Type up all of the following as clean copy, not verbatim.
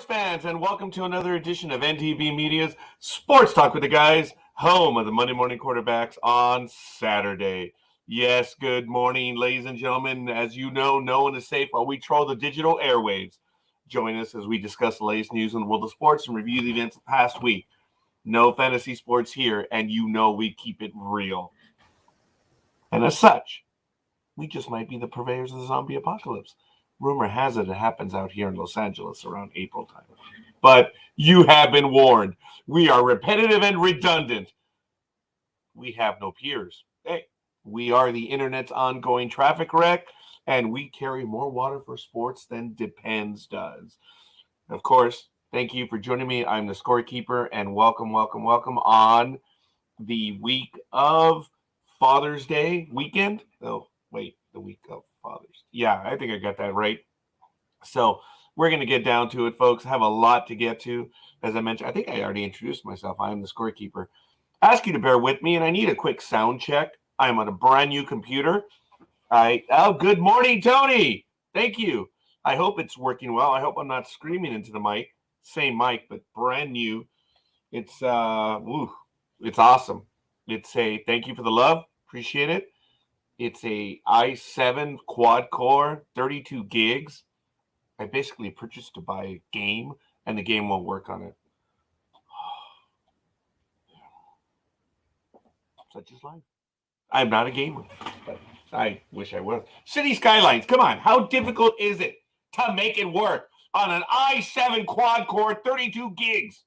sports fans, and welcome to another edition of NTB Media's Sports Talk with the Guys, home of the Monday Morning Quarterbacks on Saturday. Yes, good morning, ladies and gentlemen. As you know, no one is safe while we troll the digital airwaves. Join us as we discuss the latest news in the world of sports and review the events of the past week. No fantasy sports here, and you know we keep it real. And as such, we just might be the purveyors of the zombie apocalypse. Rumor has it happens out here in Los Angeles around April time. But you have been warned. We are repetitive and redundant. We have no peers. Hey, we are the internet's ongoing traffic wreck, and we carry more water for sports than Depends does. Of course, thank you for joining me. I'm the Scorekeeper, and welcome on the week of Father's Day weekend. Oh, wait, the week of Fathers. Yeah, I think I got that right. So we're going to get down to it, folks. Have a lot to get to. As I mentioned, I think I already introduced myself. I am the Scorekeeper. Ask you to bear with me, and I need a quick sound check. I'm on a brand new computer. Good morning, Tony. Thank you. I hope it's working well. I hope I'm not screaming into the mic. Same mic, but brand new. It's awesome. It's a thank you for the love. Appreciate it. It's a i7 quad core, 32 gigs. I basically purchased to buy a game, and the game won't work on it. Such is life. I'm not a gamer, but I wish I was. City Skylines, come on. How difficult is it to make it work on an i7 quad core, 32 gigs?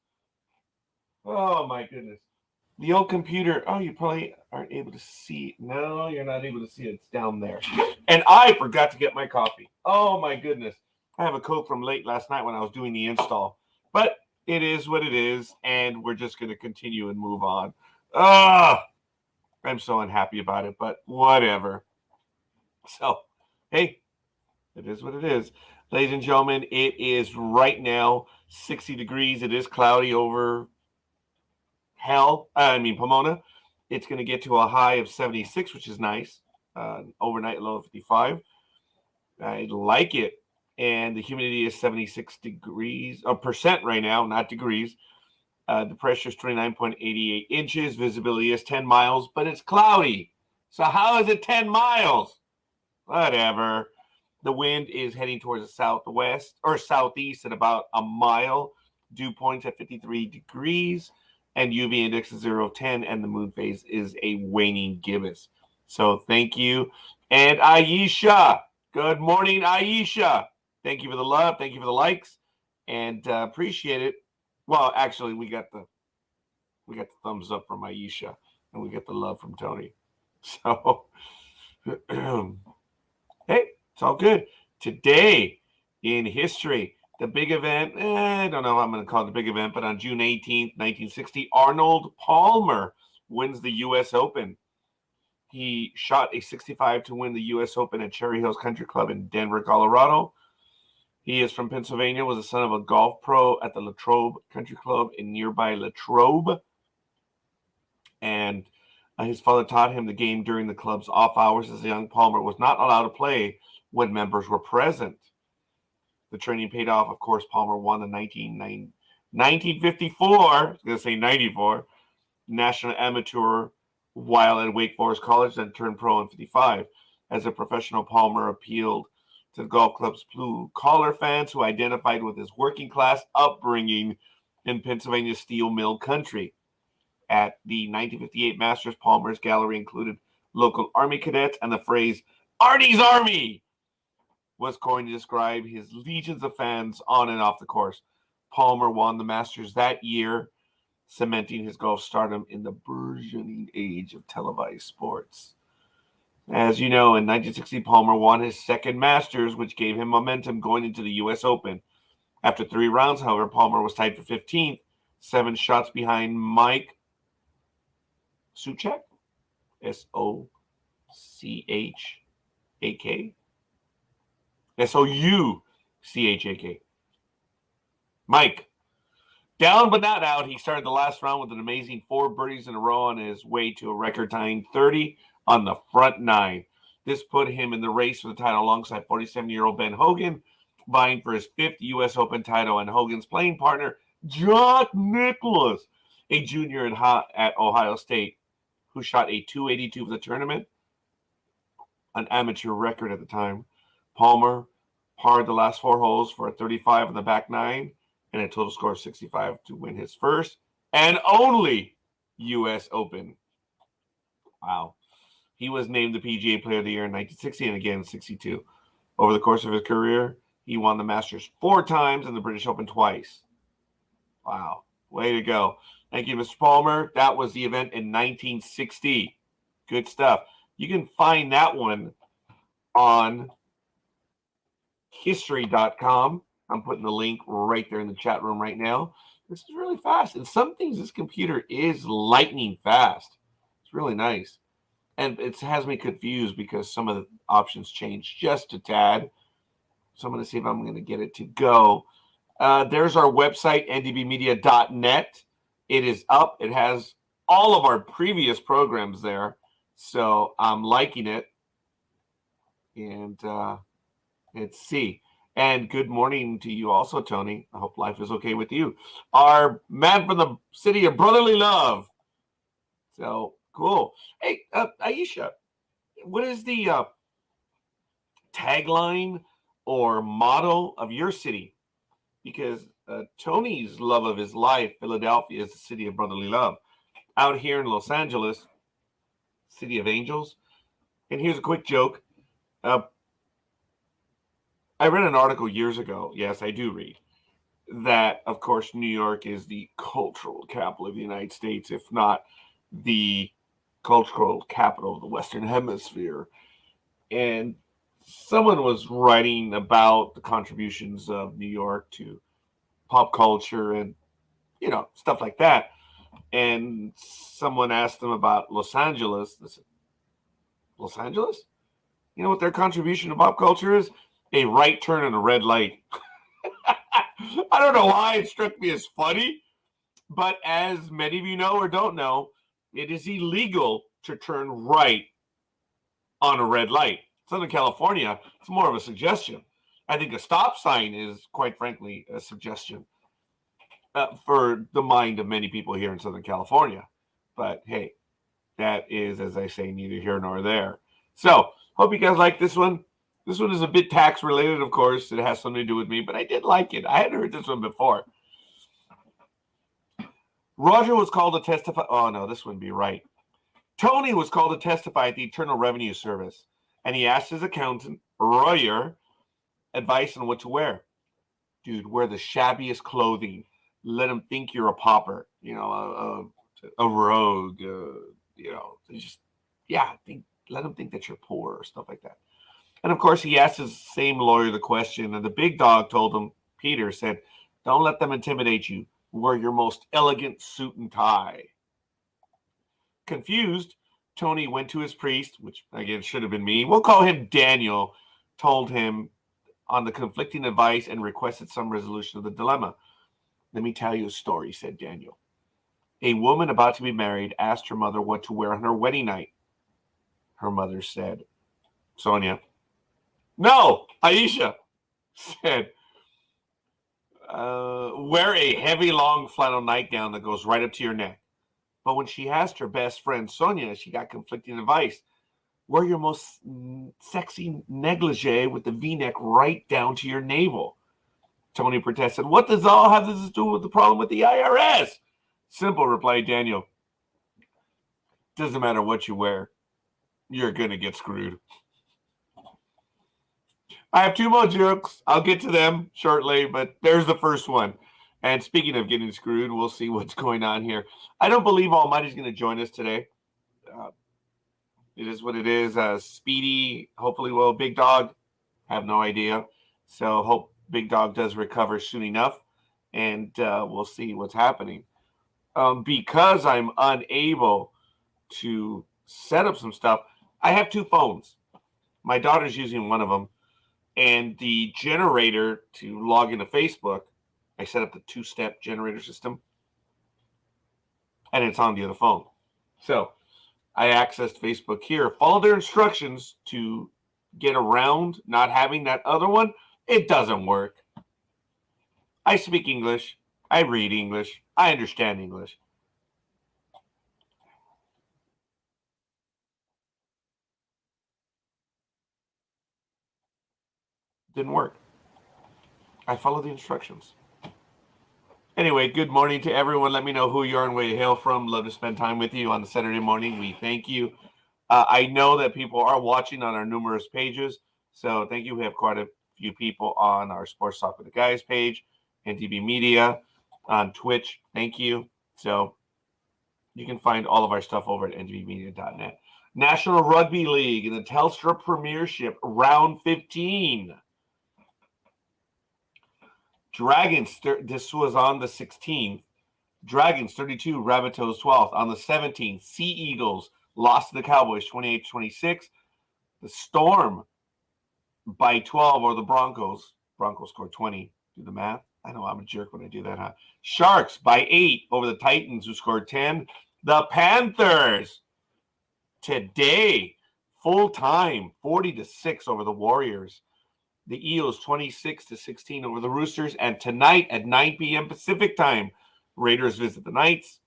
Oh, my goodness. The old computer, you probably aren't able to see. No, you're not able to see it. It's down there. And I forgot to get my coffee. Oh, my goodness. I have a Coke from late last night when I was doing the install. But it is what it is, and we're just going to continue and move on. I'm so unhappy about it, but whatever. So, hey, it is what it is. Ladies and gentlemen, it is right now 60 degrees. It is cloudy over Pomona. It's going to get to a high of 76, which is nice. Overnight low of 55. I like it. And the humidity is 76 degrees, percent right now, not degrees. The pressure is 29.88 inches. Visibility is 10 miles, but it's cloudy. So how is it 10 miles? Whatever. The wind is heading towards the southwest or southeast at about a mile. Dew points at 53 degrees. And UV index is 0 of 10, and the moon phase is a waning gibbous. So thank you. And Aisha, good morning, Aisha. Thank you for the love. Thank you for the likes, and appreciate it. Well, actually, we got the thumbs up from Aisha, and we get the love from Tony. So, hey, it's all good. Today in history. The big event, I don't know how I'm going to call it the big event, but on June 18th, 1960, Arnold Palmer wins the U.S. Open. He shot a 65 to win the U.S. Open at Cherry Hills Country Club in Denver, Colorado. He is from Pennsylvania, was the son of a golf pro at the Latrobe Country Club in nearby Latrobe. And his father taught him the game during the club's off hours as a young Palmer was not allowed to play when members were present. The training paid off. Of course, Palmer won the 1954, I was going to say 94, National Amateur while at Wake Forest College, then turned pro in 55. As a professional, Palmer appealed to the golf club's blue-collar fans who identified with his working-class upbringing in Pennsylvania's steel mill country. At the 1958 Masters, Palmer's gallery included local Army cadets, and the phrase, Arnie's Army, was coined to describe his legions of fans on and off the course. Palmer won the Masters that year, cementing his golf stardom in the burgeoning age of televised sports. As you know, in 1960, Palmer won his second Masters, which gave him momentum going into the U.S. Open. After 3 rounds, however, Palmer was tied for 15th, 7 shots behind Mike Souchak, S-O-C-H-A-K. S-O-U-C-H-A-K. Mike. Down but not out, he started the last round with an amazing 4 birdies in a row on his way to a record-tying 30 on the front 9. This put him in the race for the title alongside 47-year-old Ben Hogan vying for his 5th U.S. Open title, and Hogan's playing partner, Jack Nicklaus, a junior at Ohio State, who shot a .282 for the tournament, an amateur record at the time. Palmer parred the last 4 holes for a 35 on the back 9 and a total score of 65 to win his first and only U.S. Open. Wow. He was named the PGA Player of the Year in 1960 and again in 62. Over the course of his career, he won the Masters 4 times and the British Open twice. Wow. Way to go. Thank you, Mr. Palmer. That was the event in 1960. Good stuff. You can find that one on history.com. I'm putting the link right there in the chat room right now. This is really fast. And some things, this computer is lightning fast. It's really nice. And it has me confused because some of the options changed just a tad. So I'm going to see if I'm going to get it to go. There's our website, ndbmedia.net. It is up. It has all of our previous programs there. So I'm liking it. And let's see. And good morning to you also, Tony. I hope life is okay with you. Our man from the city of brotherly love. So cool. Hey, Aisha, what is the tagline or motto of your city? Because Tony's love of his life, Philadelphia, is the city of brotherly love. Out here in Los Angeles, city of angels. And here's a quick joke. I read an article years ago. Yes, I do read. That, of course, New York is the cultural capital of the United States, if not the cultural capital of the Western Hemisphere. And someone was writing about the contributions of New York to pop culture and, you know, stuff like that. And someone asked them about Los Angeles. They said, Los Angeles? You know what their contribution to pop culture is? A right turn and a red light. I don't know why it struck me as funny, but as many of you know or don't know, it is illegal to turn right on a red light. Southern California, it's more of a suggestion. I think a stop sign is, quite frankly, a suggestion for the mind of many people here in Southern California. But hey, that is, as I say, neither here nor there. So, hope you guys like this one. This one is a bit tax related, of course. It has something to do with me, but I did like it. I hadn't heard this one before. Roger was called to testify. Oh, no, this wouldn't be right. Tony was called to testify at the Internal Revenue Service, and he asked his accountant, Royer, advice on what to wear. Dude, wear the shabbiest clothing. Let them think you're a pauper, you know, a rogue, you know, just, yeah, let them think that you're poor or stuff like that. And, of course, he asked his same lawyer the question, and the big dog told him, Peter said, don't let them intimidate you. Wear your most elegant suit and tie. Confused, Tony went to his priest, which, again, should have been me. We'll call him Daniel, told him on the conflicting advice and requested some resolution of the dilemma. Let me tell you a story, said Daniel. A woman about to be married asked her mother what to wear on her wedding night. Her mother said, Sonia. No, Aisha said, wear a heavy, long flannel nightgown that goes right up to your neck. But when she asked her best friend, Sonia, she got conflicting advice. Wear your most sexy negligee with the V-neck right down to your navel. Tony protested, what does all have this to do with the problem with the IRS? Simple, replied Daniel. Doesn't matter what you wear. You're going to get screwed. I have 2 more jokes. I'll get to them shortly, but there's the first one. And speaking of getting screwed, we'll see what's going on here. I don't believe Almighty's going to join us today. It is what it is. Speedy, hopefully will. Big Dog, have no idea. So hope Big Dog does recover soon enough, and we'll see what's happening. Because I'm unable to set up some stuff, I have 2 phones. My daughter's using one of them. And the generator to log into Facebook, I set up the 2-step generator system. And it's on the other phone. So I accessed Facebook here. Follow their instructions to get around not having that other one. It doesn't work. I speak English. I read English. I understand English. Didn't work. I follow the instructions. Anyway, good morning to everyone. Let me know who you are and where you hail from. Love to spend time with you on the Saturday morning. We thank you. I know that people are watching on our numerous pages, so thank you. We have quite a few people on our Sports Talk with the Guys page, NTB Media, on Twitch. Thank you. So you can find all of our stuff over at ntbmedia.net. National Rugby League in the Telstra Premiership, round 15. Dragons, this was on the 16th. Dragons 32, Rabbitohs 12th. On the 17th, Sea Eagles lost to the Cowboys 28-26. The Storm by 12 or the Broncos. Broncos scored 20. Do the math. I know I'm a jerk when I do that, huh? Sharks by 8 over the Titans, who scored 10. The Panthers today, full time, 40-6 over the Warriors. The Eels 26-16 over the Roosters. And tonight at 9 p.m. Pacific time, Raiders visit the Knights.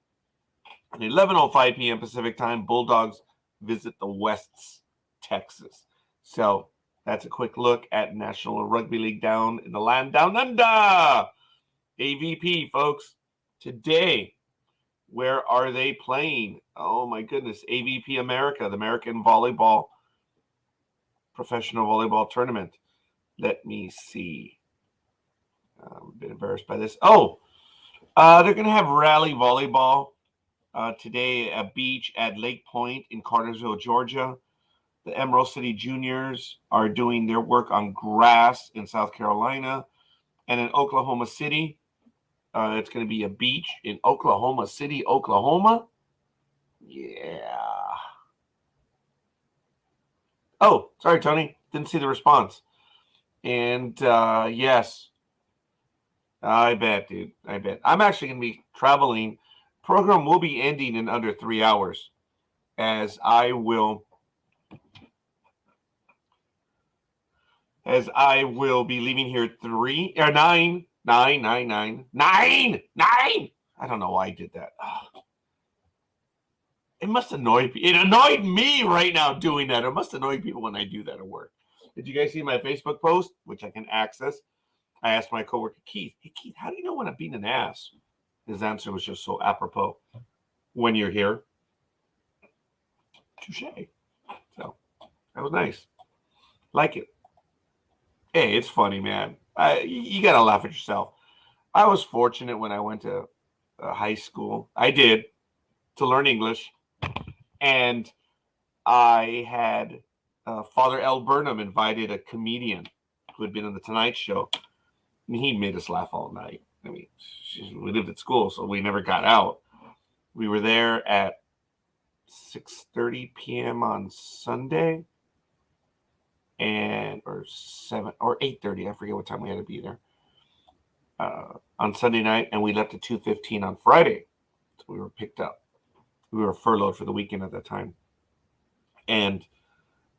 At 11:05 p.m. Pacific time, Bulldogs visit the Wests, Texas. So that's a quick look at National Rugby League down in the land down under. AVP, folks. Today, where are they playing? Oh, my goodness. AVP America, the American Volleyball Professional Volleyball Tournament. Let me see. I'm a bit embarrassed by this. Oh, they're going to have rally volleyball today at beach at Lake Point in Cartersville, Georgia. The Emerald City Juniors are doing their work on grass in South Carolina. And in Oklahoma City, it's going to be a beach in Oklahoma City, Oklahoma. Yeah. Oh, sorry, Tony. Didn't see the response. And yes, I bet, dude. I bet. I'm actually going to be traveling. Program will be ending in under 3 hours, as I will be leaving here at 9. I don't know why I did that. It must annoy people. It annoyed me right now doing that. It must annoy people when I do that at work. Did you guys see my Facebook post, which I can access? I asked my coworker, Keith, hey, Keith, how do you know when I'm being an ass? His answer was just so apropos. When you're here. Touche. So, that was nice. Like it. Hey, it's funny, man. You got to laugh at yourself. I was fortunate when I went to high school. I did, to learn English. And I had Father L. Burnham invited a comedian who had been on the Tonight Show. And he made us laugh all night. I mean, we lived at school, so we never got out. We were there at 6:30 p.m. on Sunday, or 8:30. I forget what time we had to be there on Sunday night, and we left at 2:15 on Friday. So we were picked up. We were furloughed for the weekend at that time, and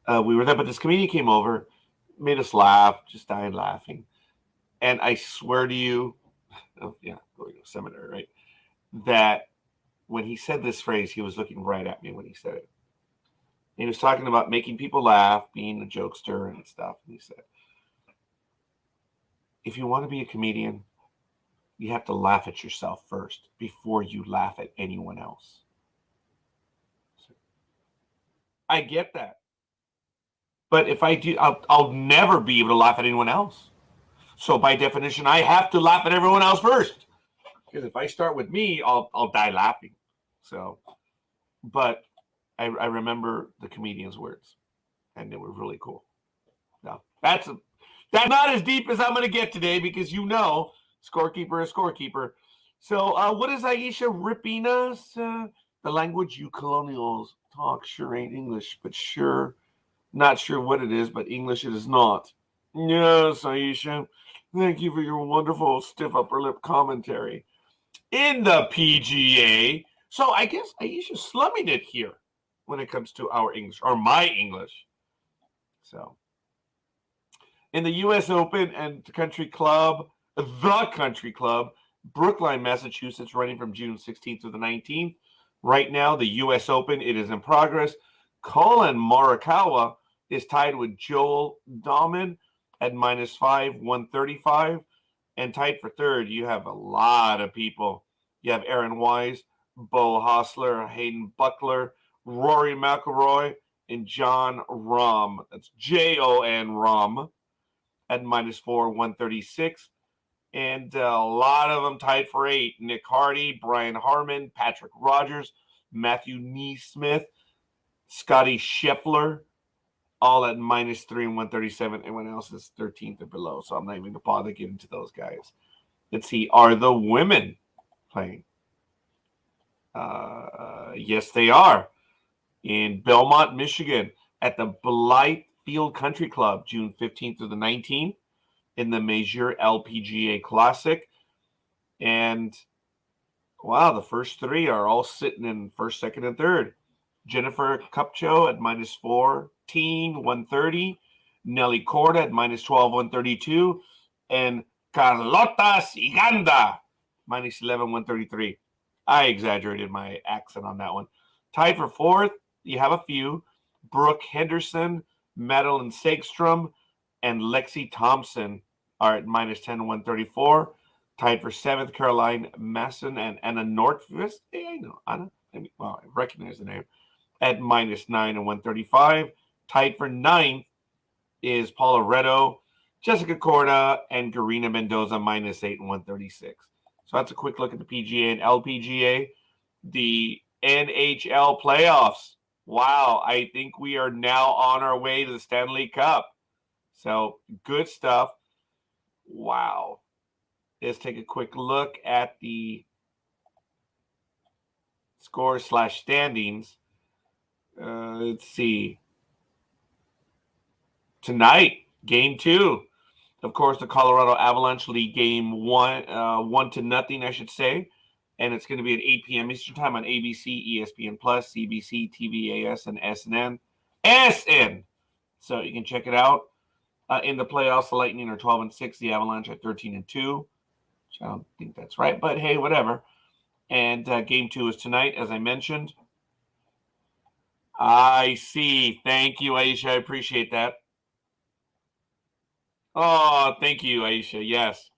we were there. But this comedian came over, made us laugh, just dying laughing. And I swear to you, going to seminary, right? That when he said this phrase, he was looking right at me when he said it. He was talking about making people laugh, being a jokester and stuff. And he said, if you want to be a comedian, you have to laugh at yourself first before you laugh at anyone else. So, I get that. But if I do, I'll never be able to laugh at anyone else. So by definition, I have to laugh at everyone else first. Because if I start with me, I'll die laughing. So, but I remember the comedian's words, and they were really cool. Now, that's not as deep as I'm going to get today, because Scorekeeper is Scorekeeper. So what is Aisha ripping us? The language you colonials talk sure ain't English, but sure, not sure what it is, but English it is not. Yes, Aisha. Thank you for your wonderful stiff upper lip commentary. In the PGA. So I guess Aisha's slumming it here when it comes to our English, or my English. So In the U.S. Open and the Country Club, Brookline, Massachusetts, running from June 16th through the 19th. Right now, the U.S. Open, it is in progress. Colin Morikawa is tied with Joel Dahman at -5, 135. And tied for third, you have a lot of people. You have Aaron Wise, Bo Hostler, Hayden Buckler, Rory McIlroy, and Jon Rahm. That's Jon Rahm at -4, 136. And a lot of them tied for 8. Nick Hardy, Brian Harman, Patrick Rogers, Matthew Neesmith, Scotty Scheffler, all at -3 and 137. Everyone else is 13th or below, so I'm not even going to bother getting to those guys. Let's see. Are the women playing? Yes, they are. In Belmont, Michigan, at the Blythe Field Country Club, June 15th through the 19th, in the Major LPGA Classic. And, wow, the first 3 are all sitting in first, second, and third. Jennifer Kupcho at -14, 130. Nelly Korda at -12, 132. And Carlota Ciganda, -11, 133. I exaggerated my accent on that one. Tied for 4th, you have a few. Brooke Henderson, Madeline Sagstrom, and Lexi Thompson are at -10, 134. Tied for 7th, Caroline Masson and Anna Nordqvist. Hey, I know Anna. I recognize the name. At -9 and 135. Tied for 9th is Paula Reddo, Jessica Korda, and Garina Mendoza, -8 and 136. So that's a quick look at the PGA and LPGA. The NHL playoffs. Wow, I think we are now on our way to the Stanley Cup. So good stuff. Wow. Let's take a quick look at the score/standings. Let's see. Tonight, game 2. Of course, the Colorado Avalanche lead game 1-0, I should say. And it's going to be at 8 p.m. Eastern Time on ABC, ESPN+, CBC, TVAS, and SN. SN! So you can check it out. In the playoffs, the Lightning are 12-6. The Avalanche are 13-2. Which I don't think that's right, but hey, whatever. And game 2 is tonight, as I mentioned. I see. Thank you, Aisha. I appreciate that. Oh, thank you, Aisha. Yes.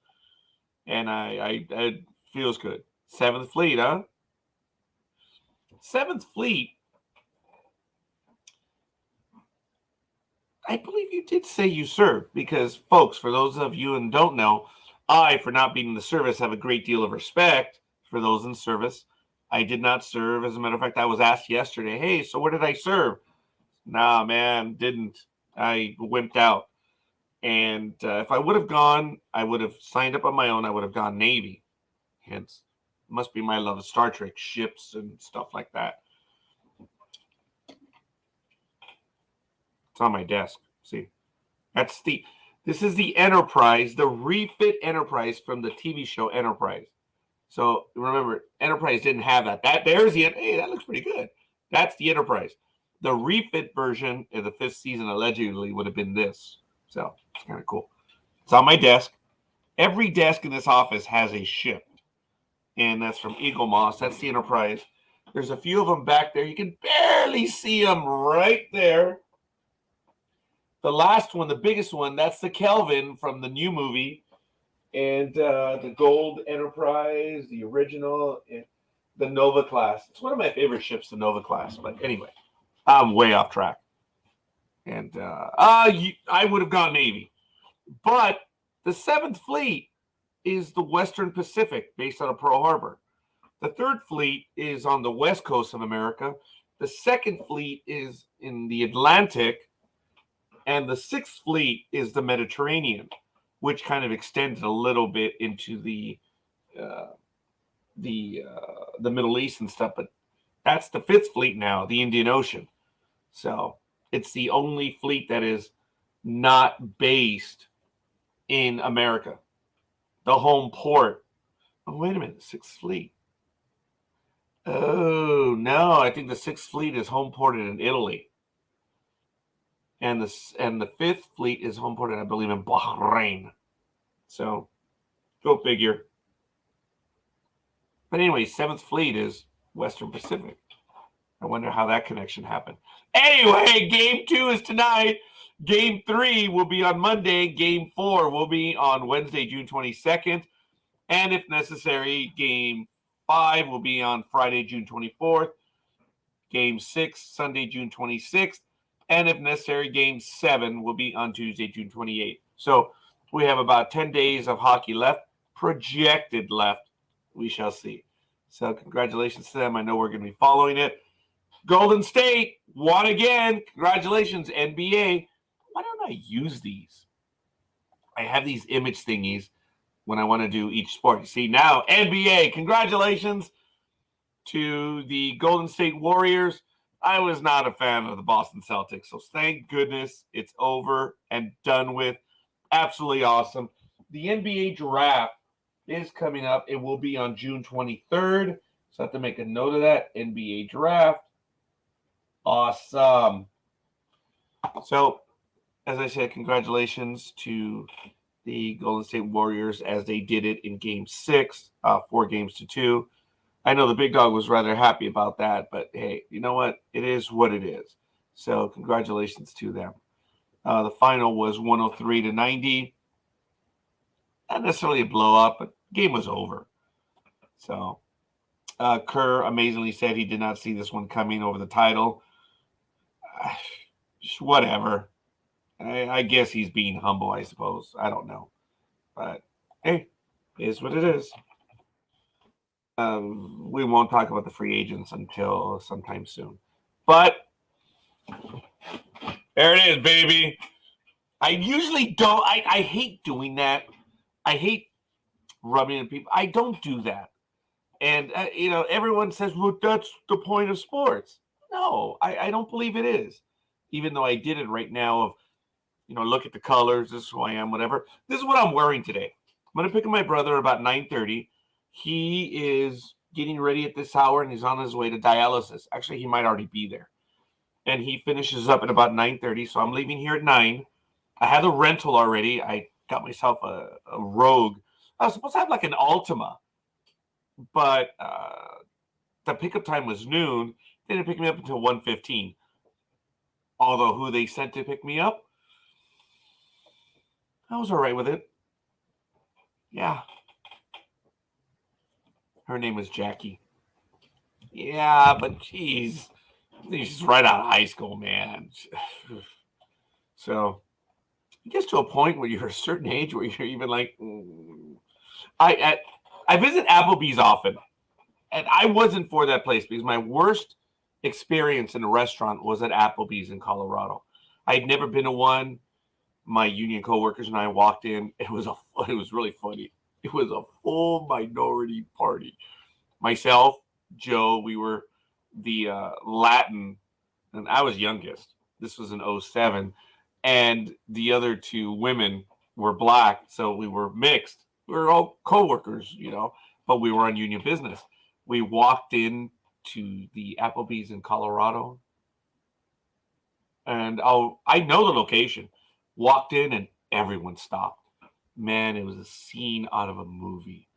And it feels good. 7th Fleet, huh? 7th Fleet. I believe you did say you served because, folks, for those of you who don't know, I, for not being in the service, have a great deal of respect for those in service. I did not serve. As a matter of fact, I was asked yesterday, hey, so where did I serve? Nah, man, didn't. I wimped out. And if I would have gone, I would have signed up on my own. I would have gone Navy. Hence, must be my love of Star Trek, ships and stuff like that. It's on my desk. See, this is the Enterprise, the refit Enterprise from the TV show Enterprise. So remember, Enterprise didn't have that. There's the, hey, that looks pretty good. That's the Enterprise. The refit version of the 5th season allegedly would have been this. So it's kind of cool. It's on my desk. Every desk in this office has a ship. And that's from Eagle Moss. That's the Enterprise. There's a few of them back there. You can barely see them right there. The last one, the biggest one, that's the Kelvin from the new movie. And the Gold Enterprise, the original, the Nova class. It's one of my favorite ships, the Nova class. But anyway, I'm way off track. And I would have gone Navy. But the 7th Fleet is the Western Pacific, based out of Pearl Harbor. The 3rd Fleet is on the west coast of America. The 2nd Fleet is in the Atlantic. And the 6th Fleet is the Mediterranean, which kind of extended a little bit into the Middle East and stuff. But that's the 5th Fleet now, the Indian Ocean. So it's the only fleet that is not based in America. The home port. Oh, wait a minute. 6th Fleet. Oh, no. I think the 6th Fleet is home ported in Italy. and the fifth fleet is homeported, I believe, in Bahrain. So, go figure. But anyway, seventh fleet is Western Pacific. I wonder how that connection happened. Anyway, game 2 is tonight. Game 3 will be on Monday. Game 4 will be on Wednesday, June 22nd. And if necessary, game 5 will be on Friday, June 24th. Game 6, Sunday, June 26th. And if necessary, game 7 will be on Tuesday, June 28th. So we have about 10 days of hockey left, projected left. We shall see. So congratulations to them. I know we're going to be following it. Golden State won again. Congratulations, NBA. Why don't I use these? I have these image thingies when I want to do each sport. You see now, NBA, congratulations to the Golden State Warriors. I was not a fan of the Boston Celtics, so thank goodness it's over and done with. Absolutely awesome. The NBA draft is coming up. It will be on June 23rd, so I have to make a note of that. NBA draft. Awesome. So, as I said, congratulations to the Golden State Warriors as they did it in Game 6, 4-2. I know the big dog was rather happy about that, but hey, you know what? It is what it is. So, congratulations to them. The final was 103-90. Not necessarily a blow up, but the game was over. So, Kerr amazingly said he did not see this one coming over the title. Whatever. I guess he's being humble, I suppose. I don't know. But, hey, it is what it is. We won't talk about the free agents until sometime soon. But, there it is, baby. I usually don't. I hate doing that. I hate rubbing in people. I don't do that. And, everyone says, well, that's the point of sports. No, I don't believe it is. Even though I did it right now of, look at the colors. This is who I am, whatever. This is what I'm wearing today. I'm going to pick up my brother about 9:30. He is getting ready at this hour, and he's on his way to dialysis. Actually, he might already be there. And he finishes up at about 9:30, so I'm leaving here at 9. I had a rental already. I got myself a Rogue. I was supposed to have like an Altima, but the pickup time was noon. They didn't pick me up until 1:15. Although who they sent to pick me up, I was all right with it. Yeah. Her name was Jackie. Yeah, but she's right out of high school, man. So it gets to a point where you're a certain age where you're even like, I visit Applebee's often, and I wasn't for that place because my worst experience in a restaurant was at Applebee's in Colorado. I'd never been to one. My union coworkers and I walked in. It was really funny. It was a full minority party. Myself, Joe, we were the Latin, and I was youngest. This was in 07. And the other two women were black, so we were mixed. We were all coworkers, but we were on union business. We walked in to the Applebee's in Colorado, and I know the location. Walked in and everyone stopped. Man, it was a scene out of a movie,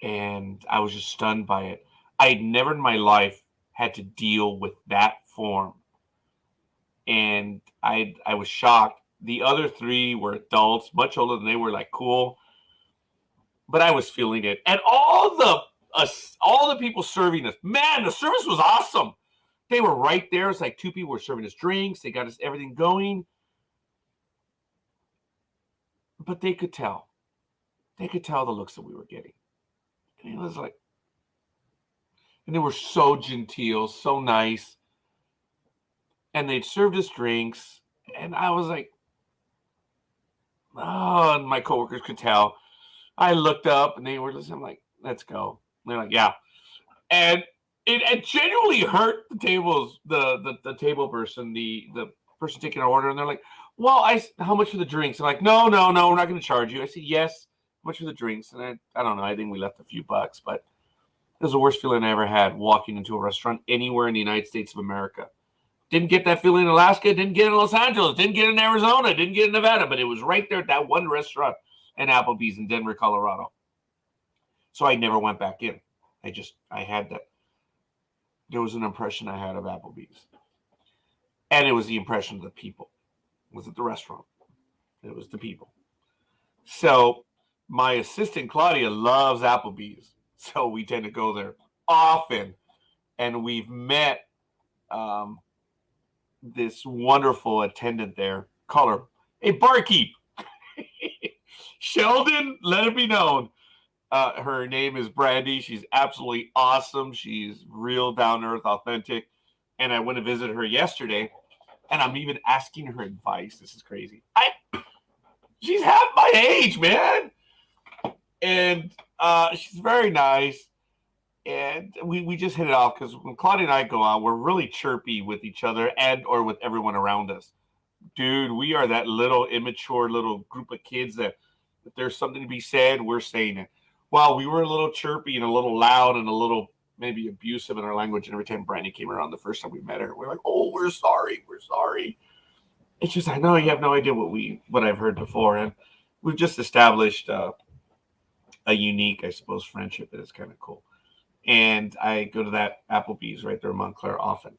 and I was just stunned by it. I'd never in my life had to deal with that form, and I was shocked. The other three were adults, much older than they were, like cool, but I was feeling it, and all the people serving us, man, the service was awesome. They were right there. It's like two people were serving us drinks. They got us everything going. But they could tell. They could tell the looks that we were getting. And it was like, and they were so genteel, so nice. And they'd served us drinks. And I was like, oh, and my coworkers could tell. I looked up and they were listening. I'm like, let's go. And they're like, yeah. And it genuinely hurt the tables, the table person, the person taking our order. And they're like, well, how much for the drinks? I'm like, no, we're not going to charge you. I said, yes, how much for the drinks? And I don't know. I think we left a few bucks, but it was the worst feeling I ever had walking into a restaurant anywhere in the United States of America. Didn't get that feeling in Alaska, didn't get it in Los Angeles, didn't get it in Arizona, didn't get it in Nevada, but it was right there at that one restaurant and Applebee's in Denver, Colorado. So I never went back in. I had that. There was an impression I had of Applebee's. And it was the impression of the people. It wasn't the restaurant. It was the people. So my assistant, Claudia, loves Applebee's. So we tend to go there often. And we've met this wonderful attendant there. Call her, hey, barkeep. Sheldon, let it be known. Her name is Brandy. She's absolutely awesome. She's real down-to-earth, authentic. And I went to visit her yesterday, and I'm even asking her advice. This is crazy. She's half my age, man. And she's very nice. And we just hit it off because when Claudia and I go out, we're really chirpy with each other and or with everyone around us. Dude, we are that little immature little group of kids that if there's something to be said, we're saying it. Well, we were a little chirpy and a little loud and a little maybe abusive in our language. And every time Brandy came around the first time we met her, we're like, oh, we're sorry. We're sorry. It's just, I know you have no idea what I've heard before. And we've just established a unique, I suppose, friendship that is kind of cool. And I go to that Applebee's right there in Montclair often,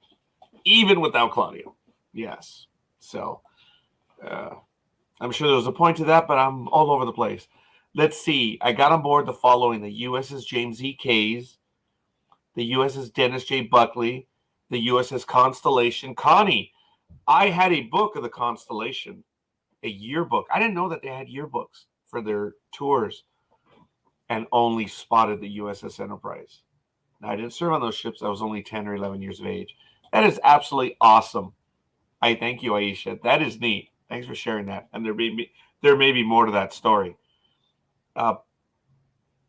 even without Claudia. Yes. So I'm sure there was a point to that, but I'm all over the place. Let's see. I got on board the following: the USS James E. Kays, the USS Dennis J. Buckley, the USS Constellation Connie. I had a book of the Constellation, a yearbook. I didn't know that they had yearbooks for their tours, and only spotted the USS Enterprise. Now, I didn't serve on those ships. I was only 10 or 11 years of age. That is absolutely awesome. I thank you, Aisha. That is neat. Thanks for sharing that. And there may be more to that story. Yeah,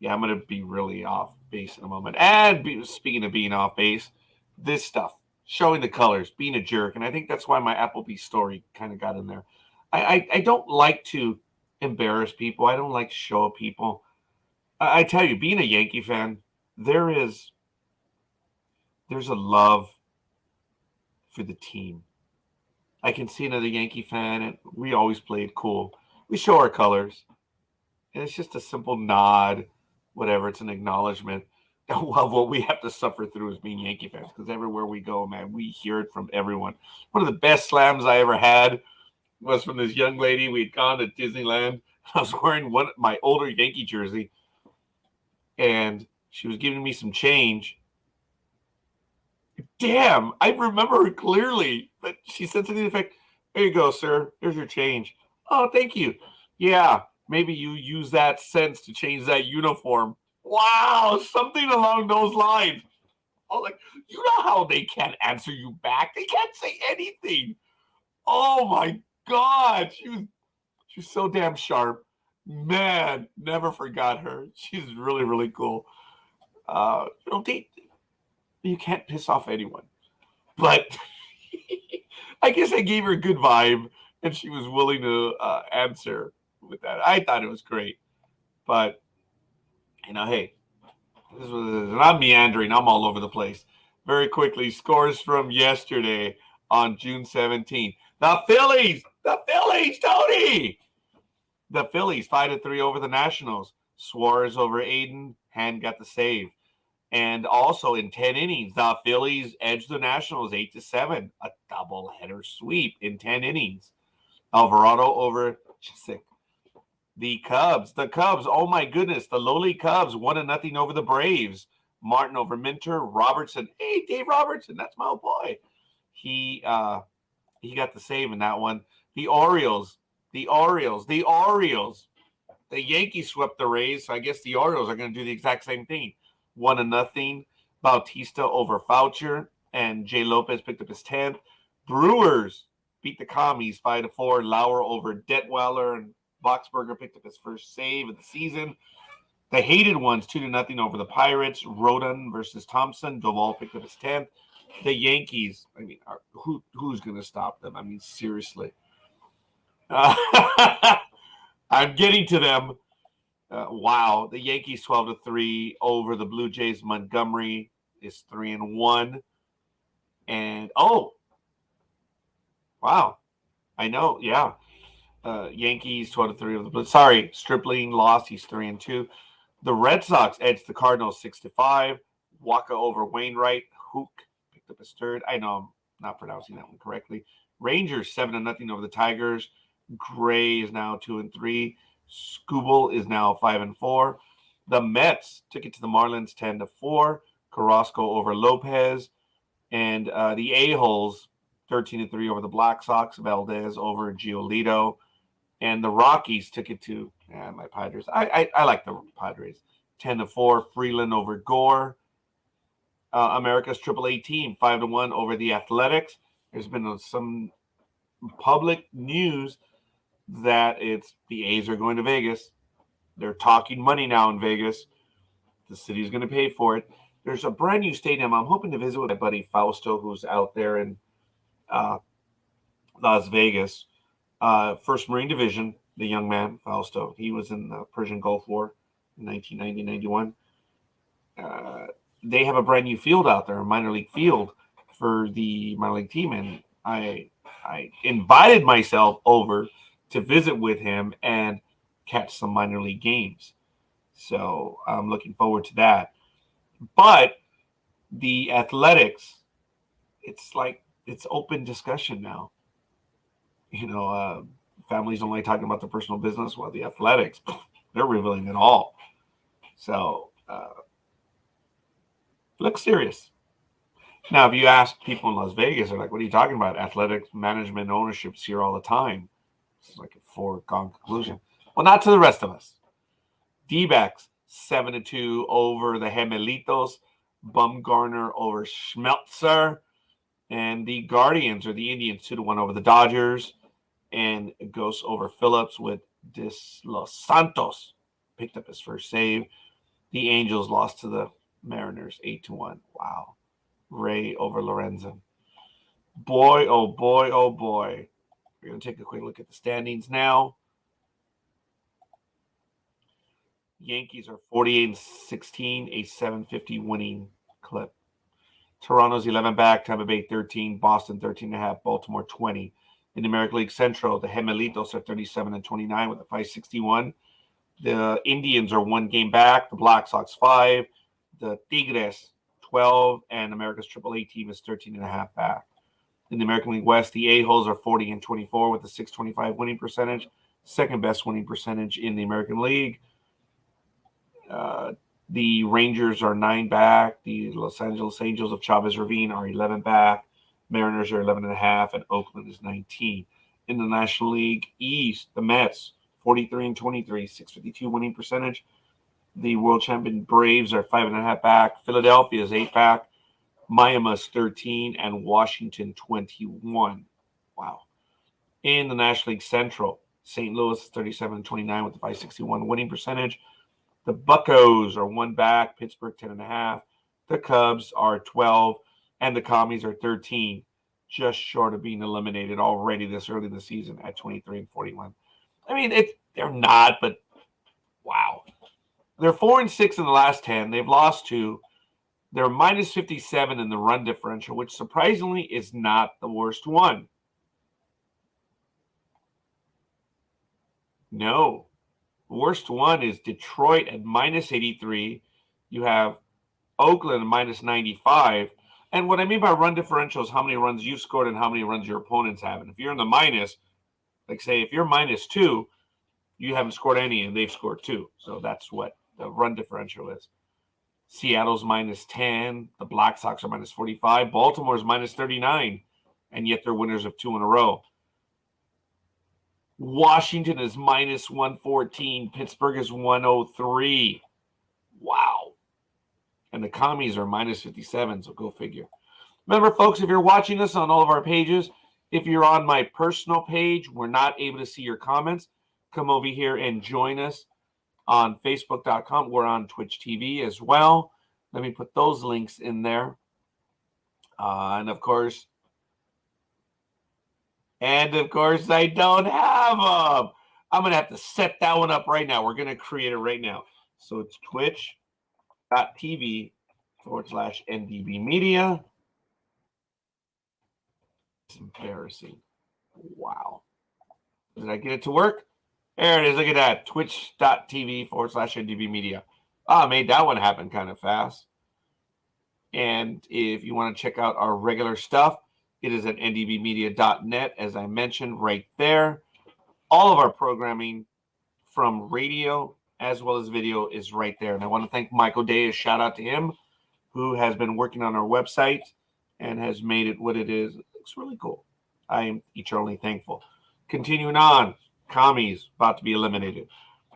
I'm going to be really off base in a moment. And speaking of being off base, this stuff, showing the colors, being a jerk. And I think that's why my Applebee story kind of got in there. I don't like to embarrass people. I don't like to show people. I tell you, being a Yankee fan, there's a love for the team. I can see another Yankee fan, and we always played cool. We show our colors, and it's just a simple nod, whatever. It's an acknowledgement of what we have to suffer through as being Yankee fans, because everywhere we go, man, we hear it from everyone. One of the best slams I ever had was from this young lady. We'd gone to Disneyland. I was wearing my older Yankee jersey, and she was giving me some change. Damn, I remember her clearly. But she said to the effect, "There you go, sir. Here's your change." "Oh, thank you." "Yeah, maybe you use that sense to change that uniform." Wow, something along those lines. Oh, like, you know how they can't answer you back? They can't say anything. Oh my God, she was so damn sharp. Man, never forgot her. She's really, really cool. You can't piss off anyone. But I guess I gave her a good vibe, and she was willing to answer with that. I thought it was great. But, hey, and I'm meandering. I'm all over the place. Very quickly, scores from yesterday on June 17th. The Phillies, Tony! The Phillies 5-3 over the Nationals. Suarez over Aiden. Hand got the save. And also in 10 innings, the Phillies edged the Nationals 8-7. A doubleheader sweep in 10 innings. Alvarado over Chiswick. The Cubs, oh my goodness, the lowly Cubs 1-0 over the Braves. Martin over Minter. Robertson, hey, Dave Robertson, that's my old boy. He got the save in that one. The Orioles. The Yankees swept the Rays, so I guess the Orioles are going to do the exact same thing. 1-0. Bautista over Foucher, and Jay Lopez picked up his 10th. Brewers beat the Commies 5-4. Lauer over Detweiler, and Boxberger picked up his first save of the season. The hated ones 2-0 over the Pirates. Rodon versus Thompson. Doval picked up his 10th. The Yankees, who's going to stop them? Seriously. I'm getting to them. Wow. The Yankees 12-3 over the Blue Jays. Montgomery is 3-1. And, Wow. I know. Yeah. Yankees 12-3 over the. Sorry, Stripling lost. He's 3-2. The Red Sox edged the Cardinals 6-5. Waka over Wainwright. Hook picked up his third. I know I'm not pronouncing that one correctly. Rangers 7-0 over the Tigers. Gray is now 2-3. Skubal is now 5-4. The Mets took it to the Marlins 10-4. Carrasco over Lopez. And the A-Holes 13-3 over the Black Sox. Valdez over Giolito. And the Rockies took it to my Padres. I like the Padres. 10-4. Freeland over Gore. America's AAA team 5-1 over the Athletics. There's been some public news that the A's are going to Vegas. They're talking money now in Vegas. The city's going to pay for it. There's a brand new stadium. I'm hoping to visit with my buddy Fausto, who's out there in Las Vegas. First Marine Division, the young man, Fausto. He was in the Persian Gulf War in 1990-91. They have a brand new field out there, a minor league field for the minor league team. And I invited myself over to visit with him and catch some minor league games. So I'm looking forward to that. But the Athletics, it's open discussion now. Families don't like talking about their personal business. Well, the Athletics, they're revealing it all. So, looks serious. Now, if you ask people in Las Vegas, they're like, what are you talking about? Athletics management ownership's here all the time. It's like a foregone conclusion. Well, not to the rest of us. D-backs 7-2 over the Gemelitos. Bumgarner over Schmeltzer. And the Guardians, or the Indians, 2-1 over the Dodgers. And it goes over Phillips with Los Santos. Picked up his first save. The Angels lost to the Mariners 8-1. Wow. Ray over Lorenzen. Boy, oh boy, oh boy. We're going to take a quick look at the standings now. Yankees are 48-16, a 750 winning clip. Toronto's 11 back, Tampa Bay 13, Boston 13.5, Baltimore 20. In the American League Central, the Gemelitos are 37-29 with a 561. The Indians are 1 game back, the Black Sox 5, the Tigres 12, and America's AAA team is 13.5 back. In the American League West, the A-Holes are 40-24 with a 625 winning percentage, second best winning percentage in the American League. The Rangers are 9 back. The Los Angeles Angels of Chavez Ravine are 11 back. Mariners are 11.5, and Oakland is 19. In the National League East, the Mets 43-23, 652 winning percentage. The world champion Braves are 5.5 back. Philadelphia is 8 back. Miami's 13, and Washington 21. Wow. In the National League Central, St. Louis is 37-29 with a 561 winning percentage. The Buccos are 1 back. Pittsburgh 10.5. The Cubs are 12, and the Commies are 13, just short of being eliminated already this early in the season at 23-41. I mean, they're not, but wow. They're 4-6 in the last 10. They've lost 2. They're minus 57 in the run differential, which surprisingly is not the worst one. No. The worst one is Detroit at minus 83. You have Oakland at minus 95. And what I mean by run differential is how many runs you've scored and how many runs your opponents have. And if you're in the minus, like say if you're minus 2, you haven't scored any and they've scored 2. So that's what the run differential is. Seattle's minus 10. The Black Sox are minus 45. Baltimore's minus 39. And yet they're winners of 2 in a row. Washington is minus 114. Pittsburgh is 103. Wow. And the Commies are minus 57, so go figure. Remember, folks, if you're watching us on all of our pages, if you're on my personal page, we're not able to see your comments. Come over here and join us on Facebook.com. We're on Twitch TV as well. Let me put those links in there. And of course, I don't have them. I'm going to have to set that one up right now. We're going to create it right now. So it's twitch.tv/NDB Media. It's embarrassing. Wow. Did I get it to work? There it is. Look at that. Twitch.tv/NDB Media. I made that one happen kind of fast. And if you want to check out our regular stuff, it is at ndbmedia.net, as I mentioned right there. All of our programming from radio as well as video is right there. And I want to thank Michael Day. A shout out to him, who has been working on our website and has made it what it is. It looks really cool. I am eternally thankful. Continuing on, commies about to be eliminated.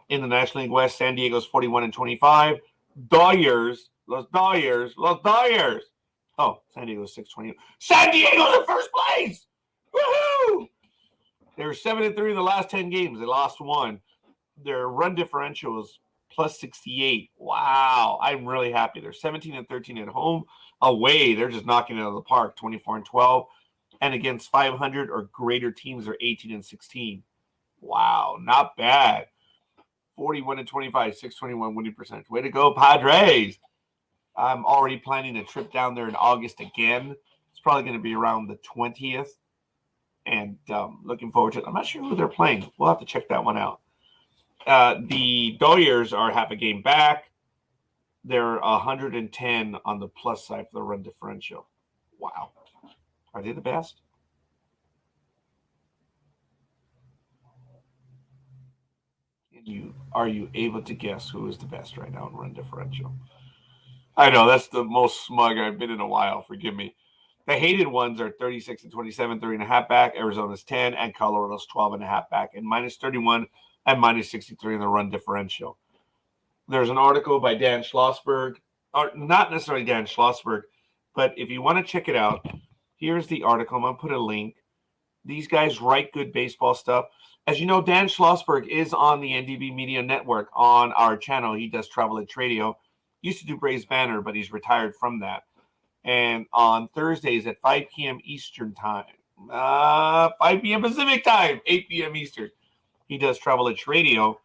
In the National League West, San Diego's 41-25. Dawgers. Los Dawgers. Oh, San Diego's 6-20. San Diego's in first place! Woohoo! They were 7-3 in the last 10 games. They lost one. Their run differential is plus 68. Wow. I'm really happy. They're 17-13 at home. Away, they're just knocking it out of the park, 24-12. And against 500 or greater teams, they're 18-16. Wow, not bad. 41-25, 621 winning percentage. Way to go, Padres. I'm already planning a trip down there in August again. It's probably going to be around the 20th. And looking forward to it. I'm not sure who they're playing. We'll have to check that one out. The Dawgers are half a game back. They're 110 on the plus side for the run differential. Wow. Are they the best? Are you able to guess who is the best right now in run differential? I know, that's the most smug I've been in a while. Forgive me. The hated ones are 36-27, 30.5 back. Arizona's 10, and Colorado's 12.5 back, and minus 31 and minus 63 in the run differential. There's an article by Dan Schlossberg, or not necessarily Dan Schlossberg, but if you want to check it out, here's the article. I'm going to put a link. These guys write good baseball stuff. As you know, Dan Schlossberg is on the NDB Media Network on our channel. He does Travel at Radio. Used to do Braves Banner, but he's retired from that. And on Thursdays at 5 p.m. Eastern Time, 5 p.m. Pacific Time, 8 p.m. Eastern, he does Travel at Radio,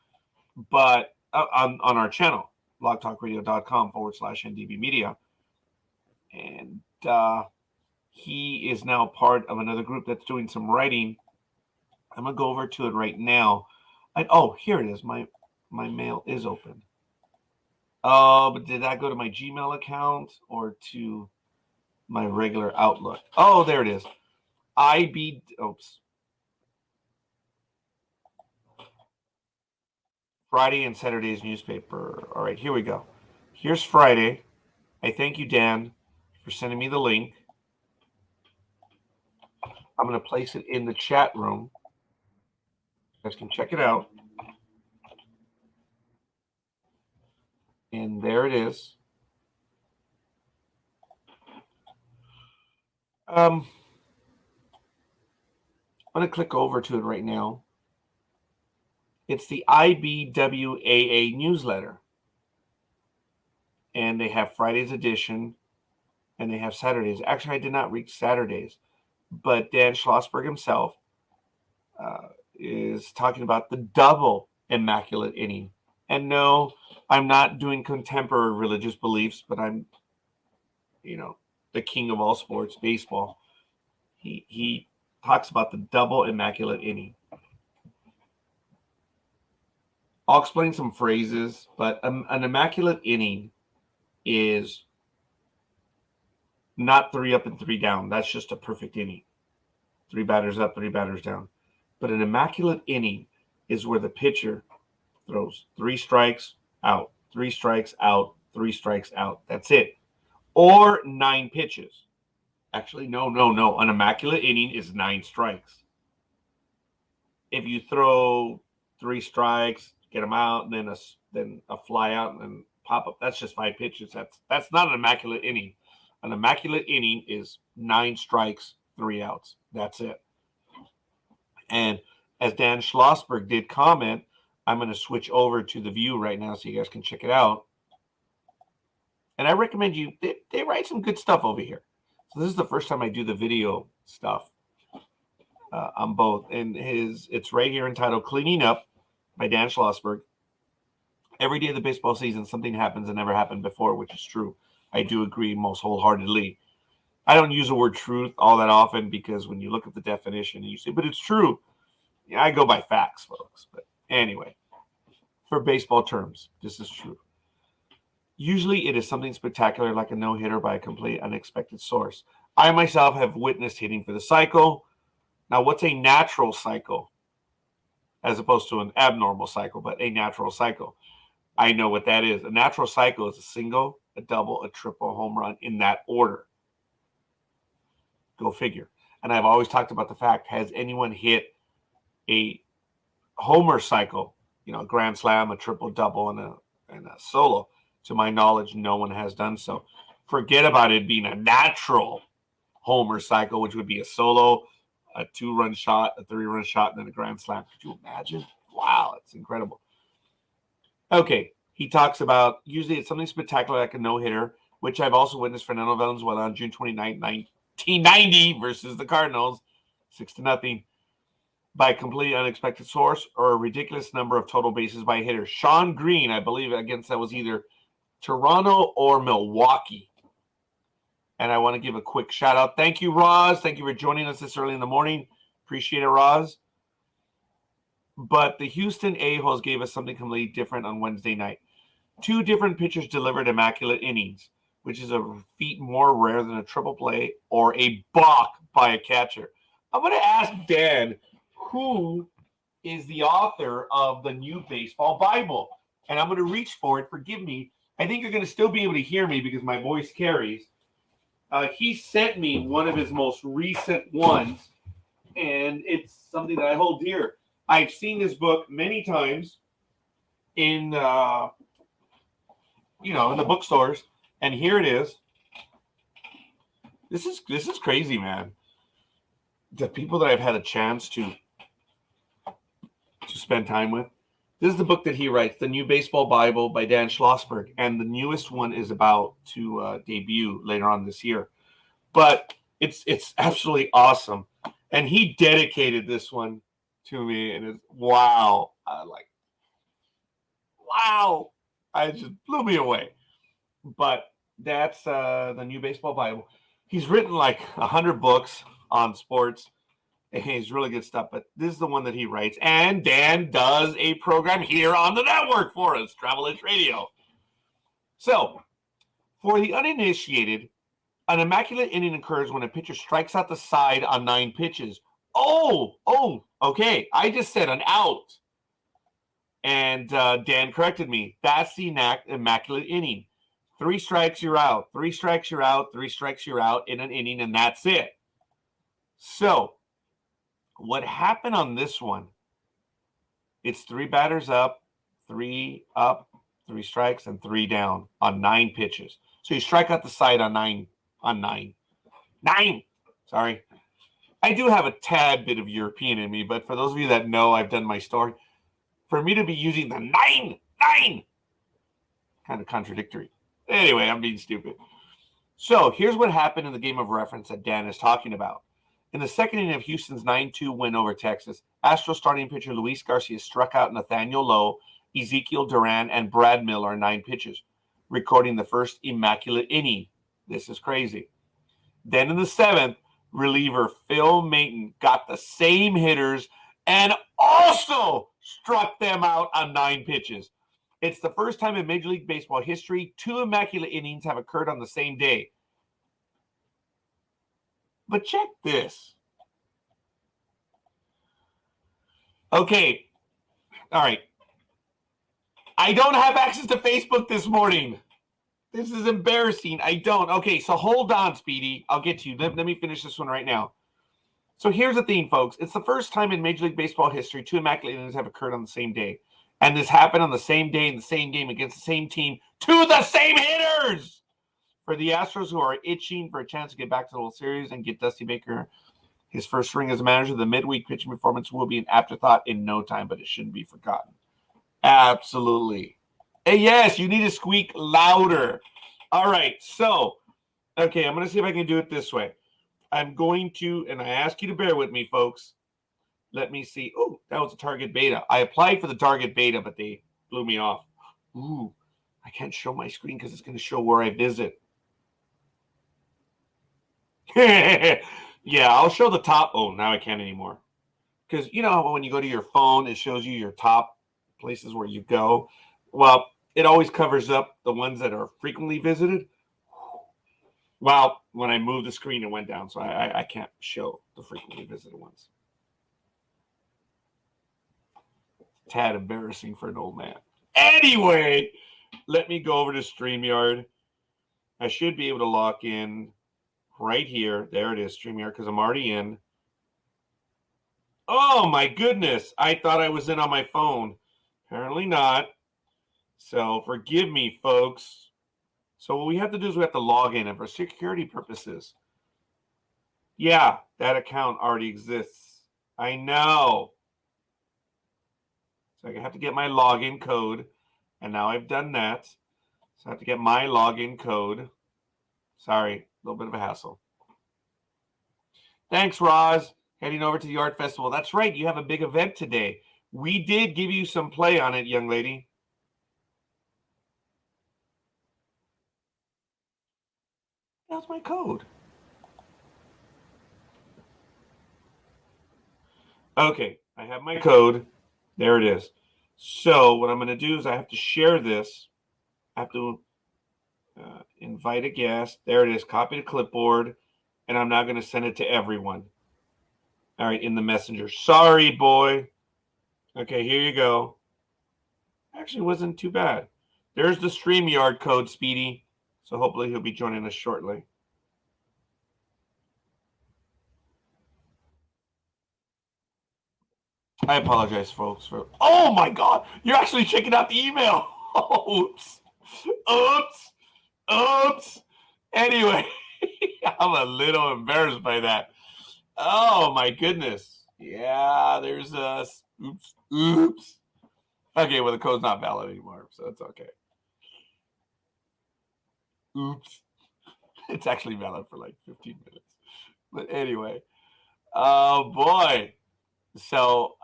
but on our channel, blogtalkradio.com/NDB Media. And he is now part of another group that's doing some writing. I'm going to go over to it right now. Here it is. My mail is open. But did that go to my Gmail account or to my regular Outlook? Oh, there it is. Friday and Saturday's newspaper. All right, here we go. Here's Friday. I thank you, Dan, for sending me the link. I'm going to place it in the chat room. You guys can check it out. And there it is. I'm going to click over to it right now. It's the IBWAA newsletter. And they have Friday's edition, and they have Saturdays. Actually, I did not read Saturdays. But Dan Schlossberg himself is talking about the double immaculate inning. And no, I'm not doing contemporary religious beliefs, but I'm, the king of all sports, baseball. He talks about the double immaculate inning. I'll explain some phrases, but an immaculate inning is not 3 up and 3 down. That's just a perfect inning. 3 batters up, 3 batters down. But an immaculate inning is where the pitcher throws 3 strikes out, 3 strikes out, 3 strikes out. That's it. Or 9 pitches. Actually, no. An immaculate inning is 9 strikes. If you throw 3 strikes, get them out, and then a fly out and then pop up, that's just 5 pitches. That's not an immaculate inning. An immaculate inning is 9 strikes, 3 outs. That's it. And as Dan Schlossberg did comment, I'm going to switch over to the view right now so you guys can check it out. And I recommend they write some good stuff over here. So this is the first time I do the video stuff on both. And it's right here entitled Cleaning Up by Dan Schlossberg. Every day of the baseball season, something happens that never happened before, which is true. I do agree most wholeheartedly. I don't use the word truth all that often because when you look at the definition and you say, but it's true. Yeah, I go by facts, folks. But anyway, for baseball terms, this is true. Usually it is something spectacular like a no-hitter by a complete unexpected source. I myself have witnessed hitting for the cycle. Now, what's a natural cycle as opposed to an abnormal cycle, but a natural cycle? I know what that is. A natural cycle is a single, a double, a triple, a home run in that order. Go figure. And I've always talked about the fact, has anyone hit a homer cycle, a grand slam, a triple double, and a solo? To my knowledge, no one has done so. Forget about it being a natural homer cycle, which would be a solo, a 2-run shot, a 3-run shot, and then a grand slam. Could you imagine? Wow, it's incredible. Okay, he talks about usually it's something spectacular like a no-hitter, which I've also witnessed Fernando Valenzuela on June 29, 1990 versus the Cardinals, 6-0, by a completely unexpected source or a ridiculous number of total bases by a hitter. Sean Green, I believe, against that was either Toronto or Milwaukee. And I want to give a quick shout out. Thank you, Roz. Thank you for joining us this early in the morning. Appreciate it, Roz. But the Houston A-holes gave us something completely different on Wednesday night. 2 different pitchers delivered immaculate innings, which is a feat more rare than a triple play or a balk by a catcher. I'm going to ask Dan, who is the author of the New Baseball Bible? And I'm going to reach for it. Forgive me. I think you're going to still be able to hear me because my voice carries. He sent me one of his most recent ones, and it's something that I hold dear. I've seen this book many times in the bookstores, and here it is. This is crazy, man. The people that I've had a chance to spend time with. This is the book that he writes, The New Baseball Bible by Dan Schlossberg, and the newest one is about to debut later on this year. But it's absolutely awesome, and he dedicated this one to me, and it's wow. Wow, it just blew me away. But that's the New Baseball Bible. He's written like 100 books on sports. He's really good stuff, but this is the one that he writes. And Dan does a program here on the network for us, Travel Edge Radio. So, for the uninitiated, an immaculate inning occurs when a pitcher strikes out the side on 9 pitches. Oh, okay. I just said an out. And Dan corrected me. That's the immaculate inning. 3 strikes, you're out. 3 strikes, you're out. 3 strikes, you're out in an inning, and that's it. So, what happened on this one, it's 3 batters up, 3 strikes, and 3 down on 9 pitches. So you strike out the side on 9. Sorry. I do have a tad bit of European in me, but for those of you that know, I've done my story. For me to be using the 9, kind of contradictory. Anyway, I'm being stupid. So here's what happened in the game of reference that Dan is talking about. In the second inning of Houston's 9-2 win over Texas, Astros starting pitcher Luis Garcia struck out Nathaniel Lowe, Ezekiel Duran, and Brad Miller in 9 pitches, recording the first immaculate inning. This is crazy. Then in the 7th, reliever Phil Maton got the same hitters and also struck them out on 9 pitches. It's the first time in Major League Baseball history 2 immaculate innings have occurred on the same day. But check this. Okay. All right. I don't have access to Facebook this morning. This is embarrassing. I don't. Okay, so hold on, Speedy. I'll get to you. Let me finish this one right now. So here's the thing, folks. It's the first time in Major League Baseball history 2 immaculate innings have occurred on the same day. And this happened on the same day in the same game against the same team to the same hitters. For the Astros, who are itching for a chance to get back to the World Series and get Dusty Baker his first ring as a manager, the midweek pitching performance will be an afterthought in no time, but it shouldn't be forgotten. Absolutely. Hey, yes, you need to squeak louder. All right, so, okay, I'm going to see if I can do it this way. I'm going to, and I ask you to bear with me, folks. Let me see. Oh, that was a Target Beta. I applied for the Target Beta, but they blew me off. Ooh, I can't show my screen because it's going to show where I visit. Yeah, I'll show the top. Oh, now I can't anymore. Because you know how when you go to your phone, it shows you your top places where you go. Well, it always covers up the ones that are frequently visited. Well, when I moved the screen, it went down, so I can't show the frequently visited ones. Tad embarrassing for an old man. Anyway, let me go over to StreamYard. I should be able to lock in right here. There it is, StreamYard, because I'm already in. Oh, my goodness. I thought I was in on my phone. Apparently not. So forgive me, folks. So what we have to do is we have to log in, and for security purposes, yeah, that account already exists. I know. So I have to get my login code, and now I've done that. So I have to get my login code. Sorry, a little bit of a hassle. Thanks, Roz. Heading over to the art festival. That's right, you have a big event today. We did give you some play on it, young lady. That's my code. Okay, I have my code. There it is. So what I'm going to do is I have to share this. I have to invite a guest. There it is. Copy to clipboard. And I'm now going to send it to everyone. All right, in the messenger. Sorry, boy. Okay, here you go. Actually, wasn't too bad. There's the StreamYard code, Speedy. So hopefully he'll be joining us shortly. I apologize, folks. Oh, my God. You're actually checking out the email. Oops. Oops. Oops. Anyway, I'm a little embarrassed by that. Oh, my goodness. Yeah, there's a oops. Oops. Okay, well, the code's not valid anymore, so it's okay. Oops. It's actually valid for like 15 minutes. But anyway, oh, boy. So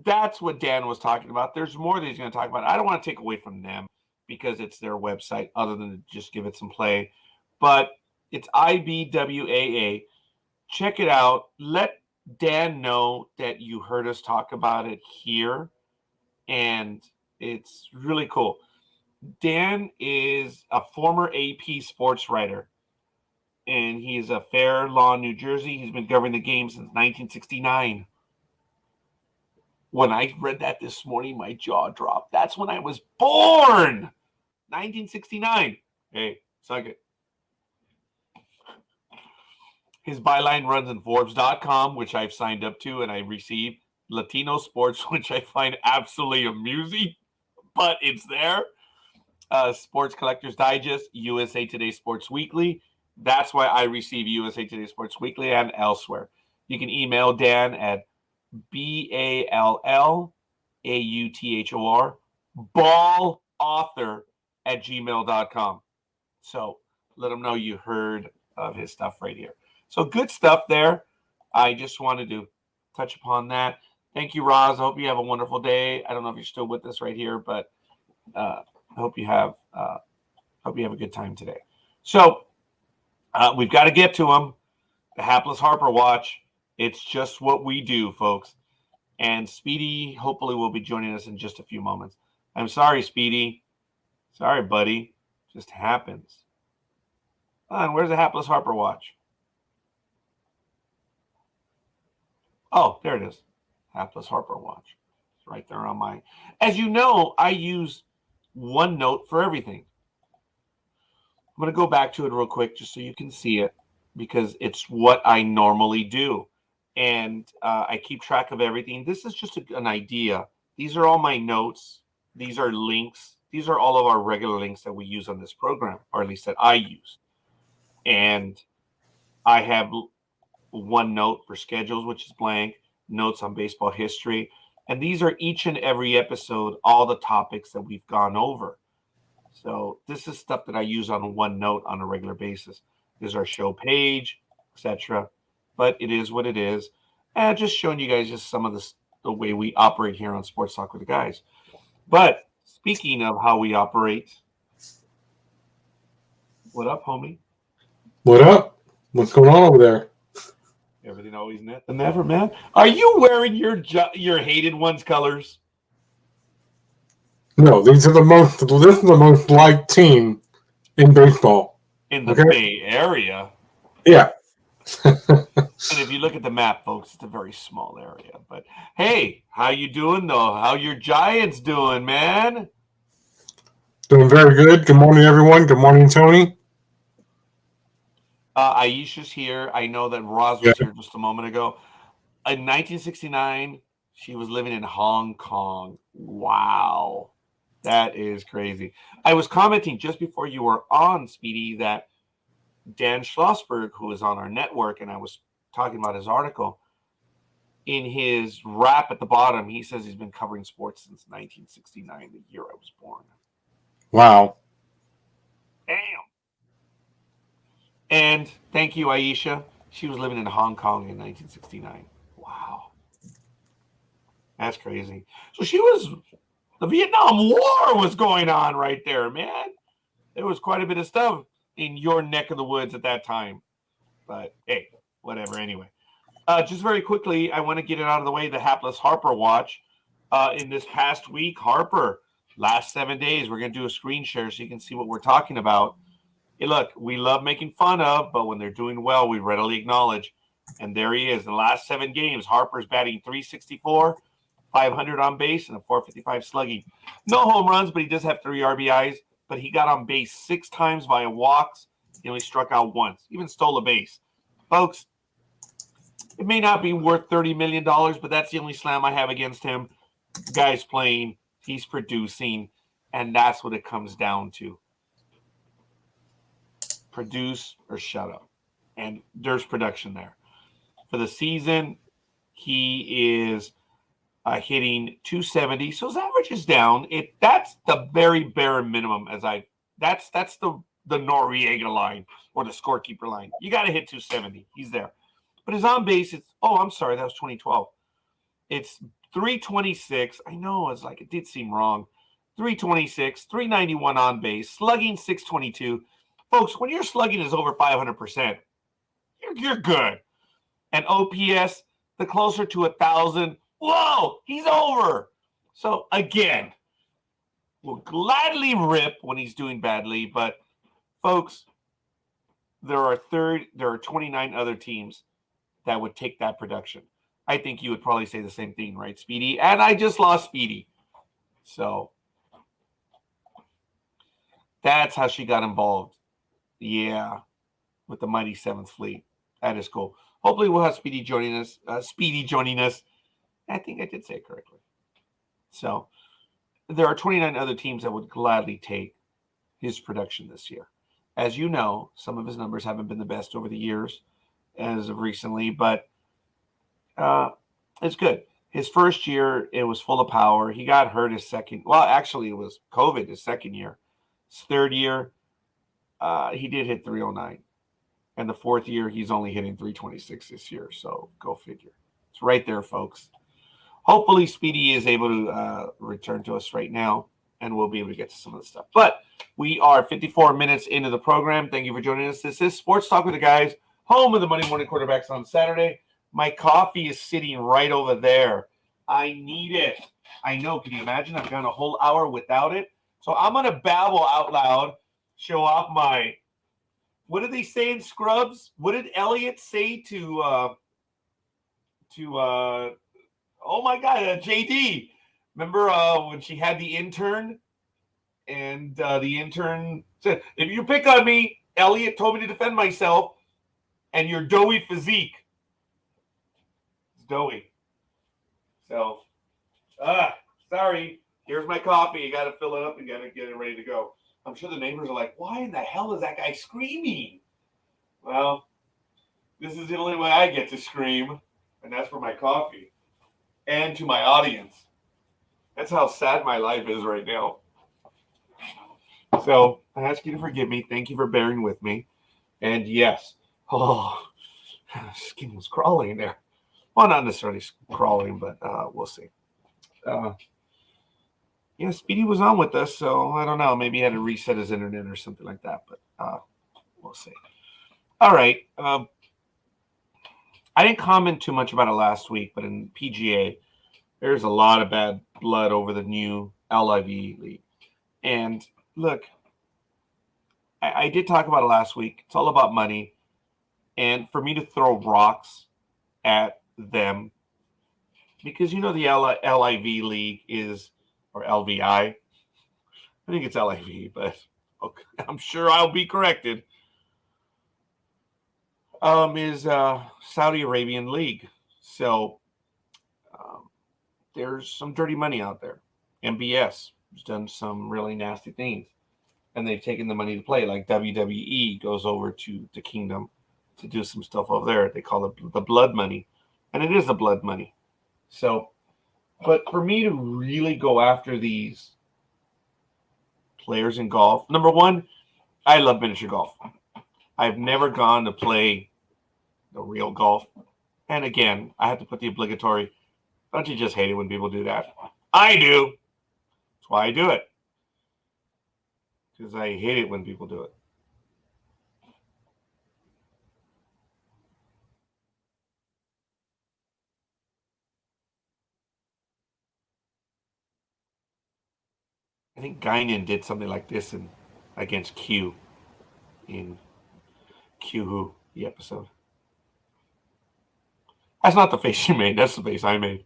that's what Dan was talking about. There's more that he's going to talk about. I don't want to take away from them because it's their website, other than to just give it some play. But it's IBWAA. Check it out. Let Dan know that you heard us talk about it here. And it's really cool. Dan is a former AP sports writer. And he is a Fair Lawn, New Jersey. He's been governing the game since 1969. When I read that this morning, my jaw dropped. That's when I was born. 1969. Hey, suck it. His byline runs in Forbes.com, which I've signed up to, and I receive Latino sports, which I find absolutely amusing, but it's there. Sports Collectors Digest, USA Today Sports Weekly. That's why I receive USA Today Sports Weekly and elsewhere. You can email Dan at BALLAUTHOR, ballauthor@gmail.com. So let him know you heard of his stuff right here. So good stuff there. I just wanted to touch upon that. Thank you, Roz. I hope you have a wonderful day. I don't know if you're still with us right here, but I hope you have a good time today. So we've got to get to him. The Hapless Harper Watch. It's just what we do, folks. And Speedy hopefully will be joining us in just a few moments. I'm sorry, Speedy. Sorry, buddy. Just happens. And where's the Hapless Harper Watch? Oh, there it is. Hapless Harper Watch. It's right there on mine. As you know, I use OneNote for everything. I'm going to go back to it real quick just so you can see it, because it's what I normally do. And I keep track of everything. This is just an idea. These are all my notes. These are links. These are all of our regular links that we use on this program, or at least that I use. And I have OneNote for schedules, which is blank, notes on baseball history. And these are each and every episode, all the topics that we've gone over. So this is stuff that I use on OneNote on a regular basis. There's our show page, etc. But it is what it is. And just showing you guys just some of the way we operate here on Sports Talk with the Guys. But speaking of how we operate, what up, homie? What up? What's going on over there? Everything always net than ever, man. Are you wearing your hated one's colors? No, these are the most. This is the most liked team in baseball. In the Bay Area? Yeah. And if you look at the map, folks, it's a very small area. But hey, how you doing though? How your Giants doing, man? Doing very good. Good morning, everyone. Good morning, Tony. Aisha's here. I know that Roz was here just a moment ago. In 1969, she was living in Hong Kong. Wow. That is crazy. I was commenting just before you were on, Speedy, that Dan Schlossberg, who is on our network, and I was talking about his article, in his rap at the bottom, he says he's been covering sports since 1969, the year I was born. Wow. Damn. And thank you, Aisha. She was living in Hong Kong in 1969. Wow. That's crazy. So the Vietnam War was going on right there, man. There was quite a bit of stuff in your neck of the woods at that time. But hey, whatever, anyway. Just very quickly, I want to get it out of the way, the hapless Harper watch. In this past week, Harper, last 7 days, we're going to do a screen share so you can see what we're talking about. Hey, look, we love making fun of, but when they're doing well, we readily acknowledge. And there he is. In the last 7 games, Harper's batting .364, 500 on base, and a .455 slugging. No home runs, but he does have 3 RBIs. But he got on base 6 times via walks. He only struck out once, even stole a base. Folks, it may not be worth $30 million, but that's the only slam I have against him. The guy's playing, he's producing, and that's what it comes down to. Produce or shut up. And there's production there. For the season, he is hitting .270, so his average is down. That's the very bare minimum. That's the Noriega line or the scorekeeper line. You got to hit .270. He's there. But his on base, I'm sorry, that was 2012. It's .326. I know it did seem wrong. .326, .391 on base, slugging .622. Folks, when your slugging is over 500%, you're good. And OPS, the closer to 1,000, whoa, he's over. So again, we'll gladly rip when he's doing badly, but folks, there are 29 other teams that would take that production. I think you would probably say the same thing, right, Speedy? And I just lost Speedy. So that's how she got involved. Yeah, with the mighty 7th Fleet. That is cool. Hopefully we'll have Speedy joining us. I think I did say it correctly. So there are 29 other teams that would gladly take his production this year. As you know, some of his numbers haven't been the best over the years as of recently, but it's good. His first year, it was full of power. He got hurt his second. Well, actually, it was COVID his second year. His third year, he did hit .309. And the fourth year, he's only hitting .326 this year. So go figure. It's right there, folks. Hopefully, Speedy is able to return to us right now, and we'll be able to get to some of the stuff. But we are 54 minutes into the program. Thank you for joining us. This is Sports Talk with the Guys, home of the Monday Morning Quarterbacks on Saturday. My coffee is sitting right over there. I need it. I know. Can you imagine? I've gone a whole hour without it. So I'm going to babble out loud, show off my – what did they say in Scrubs? What did Elliot say to oh my God, JD? Remember when she had the intern? And the intern said, if you pick on me, Elliot told me to defend myself, and your doughy physique. It's doughy. So, sorry. Here's my coffee. You got to fill it up and got to get it ready to go. I'm sure the neighbors are like, why in the hell is that guy screaming? Well, this is the only way I get to scream, and that's for my coffee and to my audience. That's how sad my life is right now. So I ask you to forgive me. Thank you for bearing with me. And yes, skin was crawling there. Well, not necessarily crawling, but we'll see. Yeah, Speedy was on with us, so I don't know. Maybe he had to reset his internet or something like that, but we'll see. All right. I didn't comment too much about it last week, but in PGA, there's a lot of bad blood over the new LIV league. And look, I did talk about it last week. It's all about money. And for me to throw rocks at them, because the LIV league is, or LVI, I think it's LIV, but okay, I'm sure I'll be corrected, is Saudi Arabian league. So there's some dirty money out there. MBS has done some really nasty things. And they've taken the money to play. Like WWE goes over to the Kingdom to do some stuff over there. They call it the blood money. And it is the blood money. So, but for me to really go after these players in golf, number one, I love miniature golf. I've never gone to play the real golf. And again, I have to put the obligatory, don't you just hate it when people do that? I do. That's why I do it. Because I hate it when people do it. I think Guinan did something like this against Q in Q Who, the episode. That's not the face you made. That's the face I made.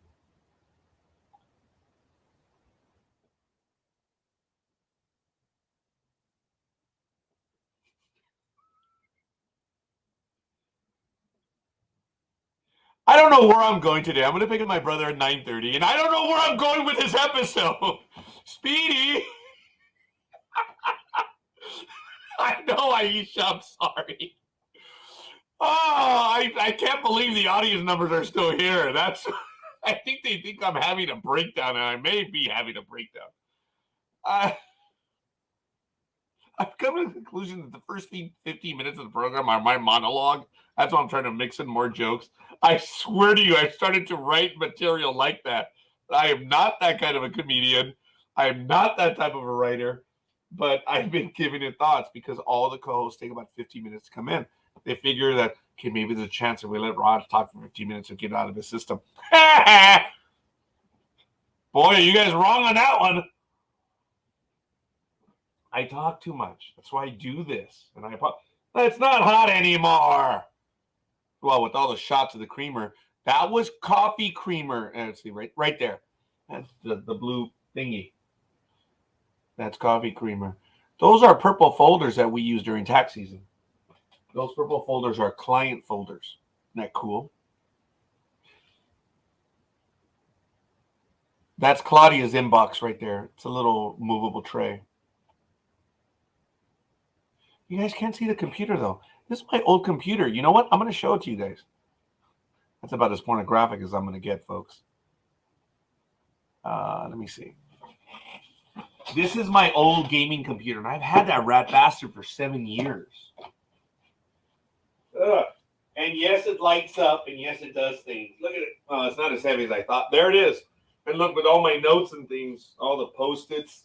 I don't know where I'm going today. I'm going to pick up my brother at 9:30, and I don't know where I'm going with this episode. Speedy! I know, Aisha. I'm sorry. Oh, I can't believe the audience numbers are still here. I think they think I'm having a breakdown, and I may be having a breakdown. I've come to the conclusion that the first 15 minutes of the program are my monologue. That's why I'm trying to mix in more jokes. I swear to you, I started to write material like that. I am not that kind of a comedian. I am not that type of a writer, but I've been giving it thoughts because all the co-hosts take about 15 minutes to come in. They figure that, okay, maybe there's a chance if we let Rod talk for 15 minutes to get out of his system. Boy, are you guys wrong on that one. I talk too much. That's why I do this. And it's not hot anymore. Well, with all the shots of the creamer, that was coffee creamer. And see, right there. That's the blue thingy. That's coffee creamer. Those are purple folders that we use during tax season. Those purple folders are client folders. Isn't that cool? That's Claudia's inbox right there. It's a little movable tray. You guys can't see the computer, though. This is my old computer. You know what? I'm going to show it to you guys. That's about as pornographic as I'm going to get, folks. Let me see. This is my old gaming computer, and I've had that rat bastard for 7 years. Ugh. And yes, it lights up, and yes, it does things. Look at it. Oh, it's not as heavy as I thought. There it is. And look, with all my notes and things, all the Post-its,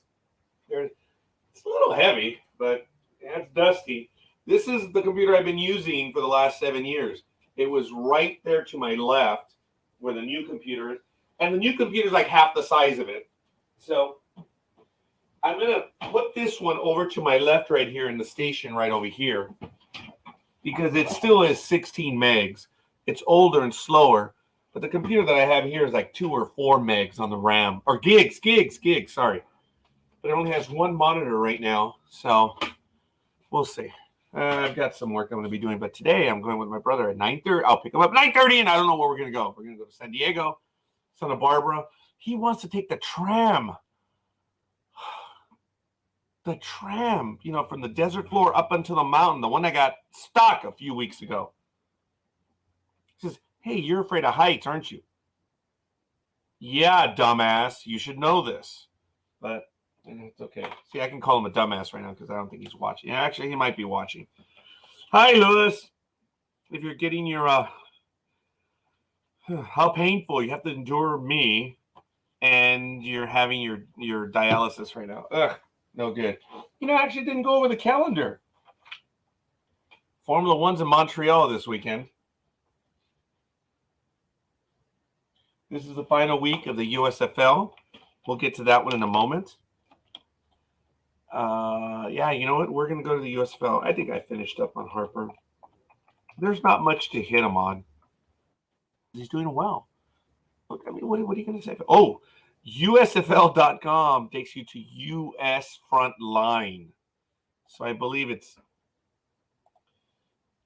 it's a little heavy, but it's dusty. This is the computer I've been using for the last 7 years. It was right there to my left where the new computer is. And the new computer is like half the size of it. So I'm going to put this one over to my left right here in the station right over here because it still is 16 megs. It's older and slower. But the computer that I have here is like 2 or 4 megs on the RAM. Or gigs, sorry. But it only has one monitor right now. So we'll see. I've got some work I'm going to be doing, but today I'm going with my brother at 9:30. I'll pick him up at 9:30, and I don't know where we're going to go. We're going to go to San Diego, Santa Barbara. He wants to take the tram. The tram, from the desert floor up until the mountain, the one that got stuck a few weeks ago. He says, hey, you're afraid of heights, aren't you? Yeah, dumbass. You should know this. But it's okay. See, I can call him a dumbass right now because I don't think he's watching. Yeah, actually, he might be watching. Hi, Lewis. If you're getting your, how painful. You have to endure me, and you're having your dialysis right now. Ugh, no good. I actually didn't go over the calendar. Formula One's in Montreal this weekend. This is the final week of the USFL. We'll get to that one in a moment. Yeah, you know what? We're going to go to the USFL. I think I finished up on Harper. There's not much to hit him on. He's doing well. Look, I mean, what are you going to say? Oh, USFL.com takes you to US Frontline. So I believe it's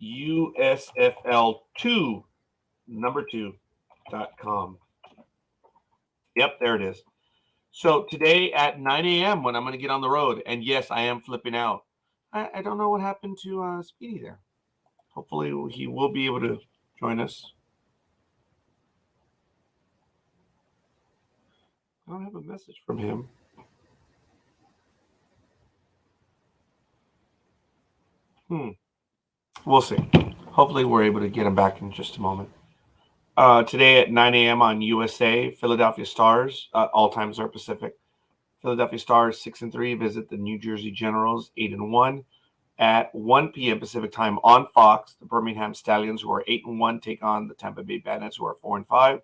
USFL2, number 2.com. Yep, there it is. So today at 9 a.m. when I'm going to get on the road, and yes, I am flipping out. I don't know what happened to Speedy there. Hopefully he will be able to join us. I don't have a message from him. We'll see. Hopefully we're able to get him back in just a moment. Today at 9 a.m. on USA, Philadelphia Stars, all times are Pacific. Philadelphia Stars 6-3 visit the New Jersey Generals 8-1. At 1 p.m. Pacific time on Fox, the Birmingham Stallions, who are 8-1, take on the Tampa Bay Bandits, who are 4-5.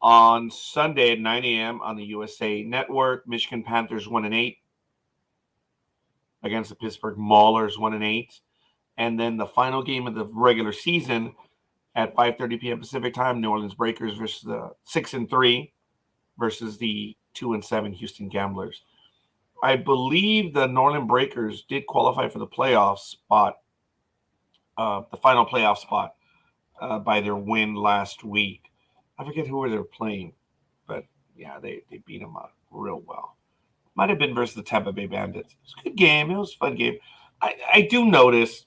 On Sunday at 9 a.m. on the USA Network, Michigan Panthers 1-8 against the Pittsburgh Maulers 1-8. And then the final game of the regular season at 5:30 p.m. Pacific time, New Orleans Breakers versus the 6-3 versus the 2-7 Houston Gamblers. I believe the New Orleans Breakers did qualify for the playoff spot, the final playoff spot, by their win last week. I forget who they were playing, but yeah, they beat them up real well. Might have been versus the Tampa Bay Bandits. It was a good game. It was a fun game. I do notice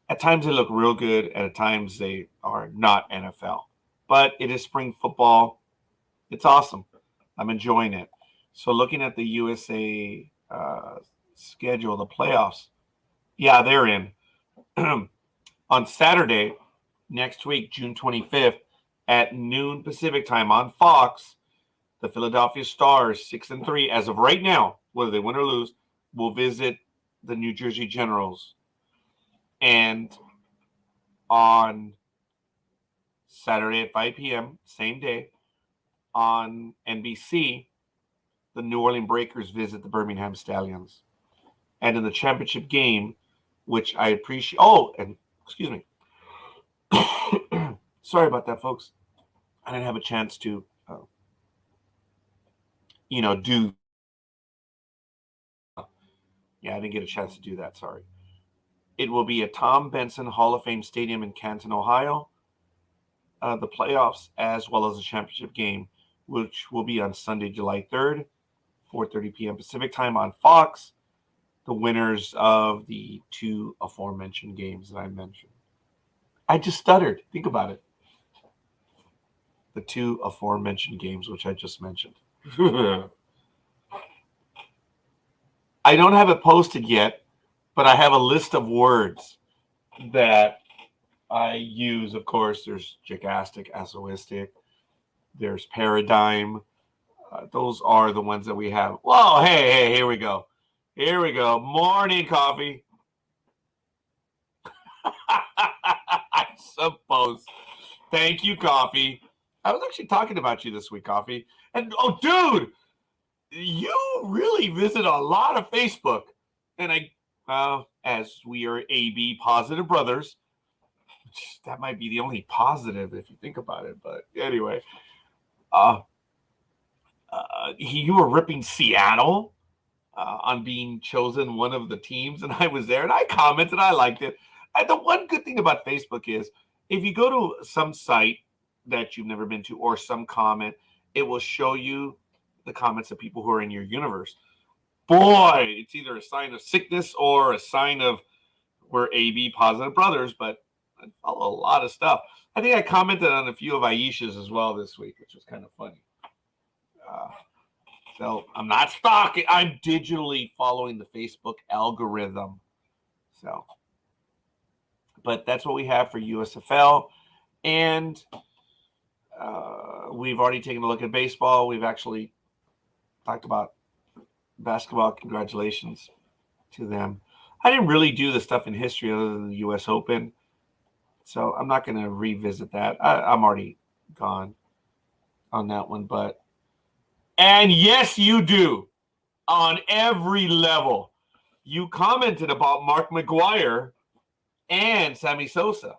at times they look real good, and at times they are not NFL. But it is spring football. It's awesome. I'm enjoying it. So looking at the USA schedule, the playoffs, yeah, they're in. On Saturday, next week, June 25th, at noon Pacific time on Fox, the Philadelphia Stars, 6-3, as of right now, whether they win or lose, will visit the New Jersey Generals. And on Saturday at 5 p.m., same day, on NBC, the New Orleans Breakers visit the Birmingham Stallions. And in the championship game, which I appreciate. Oh, and excuse me. Sorry about that, folks. I didn't have a chance to, do. Yeah, I didn't get a chance to do that. Sorry. It will be at Tom Benson Hall of Fame Stadium in Canton, Ohio. The playoffs as well as the championship game, which will be on Sunday, July 3rd, 4:30 p.m. Pacific time on Fox. The winners of the two aforementioned games that I mentioned. I just stuttered. Think about it. The two aforementioned games, which I just mentioned. I don't have it posted yet, but I have a list of words that I use. Of course, there's jacastic, asoistic. There's paradigm. Those are the ones that we have. Whoa, hey, here we go. Here we go. Morning, coffee. I suppose. Thank you, coffee. I was actually talking about you this week, coffee. And, oh, dude, you really visit a lot of Facebook. And as we are AB positive brothers, that might be the only positive if you think about it. But anyway, you were ripping Seattle on being chosen one of the teams, and I was there, and I commented. I liked it. The one good thing about Facebook is if you go to some site that you've never been to or some comment, it will show you the comments of people who are in your universe. Boy, it's either a sign of sickness or a sign of we're AB positive brothers, but I follow a lot of stuff. I think I commented on a few of Aisha's as well this week, which was kind of funny. So I'm not stalking. I'm digitally following the Facebook algorithm. So, but that's what we have for USFL. And we've already taken a look at baseball. We've actually talked about basketball. Congratulations to them. I didn't really do the stuff in history other than the U.S. Open, so I'm not going to revisit that. I'm already gone on that one, and yes, you do on every level. You commented about Mark McGwire and Sammy Sosa.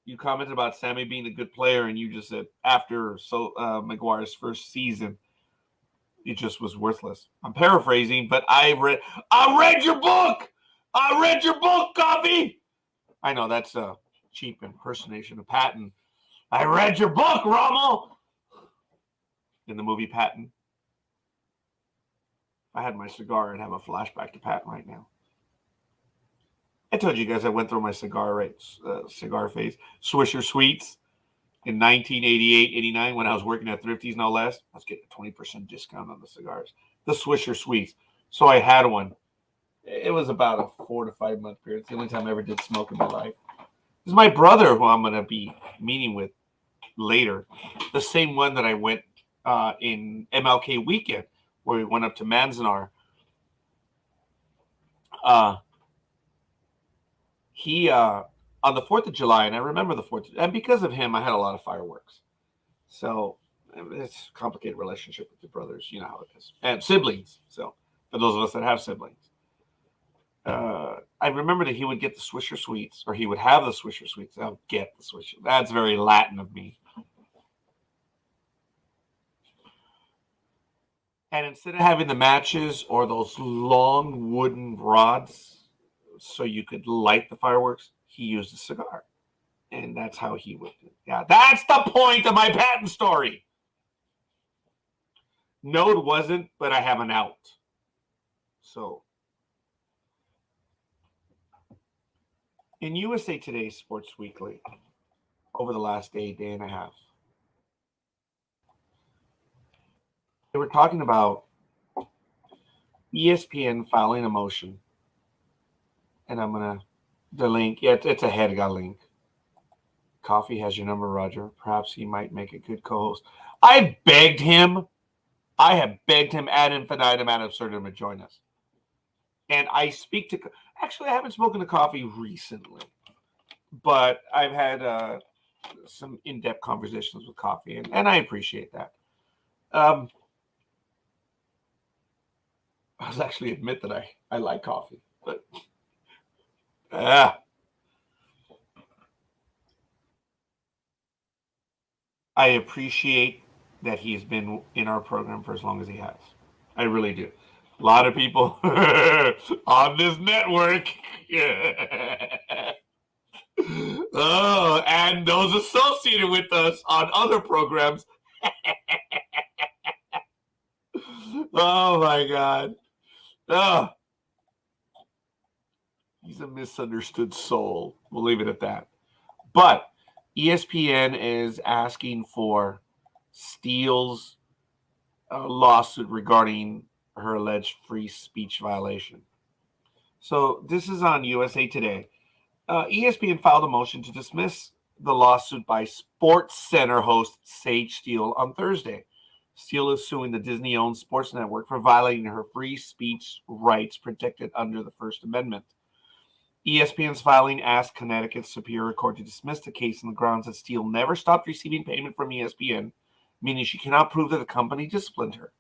You commented about Sammy being a good player, and you just said after McGuire's first season, it just was worthless. I'm paraphrasing, but I read your book. I read your book, Coffee. I know that's a cheap impersonation of Patton. I read your book, Rommel. In the movie Patton. If I had my cigar, I'd have a flashback to Patton right now. I told you guys I went through my cigar phase. Swisher Sweets in 1988-89 when I was working at Thrifty's, no less. I was getting a 20% discount on the cigars. The Swisher Sweets. So I had one. It was about a 4 to 5 month period. It's the only time I ever did smoke in my life. This is my brother, who I'm going to be meeting with later. The same one that I went in MLK weekend, where we went up to Manzanar. He on the 4th of July, and I remember the 4th, and because of him, I had a lot of fireworks. So it's a complicated relationship with your brothers. You know how it is. And siblings. So for those of us that have siblings. I remember that he would get the Swisher Sweets, or he would have the Swisher Sweets. I'll get the Swisher. That's very Latin of me. And instead of having the matches or those long wooden rods so you could light the fireworks, he used a cigar. And that's how he would do it. Yeah, that's the point of my Patton story. No, it wasn't, but I have an out. So, in USA Today Sports Weekly, over the last day and a half, they were talking about ESPN filing a motion. And I'm going to, the link, yeah, it's ahead. I got a link. Coffee has your number, Roger. Perhaps he might make a good co-host. I have begged him ad infinitum, ad absurdum to join us. And I speak to, actually, I haven't spoken to Coffee recently, but I've had some in-depth conversations with Coffee, and I appreciate that. I'll actually admit that I like Coffee, but I appreciate that he's been in our program for as long as he has. I really do. A lot of people on this network. Oh, and those associated with us on other programs. Oh, my God. Oh. He's a misunderstood soul. We'll leave it at that. But ESPN is asking for Steele's lawsuit regarding her alleged free speech violation. So this is on USA Today. ESPN filed a motion to dismiss the lawsuit by Sports Center host Sage Steele on Thursday. Steele is suing the Disney-owned sports network for violating her free speech rights protected under the First Amendment. ESPN's filing asked Connecticut's Superior Court to dismiss the case on the grounds that Steele never stopped receiving payment from ESPN, meaning she cannot prove that the company disciplined her.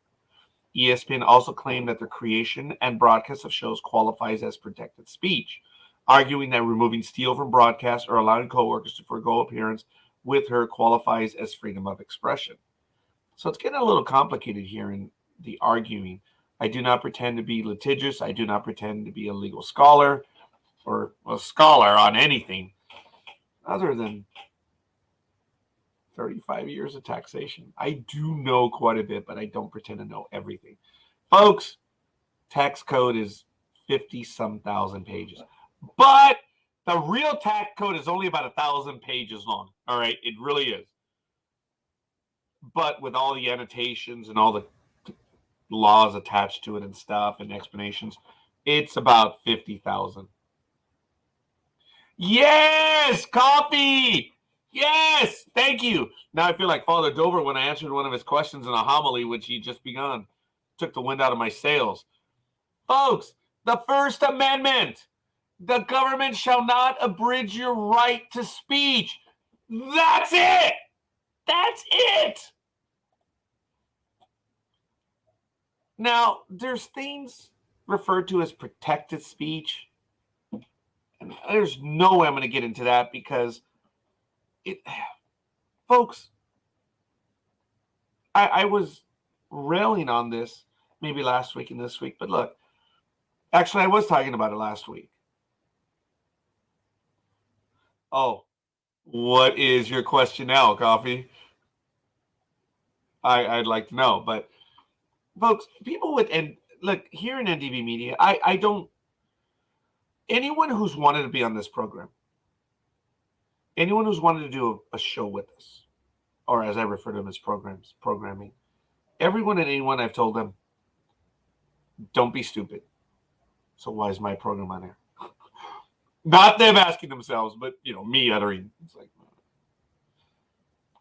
ESPN also claimed that the creation and broadcast of shows qualifies as protected speech, arguing that removing Steele from broadcast or allowing coworkers to forego appearance with her qualifies as freedom of expression. So it's getting a little complicated here in the arguing. I do not pretend to be litigious. I do not pretend to be a legal scholar or a scholar on anything other than 35 years of taxation. I do know quite a bit, but I don't pretend to know everything. Folks, tax code is 50-some thousand pages. But the real tax code is only about 1,000 pages long. All right, it really is. But with all the annotations and all the laws attached to it and stuff and explanations, it's about 50,000. Yes, Coffee! Yes, thank you. Now I feel like Father Dover when I answered one of his questions in a homily, which he just begun. Took the wind out of my sails. Folks, the First Amendment. The government shall not abridge your right to speech. That's it. That's it. Now, there's things referred to as protected speech. And there's no way I'm going to get into that because folks, I was railing on this maybe last week and this week, but look, actually I was talking about it last week. Oh, what is your question now, Coffee? I'd like to know, but folks, people with, and look, here in NDB Media, I don't, anyone who's wanted to be on this program, anyone who's wanted to do a show with us, or as I refer to them as programming, everyone and anyone I've told them, don't be stupid. So why is my program on air? Not them asking themselves, but me uttering. It's like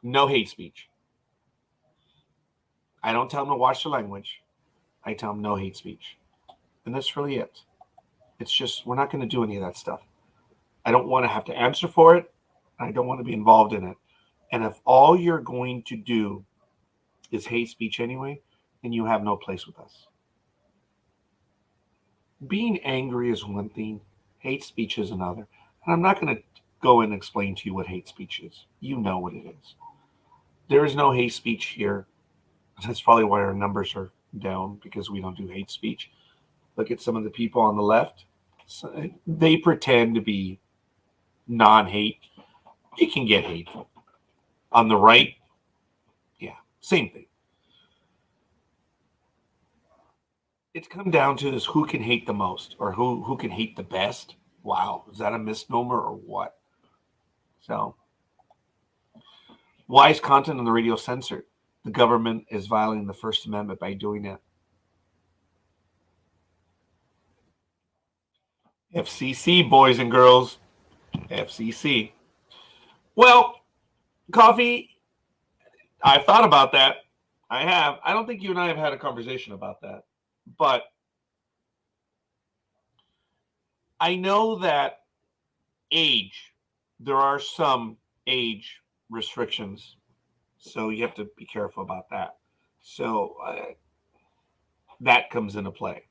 no hate speech. I don't tell them to watch the language. I tell them no hate speech. And that's really it. It's just, we're not going to do any of that stuff. I don't want to have to answer for it. I don't want to be involved in it. And if all you're going to do is hate speech anyway, then you have no place with us. Being angry is one thing. Hate speech is another. And I'm not going to go and explain to you what hate speech is. You know what it is. There is no hate speech here. That's probably why our numbers are down, because we don't do hate speech. Look at some of the people on the left. They pretend to be non-hate. It can get hateful. On the right, yeah, same thing. It's come down to is who can hate the most, or who can hate the best. Wow, is that a misnomer or what? So, why is content on the radio censored? The government is violating the First Amendment by doing it. FCC, boys and girls. FCC. Well, Coffee, I've thought about that. I have. I don't think you and I have had a conversation about that. But I know that there are some age restrictions. So you have to be careful about that. So that comes into play.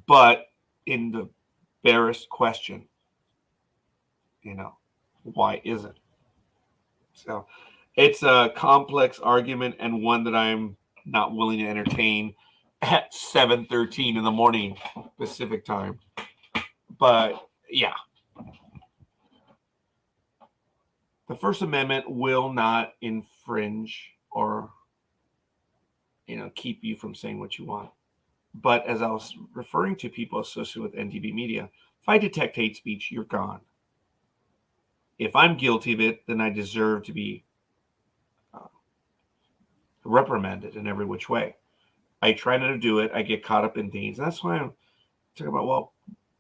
But in the barest question, why isn't? So it's a complex argument, and one that I'm not willing to entertain at 7:13 in the morning Pacific time. But yeah. The First Amendment will not infringe or, keep you from saying what you want. But as I was referring to people associated with NDB Media, if I detect hate speech, you're gone. If I'm guilty of it, then I deserve to be reprimanded in every which way. I try not to do it. I get caught up in things. And that's why I'm talking about, well,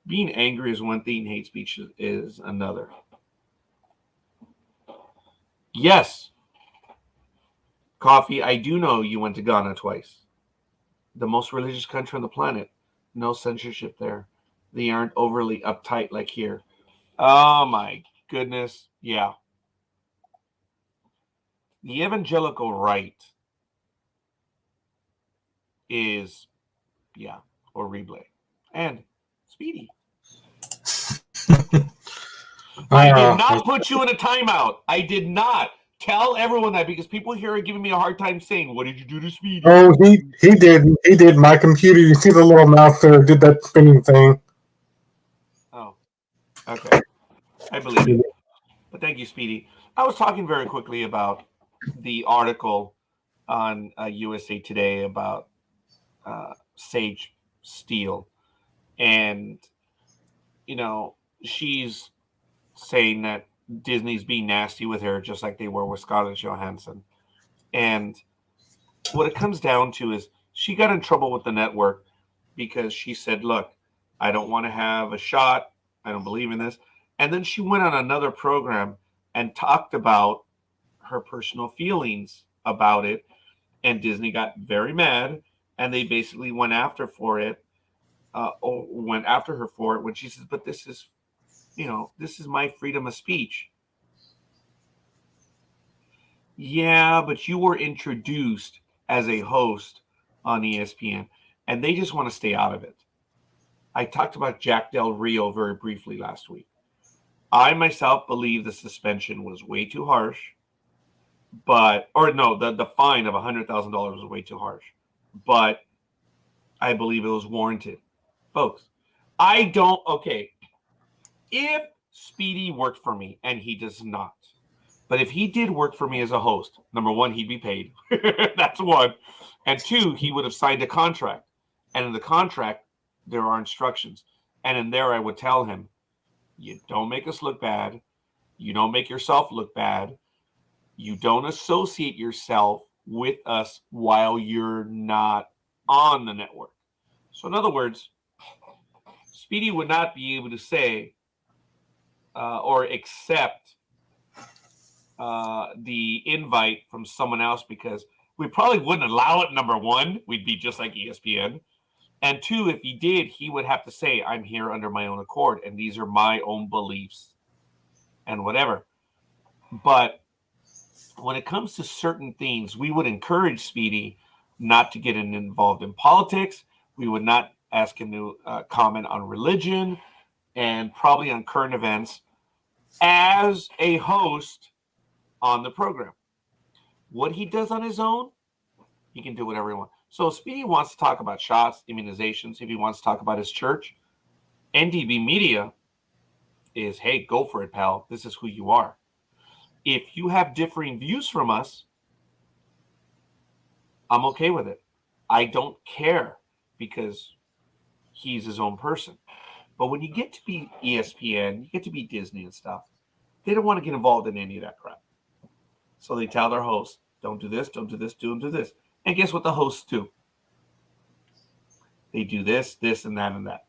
being angry is one thing, hate speech is another. Yes, Coffee, I do know you went to Ghana twice. The most religious country on the planet. No censorship there. They aren't overly uptight like here. Oh my goodness. Yeah. The evangelical right is, horrible. And Speedy. I did not put you in a timeout. I did not. Tell everyone that, because people here are giving me a hard time saying, what did you do to Speedy? Oh, he did. He did. My computer, you see the little mouse there, did that spinning thing. Oh, okay. I believe it. But thank you, Speedy. I was talking very quickly about the article on USA Today about Sage Steele. And, she's saying that Disney's being nasty with her, just like they were with Scarlett Johansson. And what it comes down to is she got in trouble with the network because she said, look, I don't want to have a shot. I don't believe in this. And then she went on another program and talked about her personal feelings about it. And Disney got very mad, and they basically went after for it. went after her for it when she says, "But this is, this is my freedom of speech." Yeah, but you were introduced as a host on ESPN, and they just want to stay out of it. I talked about Jack Del Rio very briefly last week. I myself believe the suspension was way too harsh, the fine of $100,000 was way too harsh, but I believe it was warranted. Folks, if Speedy worked for me, and he does not, but if he did work for me as a host, number one, he'd be paid. That's one. And two, he would have signed a contract. And in the contract, there are instructions. And in there, I would tell him, you don't make us look bad. You don't make yourself look bad. You don't associate yourself with us while you're not on the network. So in other words, Speedy would not be able to say or accept the invite from someone else, because we probably wouldn't allow it. Number one, we'd be just like ESPN. And two, if he did, he would have to say, I'm here under my own accord, and these are my own beliefs and whatever. But when it comes to certain things, we would encourage Speedy not to get involved in politics. We would not ask him to comment on religion and probably on current events as a host on the program. What he does on his own, he can do whatever he wants. So if Speedy wants to talk about shots, immunizations, if he wants to talk about his church, NDB Media is, hey, go for it, pal. This is who you are. If you have differing views from us, I'm okay with it. I don't care, because he's his own person. But when you get to be ESPN, you get to be Disney and stuff, they don't want to get involved in any of that crap. So they tell their hosts, don't do this, don't do this, don't do this. And guess what the hosts do? They do this, and that, and that.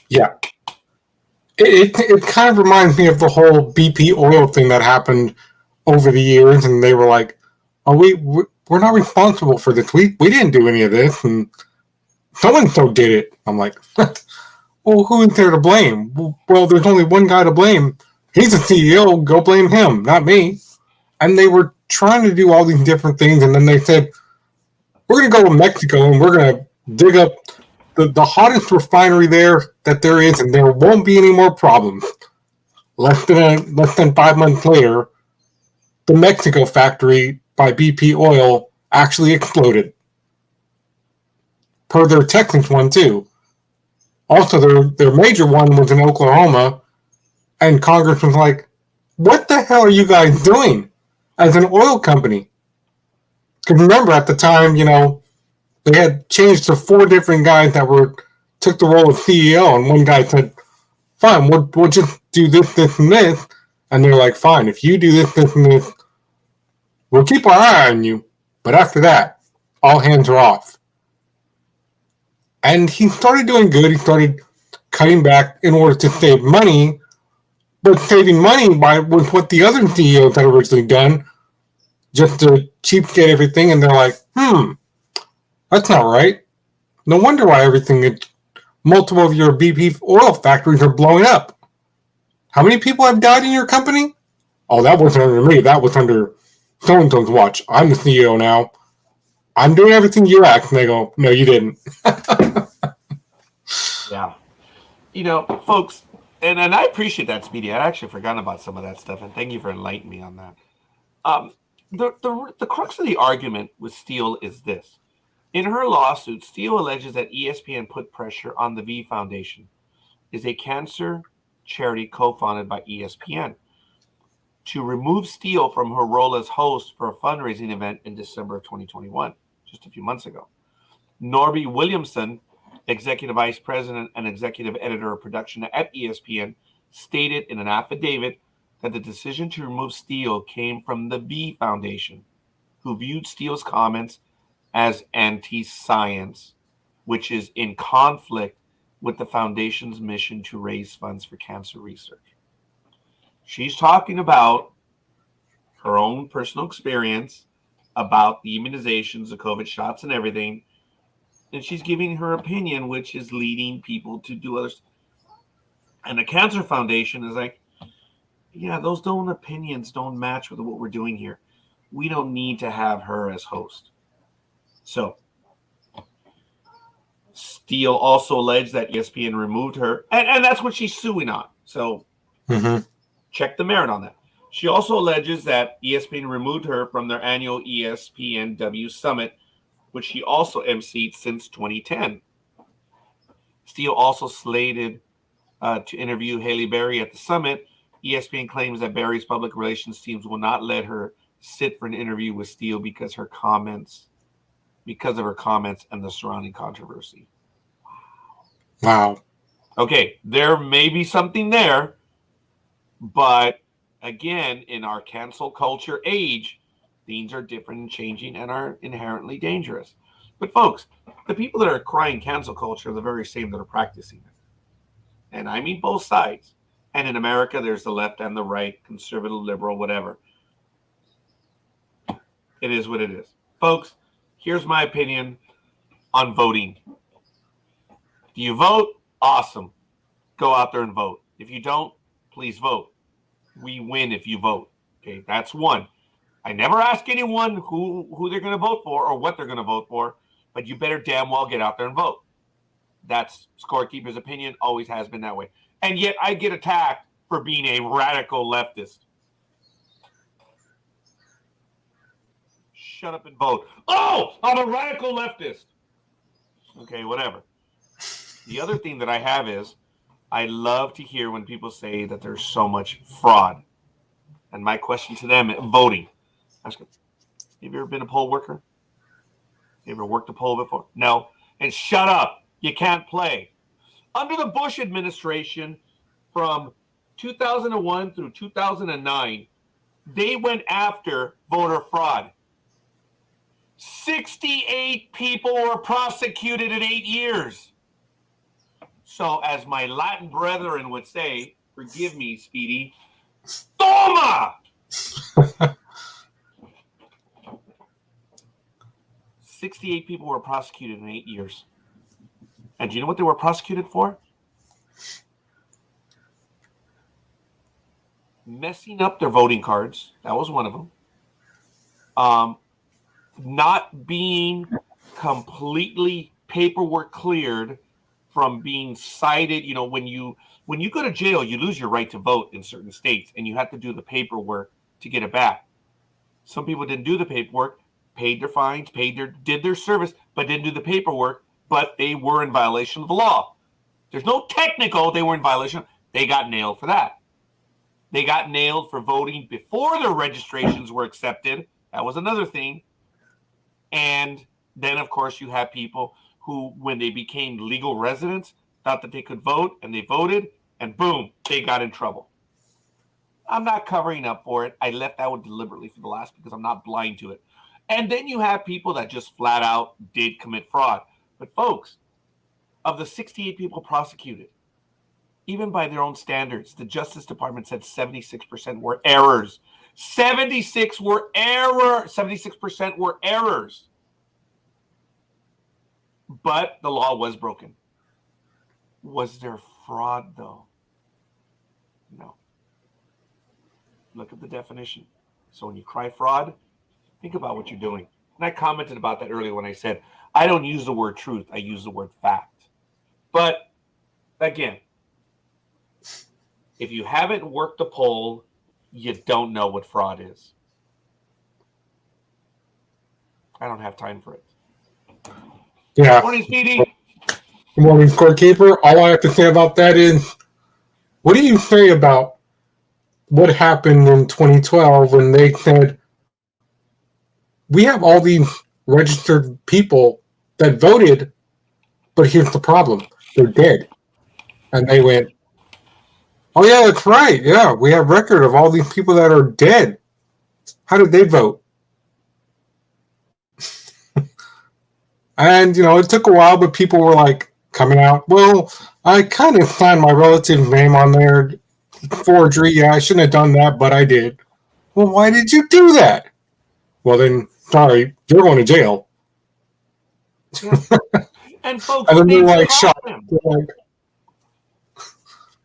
Yeah. It kind of reminds me of the whole BP oil thing that happened over the years, and they were like, "Oh, we're not responsible for this. We didn't do any of this, and so-and-so did it." I'm like, well, who is there to blame? Well, there's only one guy to blame. He's the CEO. Go blame him, not me. And they were trying to do all these different things, and then they said, we're going to go to Mexico, and we're going to dig up the hottest refinery there that there is, and there won't be any more problems. Less than 5 months later, the Mexico factory by BP Oil actually exploded. Per their Texas one, too. Also, their major one was in Oklahoma, and Congress was like, what the hell are you guys doing as an oil company? Because remember, at the time, they had changed to 4 different guys that took the role of CEO, and one guy said, fine, we'll just do this, and this. And they're like, fine, if you do this, and this, we'll keep our eye on you. But after that, all hands are off. And he started doing good. He started cutting back in order to save money, but saving money with what the other CEOs had originally done, just to cheapskate everything. And they're like, that's not right. No wonder why multiple of your BP oil factories are blowing up. How many people have died in your company? Oh, that wasn't under me. That was under so-and-so's watch. I'm the CEO now. I'm doing everything you asked. And they go, no, you didn't. Yeah. Folks, and I appreciate that, Speedy. I actually forgotten about some of that stuff, and thank you for enlightening me on that. The crux of the argument with Steele is this. In her lawsuit, Steele alleges that ESPN put pressure on the V Foundation, is a cancer charity co-founded by ESPN, to remove Steele from her role as host for a fundraising event in December of 2021, just a few months ago. Norby Williamson, executive vice president and executive editor of production at ESPN, stated in an affidavit that the decision to remove Steele came from the V Foundation, who viewed Steele's comments as anti-science, which is in conflict with the foundation's mission to raise funds for cancer research. She's talking about her own personal experience about the immunizations, the COVID shots and everything. and she's giving her opinion, which is leading people to do other stuff. And the Cancer Foundation is like, yeah, those opinions don't match with what we're doing here. We don't need to have her as host. So Steele also alleged that ESPN removed her, and that's what she's suing on. So check the merit on that. She also alleges that ESPN removed her from their annual ESPNW Summit, which she also emceed since 2010. Steele also slated to interview Haley Berry at the summit. ESPN claims that Berry's public relations teams will not let her sit for an interview with Steele because of her comments and the surrounding controversy. Wow. Okay, there may be something there, but again, in our cancel culture age, things are different and changing and are inherently dangerous. But folks, the people that are crying cancel culture are the very same that are practicing it. And I mean both sides. And in America, there's the left and the right, conservative, liberal, whatever. It is what it is. Folks, here's my opinion on voting. Do you vote? Awesome. Go out there and vote. If you don't, please vote. We win if you vote. Okay, that's one. I never ask anyone who they're going to vote for or what they're going to vote for, but you better damn well get out there and vote. That's Scorekeeper's opinion, always has been that way. And yet I get attacked for being a radical leftist. Shut up and vote. Oh, I'm a radical leftist. Okay, whatever. The other thing that I have is I love to hear when people say that there's so much fraud. And my question to them, voting. Have you ever been a poll worker? You ever worked a poll before? No. And shut up. You can't play. Under the Bush administration, from 2001 through 2009, they went after voter fraud. 68 people were prosecuted in 8 years. So, as my Latin brethren would say, forgive me, Speedy, toma! 68 people were prosecuted in 8 years. And do you know what they were prosecuted for? Messing up their voting cards. That was one of them. Not being completely paperwork cleared from being cited. You know, when you go to jail, you lose your right to vote in certain states, and you have to do the paperwork to get it back. Some people didn't do the paperwork, paid their fines, did their service, but didn't do the paperwork, but they were in violation of the law. There's no technical, they were in violation. They got nailed for that. They got nailed for voting before their registrations were accepted. That was another thing. And then, of course, you have people who, when they became legal residents, thought that they could vote, and they voted, and boom, they got in trouble. I'm not covering up for it. I left that one deliberately for the last because I'm not blind to it. And then you have people that just flat out did commit fraud. But folks, of the 68 people prosecuted, even by their own standards, the Justice Department said 76% were errors. 76% were errors. But the law was broken. Was there fraud, though? No. Look at the definition. So when you cry fraud, think about what you're doing. And I commented about that earlier when I said, I don't use the word truth. I use the word fact. But again, if you haven't worked a poll, you don't know what fraud is. I don't have time for it. Yeah. Morning, Speedy. Good morning, Scorekeeper. All I have to say about that is, what do you say about what happened in 2012 when they said, we have all these registered people that voted, but here's the problem. They're dead. And they went, oh, yeah, that's right. Yeah, we have record of all these people that are dead. How did they vote? And, it took a while, but people were like coming out, well, I kind of signed my relative's name on there. Forgery. Yeah, I shouldn't have done that, but I did. Well, why did you do that? Well, then, sorry, you're going to jail. And folks, And then they've they're like caught shocked. them.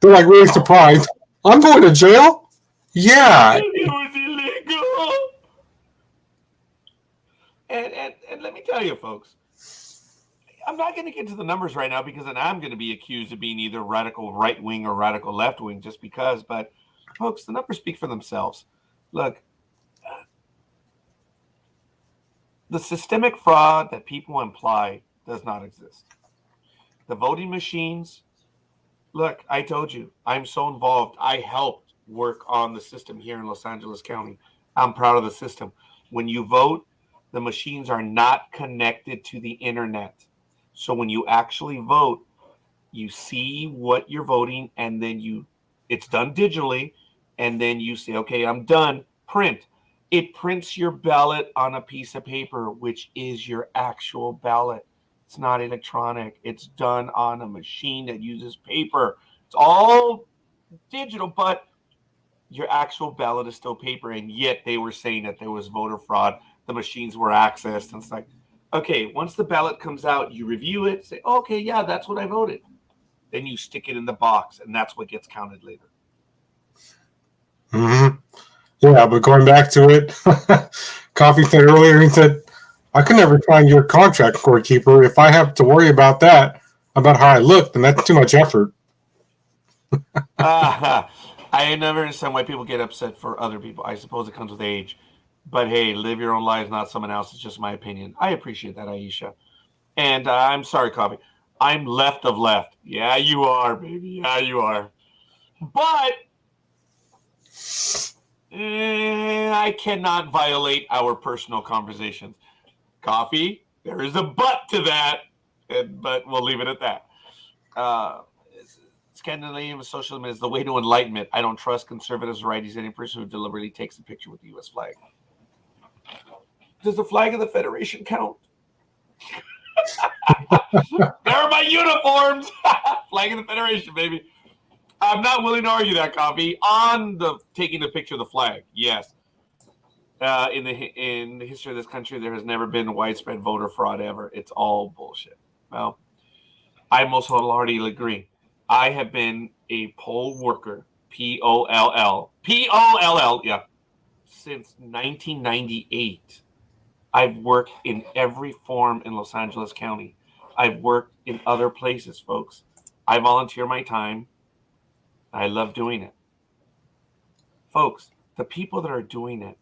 They're like really surprised. I'm going to jail? Yeah. It was illegal. And let me tell you, folks, I'm not going to get to the numbers right now because then I'm going to be accused of being either radical right wing or radical left wing just because. But, folks, the numbers speak for themselves. Look, the systemic fraud that people imply does not exist. The voting machines, look, I told you, I'm so involved. I helped work on the system here in Los Angeles County. I'm proud of the system. When you vote, the machines are not connected to the internet. So when you actually vote, you see what you're voting, and then it's done digitally, and then you say, okay, I'm done, print. It prints your ballot on a piece of paper, which is your actual ballot. It's not electronic. It's done on a machine that uses paper. It's all digital, but your actual ballot is still paper, and yet they were saying that there was voter fraud. The machines were accessed, and it's like, okay, once the ballot comes out, you review it, say, okay, yeah, that's what I voted. Then you stick it in the box, and that's what gets counted later. Mm-hmm. Yeah, but going back to it, Coffee said earlier, he said, I could never find your contract, Scorekeeper. If I have to worry about that, about how I look, then that's too much effort. I never understand why people get upset for other people. I suppose it comes with age. But hey, live your own lives, not someone else's. Just my opinion. I appreciate that, Aisha. And I'm sorry, Coffee. I'm left of left. Yeah, you are, baby. Yeah, you are. But I cannot violate our personal conversations. Coffee, there is a but to that, but we'll leave it at that. Uh, Scandinavian socialism is the way to enlightenment. I don't trust conservatives or righties, any person who deliberately takes a picture with the U.S. flag. Does the flag of the Federation count? There are my uniforms. Flag of the Federation, baby. I'm not willing to argue that, Coffee. On the taking the picture of the flag, yes. In the history of this country, there has never been widespread voter fraud ever. It's all bullshit. Well, I most wholeheartedly agree. I have been a poll worker, Poll, yeah, since 1998. I've worked in every form in Los Angeles County. I've worked in other places, folks. I volunteer my time. I love doing it. Folks, the people that are doing it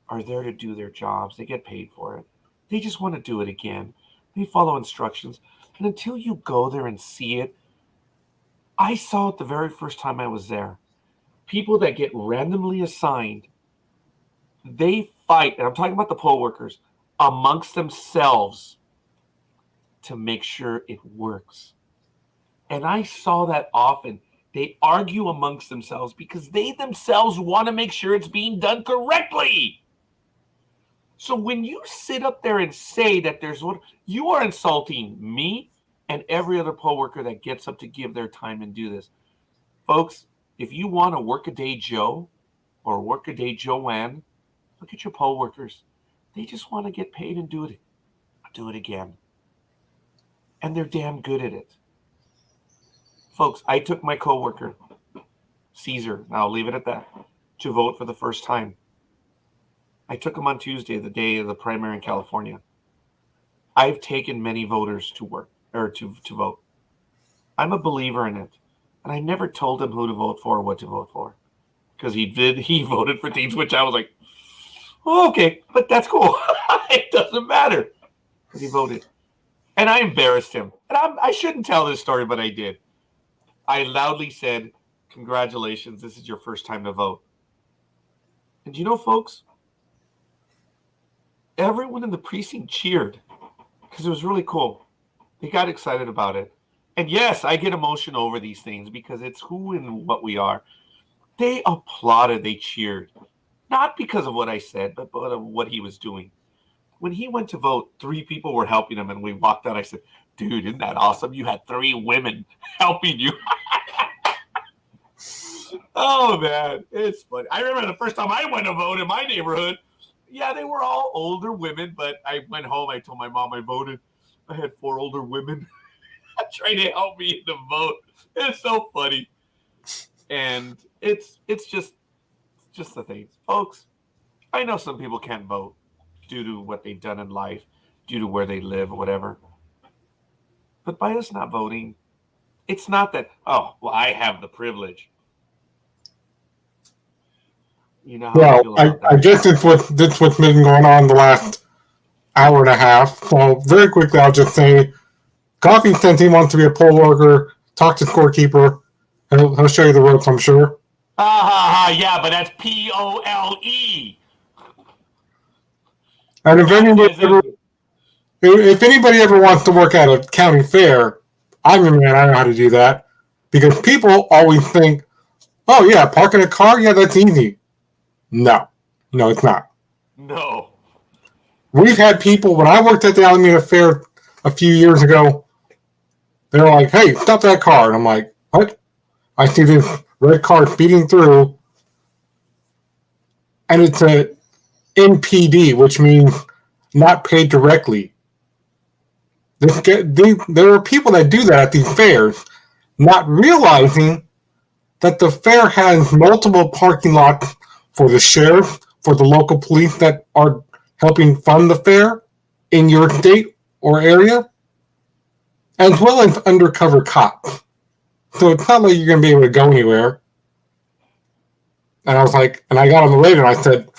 are there to do their jobs. They get paid for it. They just want to do it again. They follow instructions. And until you go there and see it, I saw it the very first time I was there. People that get randomly assigned, they fight, and I'm talking about the poll workers, amongst themselves to make sure it works. And I saw that often. They argue amongst themselves because they themselves want to make sure it's being done correctly. So when you sit up there and say that there's what, you are insulting me and every other poll worker that gets up to give their time and do this. Folks, if you want a workaday Joe or workaday Joanne, look at your poll workers. They just want to get paid and do it again. And they're damn good at it. Folks, I took my coworker, Caesar, and I'll leave it at that, to vote for the first time. I took him on Tuesday, the day of the primary in California. I've taken many voters to work or to vote. I'm a believer in it. And I never told him who to vote for or what to vote for. Because he voted for things which I was like, oh, okay, but that's cool. It doesn't matter. But he voted. And I embarrassed him. And I shouldn't tell this story, but I did. I loudly said, congratulations, this is your first time to vote. And you know, folks, everyone in the precinct cheered because it was really cool. They got excited about it. And yes, I get emotional over these things because it's who and what we are. They applauded, they cheered. Not because of what I said, but of what he was doing. When he went to vote, 3 people were helping him, and we walked out. I said, dude, isn't that awesome? You had 3 women helping you. Oh, man, it's funny. I remember the first time I went to vote in my neighborhood. Yeah, they were all older women, but I went home. I told my mom I voted. I had 4 older women trying to help me to vote. It's so funny. And it's just the thing. Folks, I know some people can't vote due to what they've done in life, due to where they live, whatever. But by us not voting, it's not that, oh, well, I have the privilege. You know how I feel about that. I guess that's what's been going on the last hour and a half. So very quickly, I'll just say, Coffee says he wants to be a poll worker. Talk to Scorekeeper. He'll show you the ropes, I'm sure. Yeah, but that's POLE. And if anybody ever wants to work at a county fair, I'm your man. I know how to do that. Because people always think, oh, yeah, parking a car? Yeah, that's easy. No, it's not. No. We've had people, when I worked at the Alameda Fair a few years ago, they were like, hey, stop that car. And I'm like, what? I see this red car speeding through, and it's a NPD, which means not paid directly. There are people that do that at these fairs, not realizing that the fair has multiple parking lots for the sheriff, for the local police that are helping fund the fair in your state or area, as well as undercover cops. So it's not like you're going to be able to go anywhere. And I was like, and I got on the radio and I said,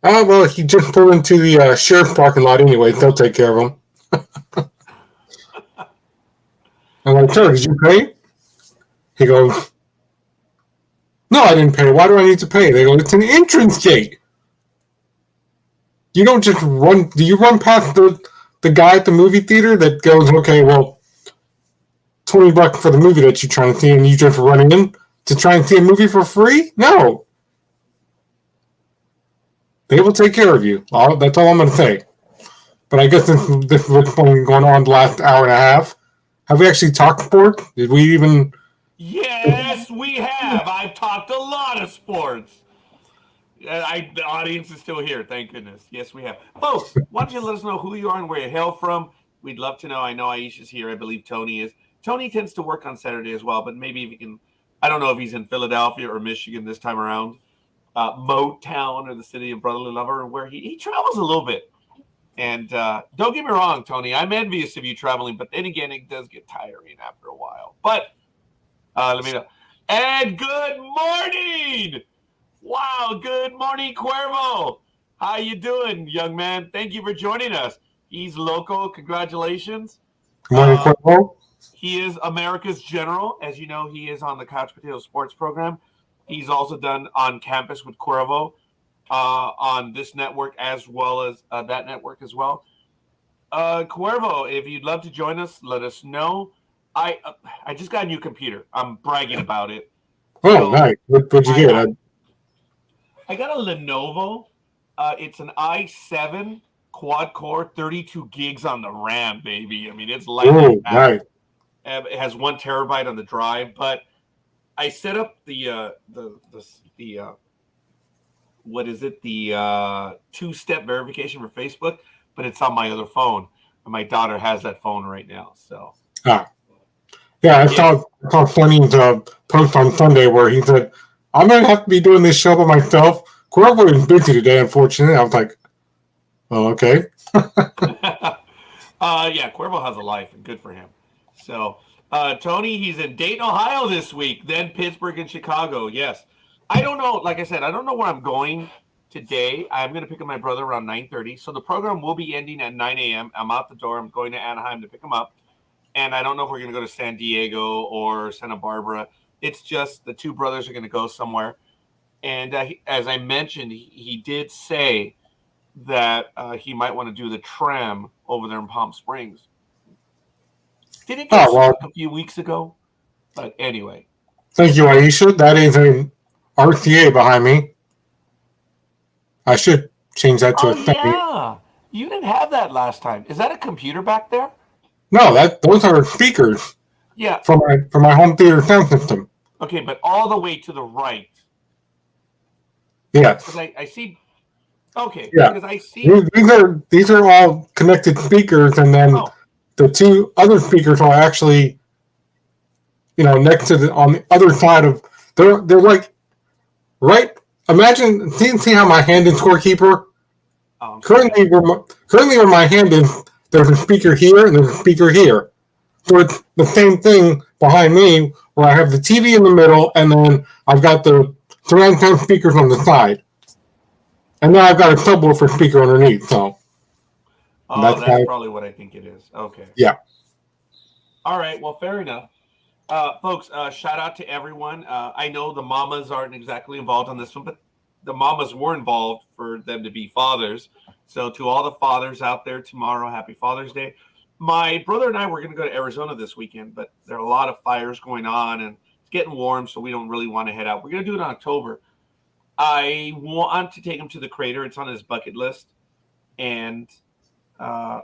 oh, well, he just pulled into the sheriff's parking lot anyway. They'll take care of him. I'm like, sir, did you pay? He goes, no, I didn't pay. Why do I need to pay? They go, it's an entrance gate. You don't just run. Do you run past the guy at the movie theater that goes, okay, well, $20 for the movie that you're trying to see, and you just running in to try and see a movie for free? No. They will take care of you. That's all I'm going to say. But I guess this is what's been going on the last hour and a half. Have we actually talked sports? Did we even... Yes, we have. I've talked a lot of sports. The audience is still here, thank goodness. Yes, we have. Folks, why don't you let us know who you are and where you hail from? We'd love to know. I know Aisha's here. I believe Tony is. Tony tends to work on Saturday as well, but maybe if he can, I don't know if he's in Philadelphia or Michigan this time around, Motown or the city of brotherly lover, where he travels a little bit. And don't get me wrong, Tony, I'm envious of you traveling, but then again, it does get tiring after a while. But let me know. And good morning! Wow, good morning, Cuervo. How you doing, young man? Thank you for joining us. He's local. Congratulations. Good morning, Cuervo. He is America's General. As you know, he is on the Couch Potato Sports program. He's also done On Campus with Cuervo on this network as well as that network as well. Cuervo, if you'd love to join us, let us know. I just got a new computer. I'm bragging about it. Oh, so nice. What'd you get? I got a Lenovo. It's an i7 quad core, 32 gigs on the RAM, baby. I mean, it's lightning. Oh, nice. It has 1 terabyte on the drive, but I set up the what is it? The 2-step verification for Facebook, but it's on my other phone, and my daughter has that phone right now. So. Yeah, I saw Fleming's post on Sunday where he said, I'm going to have to be doing this show by myself. Cuervo is busy today, unfortunately. I was like, well, okay. Yeah, Cuervo has a life, and good for him. So, Tony, he's in Dayton, Ohio this week, then Pittsburgh and Chicago. Yes. I don't know. Like I said, I don't know where I'm going today. I'm going to pick up my brother around 9:30. So the program will be ending at 9 a.m. I'm out the door. I'm going to Anaheim to pick him up. And I don't know if we're going to go to San Diego or Santa Barbara. It's just the two brothers are going to go somewhere. And as I mentioned, he did say that he might want to do the tram over there in Palm Springs. Did it get stuck a few weeks ago? But anyway. Thank you, Aisha. That is an RTA behind me. I should change that to a thing. Yeah. You didn't have that last time. Is that a computer back there? No, those are speakers. Yeah. For my home theater sound system. Okay, but all the way to the right. Yeah. Because I see. Okay. Yeah. Because I see. These are all connected speakers, and then the two other speakers are actually, next to on the other side of, they're like, right, imagine, see how my hand in Scorekeeper? Currently where my hand is, there's a speaker here and there's a speaker here. So it's the same thing behind me, where I have the TV in the middle, and then I've got the surround sound speakers on the side. And then I've got a subwoofer speaker underneath, so. That's probably what I think it is. Okay. Yeah. All right, well, fair enough. Folks, shout out to everyone. I know the mamas aren't exactly involved on this one, but the mamas were involved for them to be fathers. So to all the fathers out there tomorrow, happy Father's Day. My brother and I were going to go to Arizona this weekend, but there are a lot of fires going on, and it's getting warm, so we don't really want to head out. We're going to do it in October. I want to take him to the crater. It's on his bucket list. And, I'm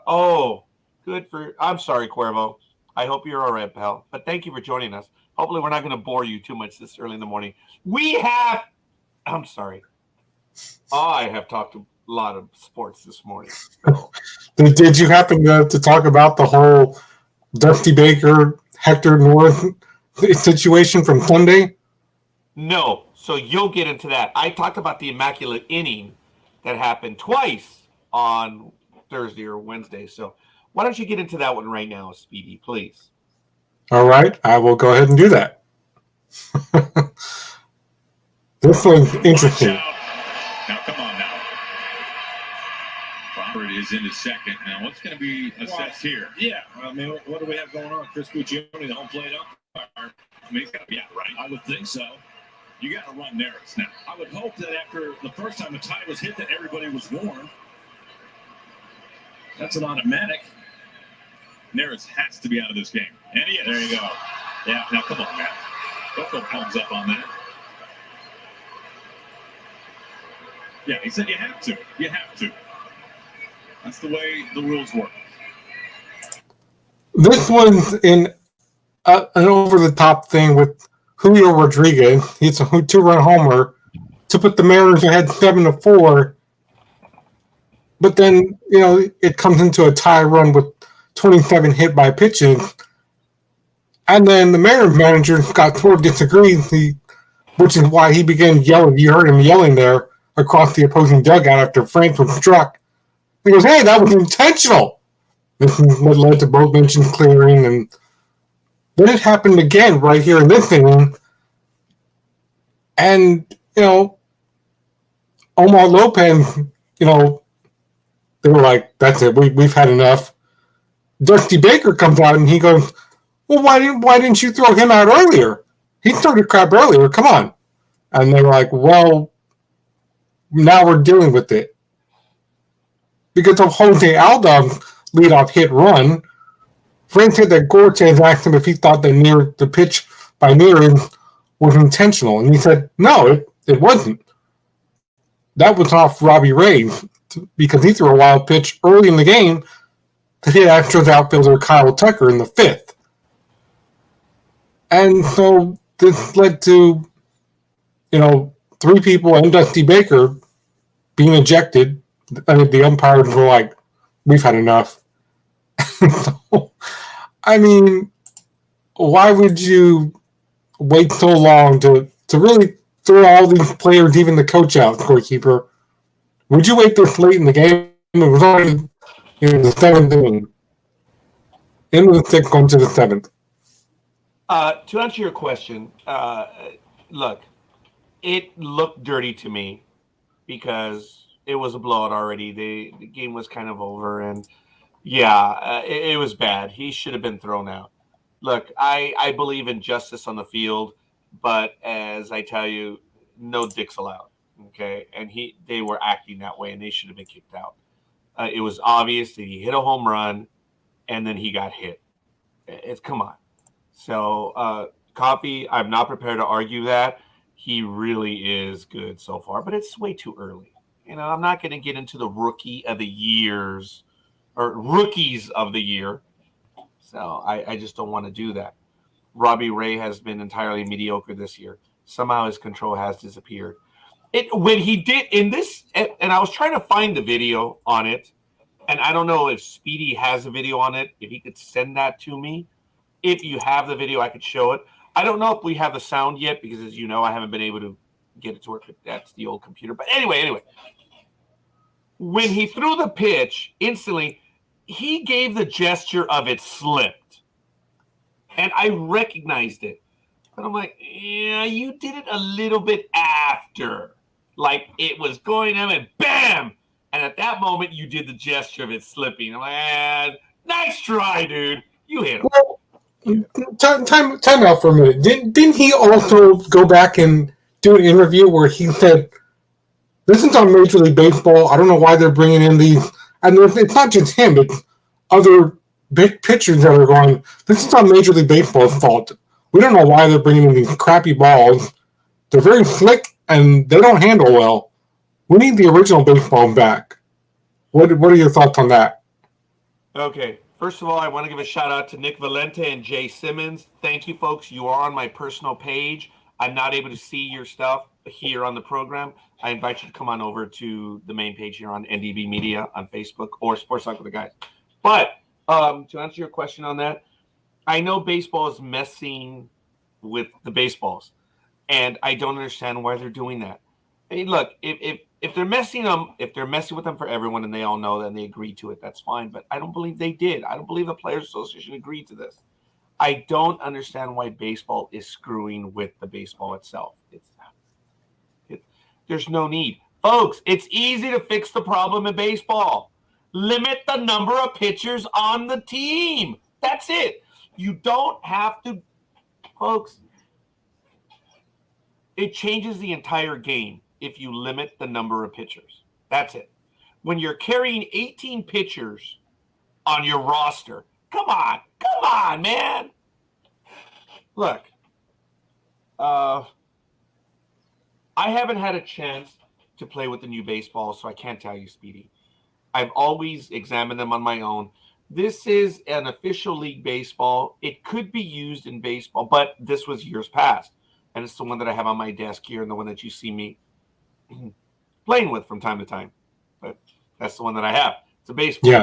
sorry, Cuervo. I hope you're all right, pal. But thank you for joining us. Hopefully we're not going to bore you too much this early in the morning. I'm sorry. I have talked a lot of sports this morning. So. Did you happen to talk about the whole Dusty Baker, Hector North situation from Sunday? No. So you'll get into that. I talked about the immaculate inning that happened twice on Thursday or Wednesday. So why don't you get into that one right now, Speedy, please? All right. I will go ahead and do that. This one's interesting. Now, come on now. Robert is into second. Now, what's going to be assessed here? Yeah. I mean, what do we have going on? Chris Puccioni, the home plate umpire. I mean, he's got to be out, right? I would think so. You got to run Neris now. I would hope that after the first time a tie was hit that everybody was warm. That's an automatic. Neris has to be out of this game. And he is. There you go. Yeah, now come on, Matt. Don't go thumbs up on that. Yeah, he said you have to. You have to. That's the way the rules work. This one's in an over-the-top thing with Julio Rodriguez. He's a two-run homer to put the Mariners ahead 7-4. But then, it comes into a tie run with 27 hit by pitches. And then the Mariners manager got sort of disagreed, which is why he began yelling. You heard him yelling there across the opposing dugout after France was struck. He goes, hey, that was intentional. This is what led to both mentions clearing. And then it happened again right here in this inning. And, Omar Lopez, they were like, that's it. We've had enough. Dusty Baker comes out and he goes, well, why didn't you throw him out earlier? He started crap earlier. Come on. And they were like, well, now we're dealing with it. Because of Jose Aldom's leadoff hit run, Frank said that Gortez asked him if he thought that the pitch by Neris was intentional. And he said, no, it wasn't. That was off Robbie Ray because he threw a wild pitch early in the game to hit Astros outfielder Kyle Tucker in the fifth. And so this led to, three people and Dusty Baker being ejected. The umpires were like, we've had enough. So, I mean, why would you wait so long to really throw all these players, even the coach out, Scorekeeper? Would you wait this late in the game? It was already the seventh inning. Into the sixth, going to the seventh. To answer your question, look, it looked dirty to me because it was a blowout already. The game was kind of over, and it was bad. He should have been thrown out. Look, I believe in justice on the field, but as I tell you, no dicks allowed. Okay, and they were acting that way, and they should have been kicked out. It was obvious that he hit a home run, and then he got hit. Come on. So, Coffee, I'm not prepared to argue that. He really is good so far, but it's way too early. I'm not going to get into the rookie of the years or rookies of the year. So I just don't want to do that. Robbie Ray has been entirely mediocre this year. Somehow his control has disappeared. When he did in this, and I was trying to find the video on it, And I don't know if Speedy has a video on it. If he could send that to me. If you have the video, I could show it. I don't know if we have the sound yet because, as you know, I haven't been able to get it to work. That's the old computer. But anyway. When he threw the pitch, instantly, he gave the gesture of it slipped. And I recognized it. But I'm like, yeah, you did it a little bit after. Like, it was going on and bam! And at that moment, you did the gesture of it slipping. I'm like, nice try, dude. You hit him. Well, time out for a minute. Didn't he also go back and do an interview where he said, "This is on Major League Baseball. I don't know why they're bringing in these." And it's not just him; it's other big pitchers that are going, "This is not Major League Baseball's fault. We don't know why they're bringing in these crappy balls. They're very slick and they don't handle well. We need the original baseball back." What are your thoughts on that? Okay. First of all, I want to give a shout out to Nick Valente and Jay Simmons. Thank you, folks. You are on my personal page. I'm not able to see your stuff here on the program. I invite you to come on over to the main page here on NDB Media on Facebook or Sports Talk with the Guys. But to answer your question on that, I know baseball is messing with the baseballs, and I don't understand why they're doing that. I mean, look, if they're messing with them for everyone, and they all know that and they agreed to it, that's fine. But I don't believe they did. I don't believe the Players Association agreed to this. I don't understand why baseball is screwing with the baseball itself. There's no need. Folks, it's easy to fix the problem in baseball. Limit the number of pitchers on the team. That's it. You don't have to, folks. It changes the entire game if you limit the number of pitchers. That's it. When you're carrying 18 pitchers on your roster, come on, man. Look, I haven't had a chance to play with the new baseball, so I can't tell you, Speedy. I've always examined them on my own. This is an official league baseball. It could be used in baseball, but this was years past. And it's the one that I have on my desk here and the one that you see me playing with from time to time. But that's the one that I have. It's a baseball. Yeah.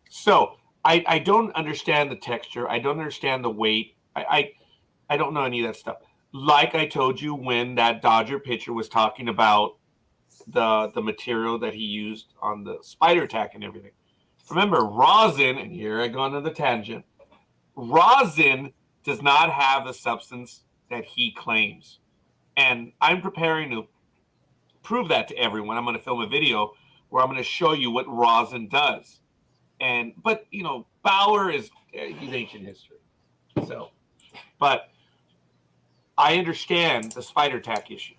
So I don't understand the texture. I don't understand the weight. I don't know any of that stuff. Like I told you when that Dodger pitcher was talking about the material that he used on the spider tack and everything. Remember, rosin, and here I go on to the tangent, rosin does not have the substance that he claims. And I'm preparing to prove that to everyone. I'm going to film a video where I'm going to show you what rosin does. But Bauer he's ancient history. So, but I understand the spider tack issue,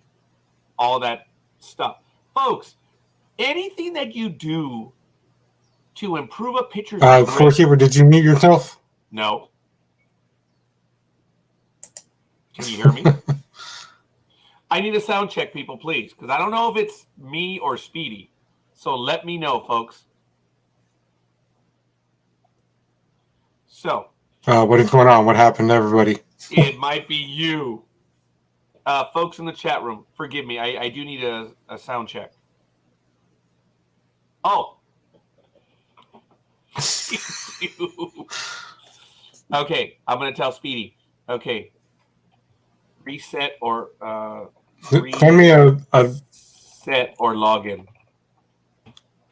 all that stuff. Folks, anything that you do to improve a pitcher's Scorekeeper, did you mute yourself? No. Can you hear me? I need a sound check, people, please, because I don't know if it's me or Speedy. So let me know, folks. So. What is going on? What happened to everybody? It might be you. Folks in the chat room, forgive me. I do need a sound check. Oh. Okay, I'm going to tell Speedy. Okay. Reset or Send me a set or login.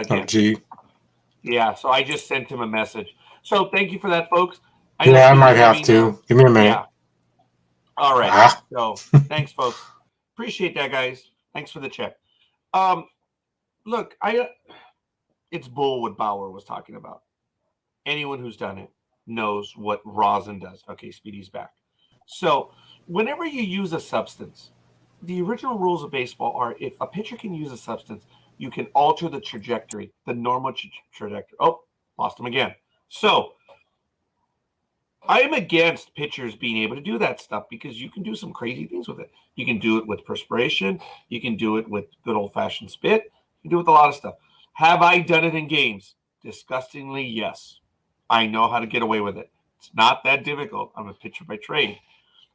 Oh, gee. Yeah, so I just sent him a message. So thank you for that, folks. I might have to. Give me a minute. Yeah. All right. So thanks, folks. Appreciate that, guys. Thanks for the check. Look, it's bull what Bauer was talking about. Anyone who's done it knows what rosin does. Okay, Speedy's back. So whenever you use a substance, the original rules of baseball are if a pitcher can use a substance, you can alter the trajectory, the normal trajectory. Oh, lost him again. So I am against pitchers being able to do that stuff because you can do some crazy things with it. You can do it with perspiration. You can do it with good old-fashioned spit. You can do it with a lot of stuff. Have I done it in games? Disgustingly, yes. I know how to get away with it. It's not that difficult. I'm a pitcher by trade.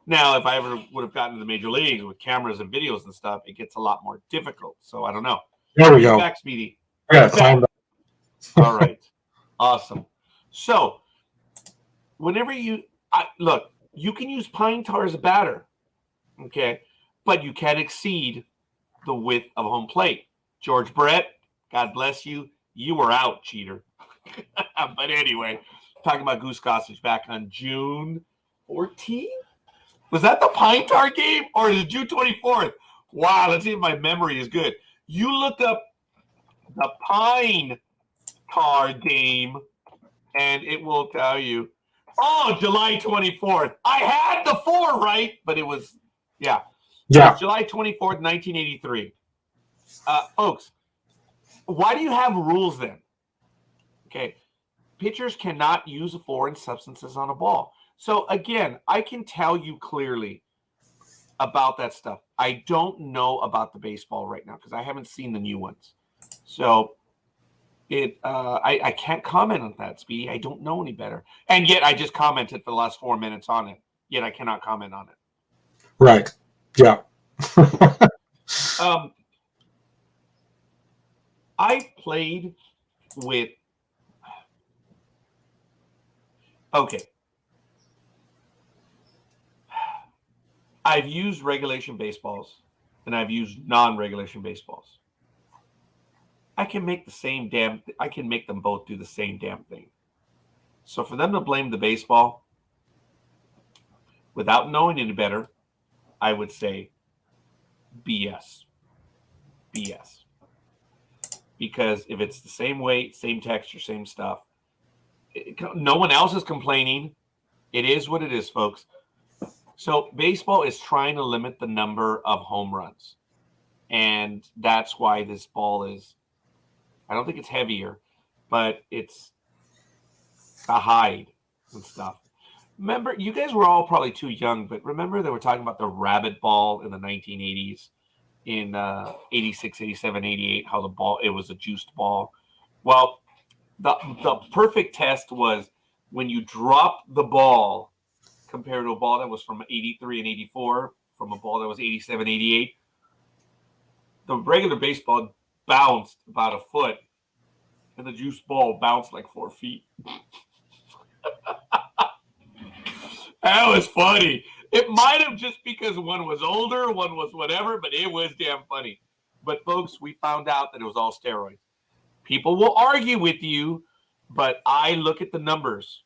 Now, if I ever would have gotten to the major leagues with cameras and videos and stuff, it gets a lot more difficult. So I don't know. There we go. Back, Speedy. Yeah, time back. All right. Awesome. So, whenever look, you can use pine tar as a batter, okay, but you can't exceed the width of home plate. George Brett, God bless you. You were out, cheater. But anyway, talking about Goose Gossage back on June 14th. Was that the pine tar game or is it June 24th? Wow, let's see if my memory is good. You look up the pine tar game and it will tell you. Oh, July 24th. I had the 4 right, but it was, yeah. Yeah. It was July 24th, 1983. Folks, why do you have rules then? Okay. Pitchers cannot use foreign substances on a ball. So, again, I can tell you clearly about that stuff. I don't know about the baseball right now because I haven't seen the new ones. So, I can't comment on that, Speedy. I don't know any better. And yet I just commented for the last 4 minutes on it. Yet I cannot comment on it. Right. Yeah. I played with. Okay. I've used regulation baseballs and I've used non-regulation baseballs. I can make I can make them both do the same damn thing. So for them to blame the baseball without knowing any better, I would say BS. BS. Because if it's the same weight, same texture, same stuff, no one else is complaining. It is what it is, folks. So baseball is trying to limit the number of home runs. And that's why this ball is, I don't think it's heavier, but it's a hide and stuff. Remember, you guys were all probably too young, but remember they were talking about the rabbit ball in the 1980s, in 86, 87, 88, how the ball, it was a juiced ball. Well, the perfect test was when you drop the ball compared to a ball that was from 83 and 84, from a ball that was 87, 88. The regular baseball bounced about a foot, and the juice ball bounced like 4 feet. That was funny. It might have just because one was older, one was whatever, but it was damn funny. But folks, we found out that it was all steroids. People will argue with you, but I look at the numbers.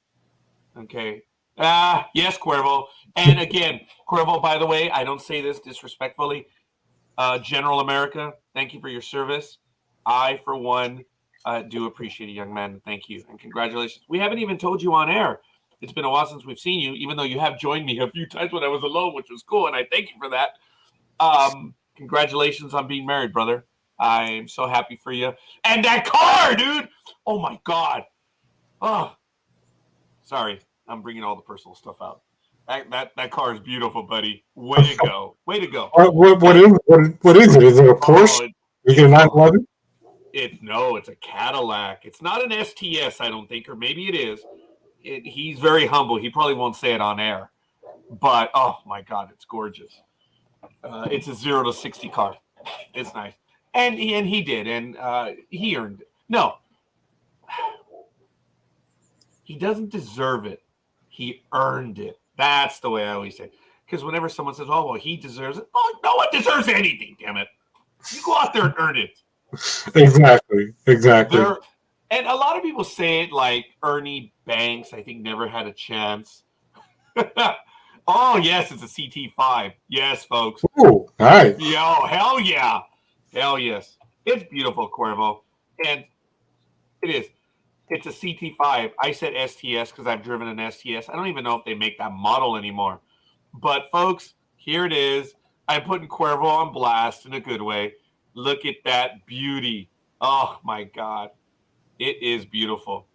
Okay. Yes, Cuervo. And again, Cuervo, by the way, I don't say this disrespectfully. General America, thank you for your service. I, for one, do appreciate it, young man. Thank you. And congratulations. We haven't even told you on air. It's been a while since we've seen you, even though you have joined me a few times when I was alone, which was cool, and I thank you for that. Congratulations on being married, brother. I'm so happy for you. And that car, dude! Oh, my God. Oh, sorry. I'm bringing all the personal stuff out. That car is beautiful, buddy. Way to go. Way to go. What is it? Is it a Porsche? Is it a 911? No, it's a Cadillac. It's not an STS, I don't think, or maybe it is. He's very humble. He probably won't say it on air. But, oh, my God, it's gorgeous. It's a 0 to 60 car. It's nice. And he did, and he earned it. No. He doesn't deserve it. He earned it. That's the way I always say. Because whenever someone says, oh, well, he deserves it. Oh, no one deserves anything, damn it. You go out there and earn it. Exactly. And a lot of people say it like Ernie Banks, I think, never had a chance. Oh, yes, it's a CT5. Yes, folks. Oh, nice. Yo, hell yeah. Hell yes. It's beautiful, Cuervo. And it is. It's a CT5. I said STS because I've driven an STS. I don't even know if they make that model anymore. But, folks, here it is. I'm putting Cuervo on blast in a good way. Look at that beauty. Oh, my God. It is beautiful.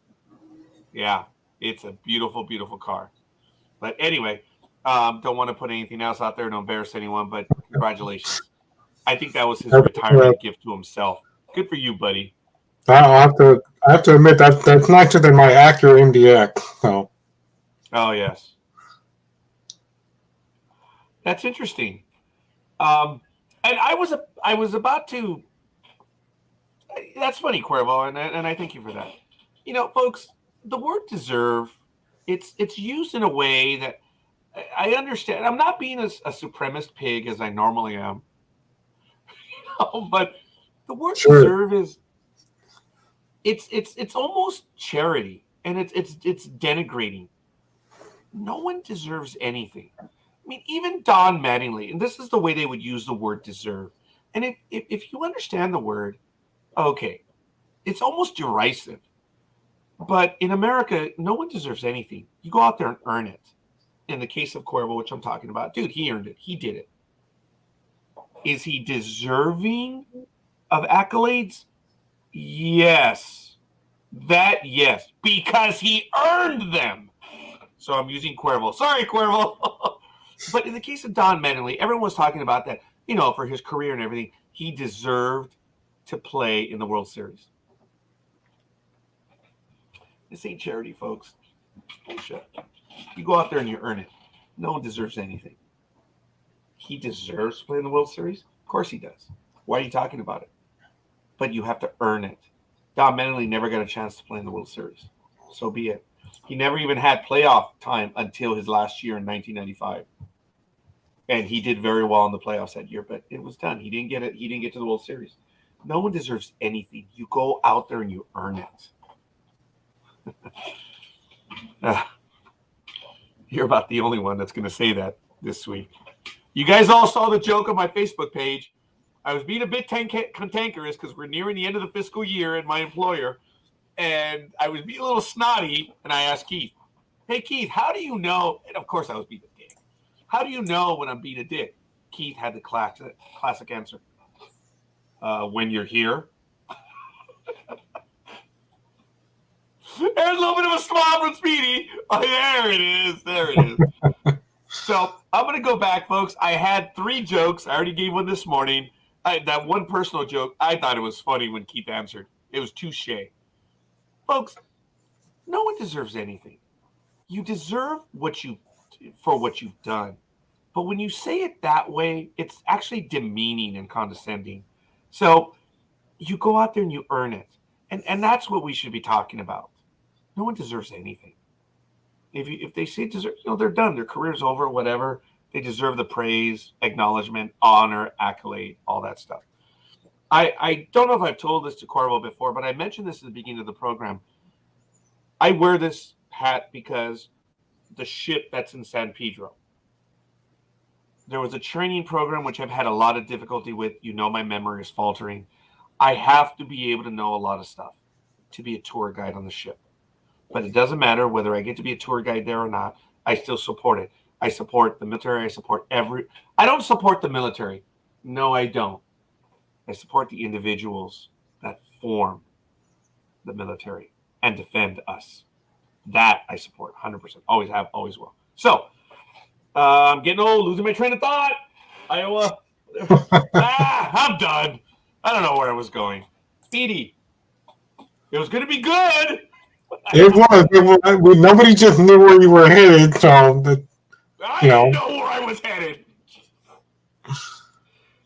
Yeah, it's a beautiful, beautiful car. But anyway, don't want to put anything else out there to embarrass anyone, but congratulations. I think that was his retirement gift to himself. Good for you, buddy. I have to admit that's nicer than my Acura MDX. So. Oh yes, that's interesting. And I was about to That's funny, Cuervo, and I thank you for that. You know, folks, the word deserve, it's used in a way that I understand. I'm not being a supremacist pig as I normally am, but the word Sure. deserve is it's almost charity, and it's denigrating. No one deserves anything. I mean, even Don Mattingly, and this is the way they would use the word deserve. And if you understand the word, okay, it's almost derisive. But in America, no one deserves anything. You go out there and earn it. In the case of Cuervo, which I'm talking about, dude, he earned it. He did it. Is he deserving of accolades? Yes. That, yes. Because he earned them. So I'm using Cuervo. Sorry, Cuervo. But in the case of Don Mattingly, everyone was talking about that, you know, for his career and everything. He deserved to play in the World Series. This ain't charity, folks. Bullshit. You go out there and you earn it. No one deserves anything. He deserves to play in the World Series? Of course he does. Why are you talking about it? But you have to earn it. Don Mattingly never got a chance to play in the World Series. So be it. He never even had playoff time until his last year in 1995. And he did very well in the playoffs that year, but it was done. He didn't get it. He didn't get to the World Series. No one deserves anything. You go out there and you earn it. You're about the only one that's going to say that this week. You guys all saw the joke on my Facebook page. I was being a bit cantankerous because we're nearing the end of the fiscal year at my employer, and I was being a little snotty, and I asked Keith, hey, Keith, how do you know? And, of course, I was being a dick. How do you know when I'm being a dick? Keith had the classic answer. When you're here. There's a little bit of a smile from Speedy. Oh, there it is. There it is. So I'm going to go back, folks. I had 3 jokes. I already gave one this morning. That one personal joke, I thought it was funny when Keith answered. It was touche. Folks, no one deserves anything. You deserve what you've done. But when you say it that way, it's actually demeaning and condescending. So you go out there and you earn it. And that's what we should be talking about. No one deserves anything. If they say deserve, they're done. Their career's over, whatever. They deserve the praise, acknowledgement, honor, accolade, all that stuff. I don't know if I've told this to Cuervo before, but I mentioned this at the beginning of the program. I wear this hat because the ship that's in San Pedro. There was a training program which I've had a lot of difficulty with. My memory is faltering. I have to be able to know a lot of stuff to be a tour guide on the ship. But it doesn't matter whether I get to be a tour guide there or not. I still support it. I support the military. I don't support the military. No, I don't. I support the individuals that form the military and defend us. That I support 100%. Always have, always will. So, I'm getting old, losing my train of thought. Iowa. I'm done. I don't know where I was going. Speedy. It was going to be good. It was. Nobody just knew where you were headed, so I didn't know where I was headed.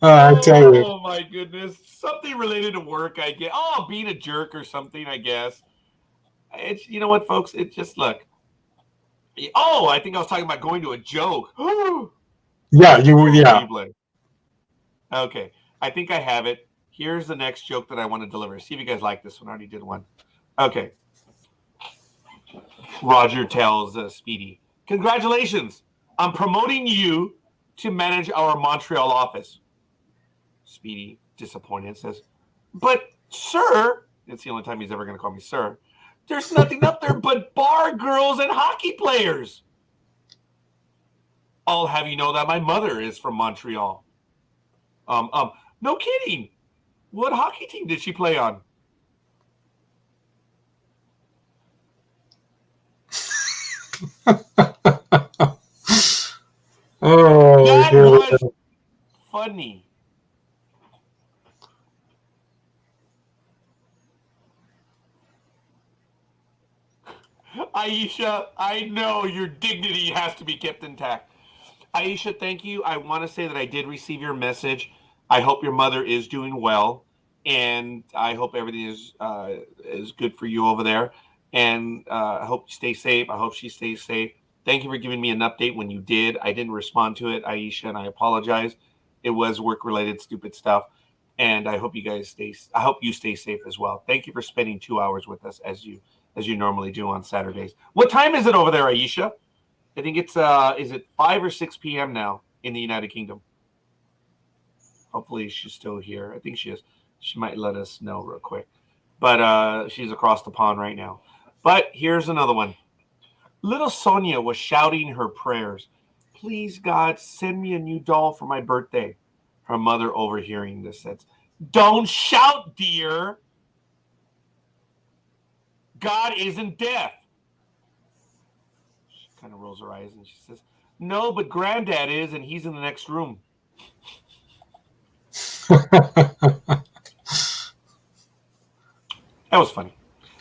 I tell you. Oh my goodness! Something related to work, I guess. Oh, being a jerk or something, I guess. It's what, folks. It just look. Oh, I think I was talking about going to a joke. Yeah, you were. Yeah. Okay, I think I have it. Here's the next joke that I want to deliver. See if you guys like this one. I already did one. Okay. Roger tells Speedy, congratulations. I'm promoting you to manage our Montreal office. Speedy, disappointed, says, but, sir, it's the only time he's ever going to call me sir, there's nothing up there but bar girls and hockey players. I'll have you know that my mother is from Montreal. No kidding. What hockey team did she play on? That was funny. Aisha, I know your dignity has to be kept intact. Aisha, thank you. I want to say that I did receive your message. I hope your mother is doing well. and I hope everything is good for you over there. And I hope you stay safe. I hope she stays safe. Thank you for giving me an update when you did. I didn't respond to it, Aisha, and I apologize. It was work-related stupid stuff, and I hope you guys stay. I hope you stay safe as well. Thank you for spending 2 hours with us as you normally do on Saturdays. What time is it over there, Aisha? I think it's is it 5 or 6 p.m. now in the United Kingdom? Hopefully she's still here. I think she is. She might let us know real quick. But she's across the pond right now. But here's another one. Little Sonia was shouting her prayers. Please, God, send me a new doll for my birthday. Her mother, overhearing this, says, don't shout, dear. God isn't deaf. She kind of rolls her eyes and she says, no, but Granddad is, and he's in the next room. That was funny.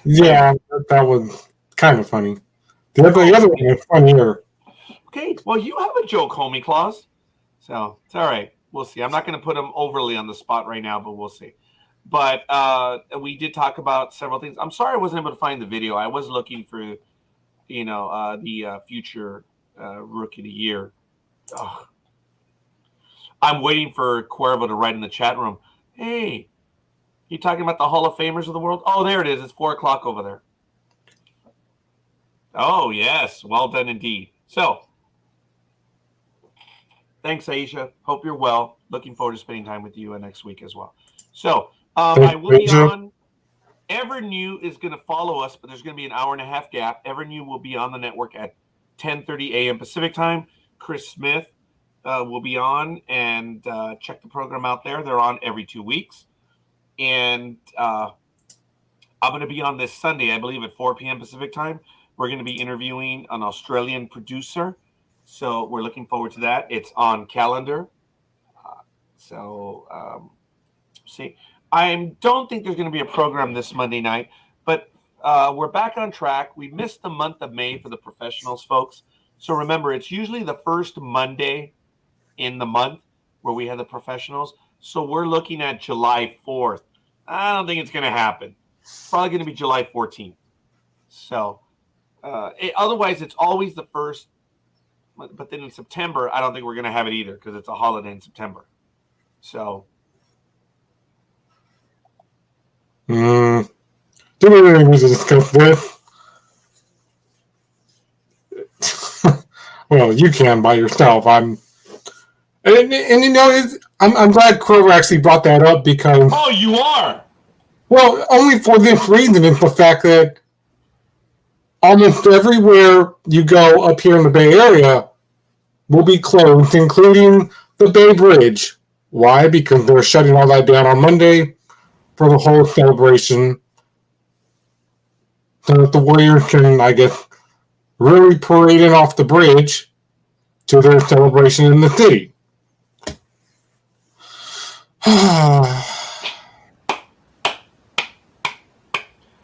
Yeah, that was kind of funny. The other one was funnier. Okay, well, you have a joke, homie Claus. So it's all right. We'll see. I'm not going to put him overly on the spot right now, but we'll see. But we did talk about several things. I'm sorry I wasn't able to find the video. I was looking for, the future Rookie of the Year. Ugh. I'm waiting for Cuervo to write in the chat room, hey, you talking about the Hall of Famers of the world? Oh, there it is. It's 4 o'clock over there. Oh, yes. Well done indeed. So, thanks, Aisha. Hope you're well. Looking forward to spending time with you next week as well. So, I will be on. Evernew is going to follow us, but there's going to be an hour-and-a-half gap. Evernew will be on the network at 10:30 a.m. Pacific time. Chris Smith will be on, and check the program out there. They're on every 2 weeks. And I'm going to be on this Sunday, I believe, at 4 p.m. Pacific time. We're going to be interviewing an Australian producer. So we're looking forward to that. It's on calendar. See, I don't think there's going to be a program this Monday night, but we're back on track. We missed the month of May for the professionals, folks. So remember, it's usually the first Monday in the month where we have the professionals. So we're looking at July 4th. I don't think it's going to happen. It's probably going to be July 14th. So otherwise, it's always the first. But then in September, I don't think we're going to have it either because it's a holiday in September. So. Do we really need to discuss this? Well, you can by yourself. I'm glad Kroger actually brought that up because. Oh, you are. Well, only for this reason is the fact that almost everywhere you go up here in the Bay Area will be closed, including the Bay Bridge. Why? Because they're shutting all that down on Monday for the whole celebration, so that the Warriors can, I guess, really parade in off the bridge to their celebration in the city.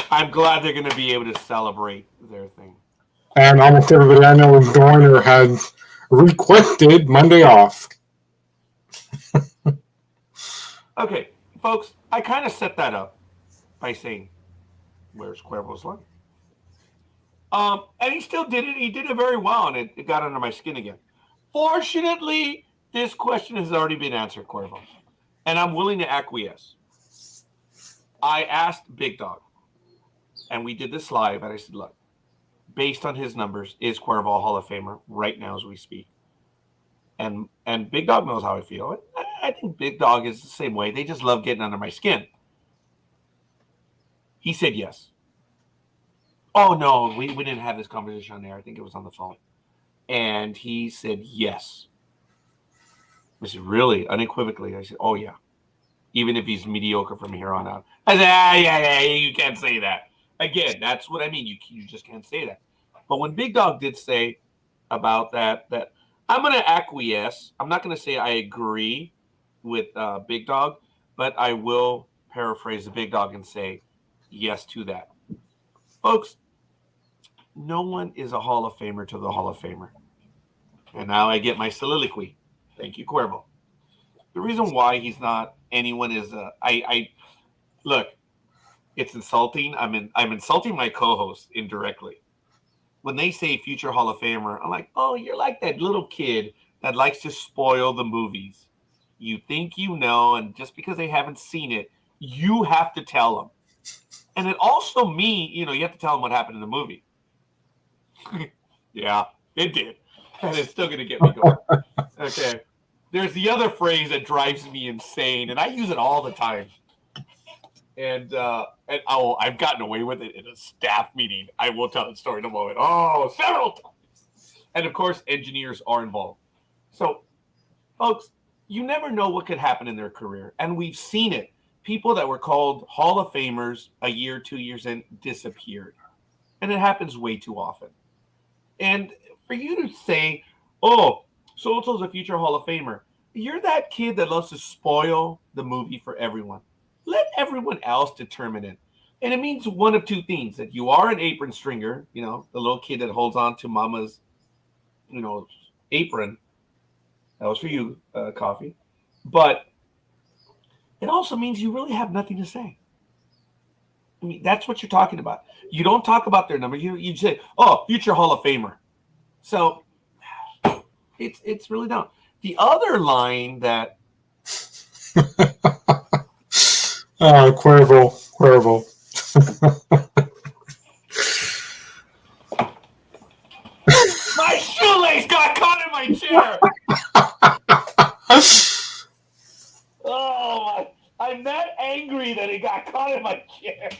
I'm glad they're going to be able to celebrate their thing. And almost everybody I know is going or has requested Monday off. Okay, folks, I kind of set that up by saying, where's Cuervo's line? And he still did it. He did it very well, and it got under my skin again. Fortunately, this question has already been answered, Cuervo, and I'm willing to acquiesce. I asked Big Dawg, and we did this live, and I said, look, based on his numbers, is Cuervo a Hall of Famer right now as we speak? And Big Dawg knows how I feel. I think Big Dawg is the same way. They just love getting under my skin. He said yes. Oh, no, we didn't have this conversation on there. I think it was on the phone. And he said yes. I said, really? Unequivocally. I said, oh, yeah. Even if he's mediocre from here on out. I said, yeah, you can't say that. Again, that's what I mean. You just can't say that. But when Big Dawg did say about that I'm going to acquiesce. I'm not going to say I agree with Big Dawg, but I will paraphrase the Big Dawg and say yes to that. Folks, no one is a Hall of Famer to the Hall of Famer. And now I get my soliloquy. Thank you, Cuervo. The reason why he's not anyone is I Look, it's insulting. I'm insulting my co-host indirectly. When they say future Hall of Famer, I'm like, oh, you're like that little kid that likes to spoil the movies. You think you know, and just because they haven't seen it, you have to tell them. And it also means, you have to tell them what happened in the movie. Yeah, it did. And it's still going to get me going. Okay. There's the other phrase that drives me insane, and I use it all the time. And I've gotten away with it in a staff meeting. I will tell the story in a moment. Oh, several times. And of course, engineers are involved. So, folks, you never know what could happen in their career. And we've seen it. People that were called Hall of Famers a year, 2 years in, disappeared. And it happens way too often. And for you to say, oh, so-and-so's a future Hall of Famer, you're that kid that loves to spoil the movie for everyone. Let everyone else determine it. And it means one of two things, that you are an apron stringer, the little kid that holds on to mama's, apron. That was for you, Coffee. But it also means you really have nothing to say. I mean, that's what you're talking about. You don't talk about their number. You say, oh, future Hall of Famer. So it's really dumb. The other line that Cuervo. my shoelace got caught in my chair. Oh, I'm that angry that it got caught in my chair.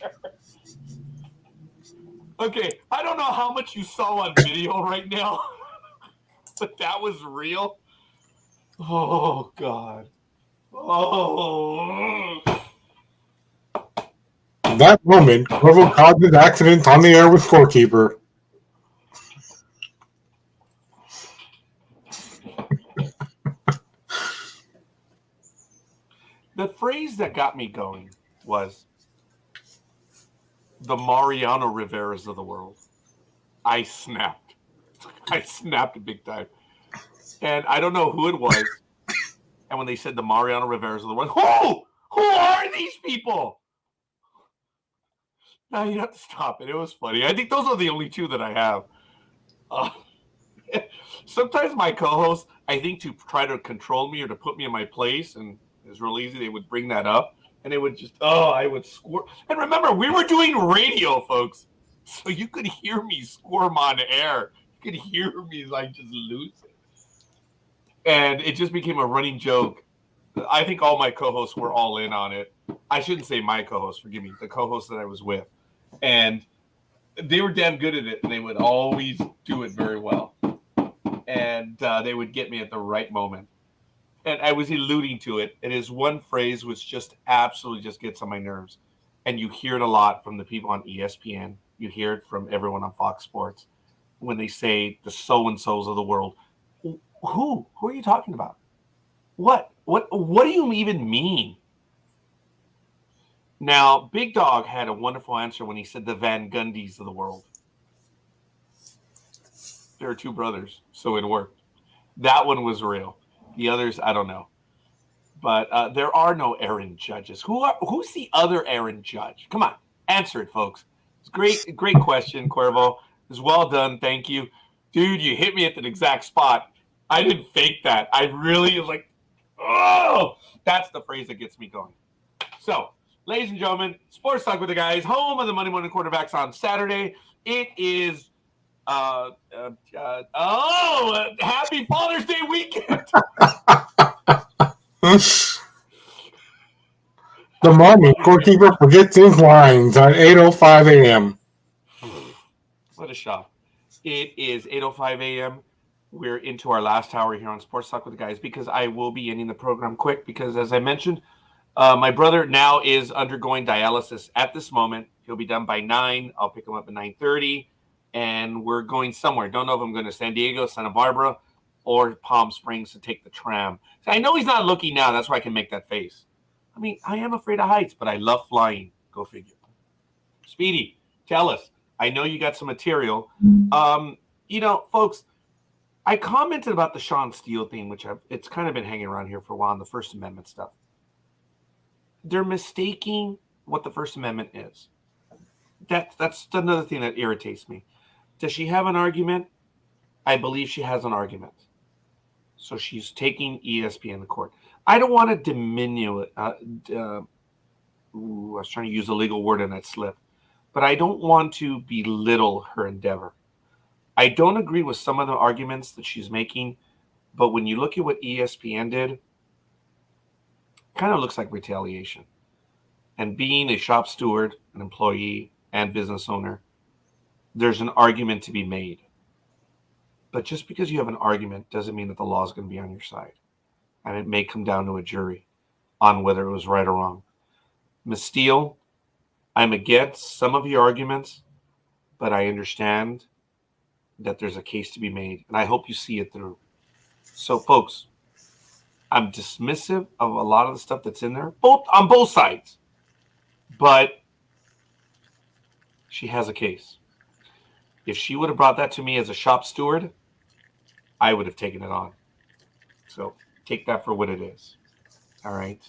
Okay, I don't know how much you saw on video right now, but that was real. Oh, God. Oh. In that moment, Cuervo caused an accident on the air with Scorekeeper. The phrase that got me going was the Mariano Riveras of the world. I snapped. I snapped big time. And I don't know who it was. And when they said the Mariano Riveras of the world, who are these people? Now you have to stop it. It was funny. I think those are the only two that I have. Sometimes my co-hosts, I think, to try to control me or to put me in my place, and it's real easy, they would bring that up. And it would just, I would squirm. And remember, we were doing radio, folks. So you could hear me squirm on air. You could hear me just lose it. And it just became a running joke. I think all my co-hosts were all in on it. I shouldn't say my co-hosts, forgive me, the co-hosts that I was with. And they were damn good at it. And they would always do it very well. And they would get me at the right moment. And I was alluding to it. It is one phrase which just absolutely just gets on my nerves. And you hear it a lot from the people on ESPN. You hear it from everyone on Fox Sports when they say the so-and-sos of the world. Who are you talking about? What do you even mean? Now, Big Dawg had a wonderful answer when he said the Van Gundys of the world. There are two brothers, so it worked. That one was real. The others, I don't know. But there are no Aaron Judges. Who's the other Aaron Judge? Come on, answer it, folks. It's great question, Cuervo. It's well done. Thank you. Dude, you hit me at the exact spot. I didn't fake that. I really was like, oh, that's the phrase that gets me going. So, ladies and gentlemen, Sports Talk with the Guys, home of the Monday Morning Quarterbacks on Saturday. It is, happy Father's Day weekend. The moment Scorekeeper forgets his lines at 8:05 a.m. What a shock. It is 8:05 a.m. We're into our last hour here on Sports Talk with the Guys because I will be ending the program quick because, as I mentioned, my brother now is undergoing dialysis at this moment. He'll be done by 9. I'll pick him up at 9:30, and we're going somewhere. Don't know if I'm going to San Diego, Santa Barbara, or Palm Springs to take the tram. So I know he's not looking now. That's why I can make that face. I mean, I am afraid of heights, but I love flying. Go figure. Speedy, tell us. I know you got some material. Folks, I commented about the Sean Steele thing, which it's kind of been hanging around here for a while on the First Amendment stuff. They're mistaking what the First Amendment is. That's another thing that irritates me. Does she have an argument? I believe she has an argument. So she's taking ESPN to court. I don't want to diminish. I was trying to use a legal word and I slipped. But I don't want to belittle her endeavor. I don't agree with some of the arguments that she's making, but when you look at what ESPN did, it kind of looks like retaliation. And being a shop steward, an employee, and business owner, there's an argument to be made. But just because you have an argument doesn't mean that the law is going to be on your side. And it may come down to a jury on whether it was right or wrong. Ms. Steele, I'm against some of your arguments, but I understand that there's a case to be made, and I hope you see it through. So, folks, I'm dismissive of a lot of the stuff that's in there, on both sides, but she has a case. If she would have brought that to me as a shop steward, I would have taken it on. So take that for what it is. All right.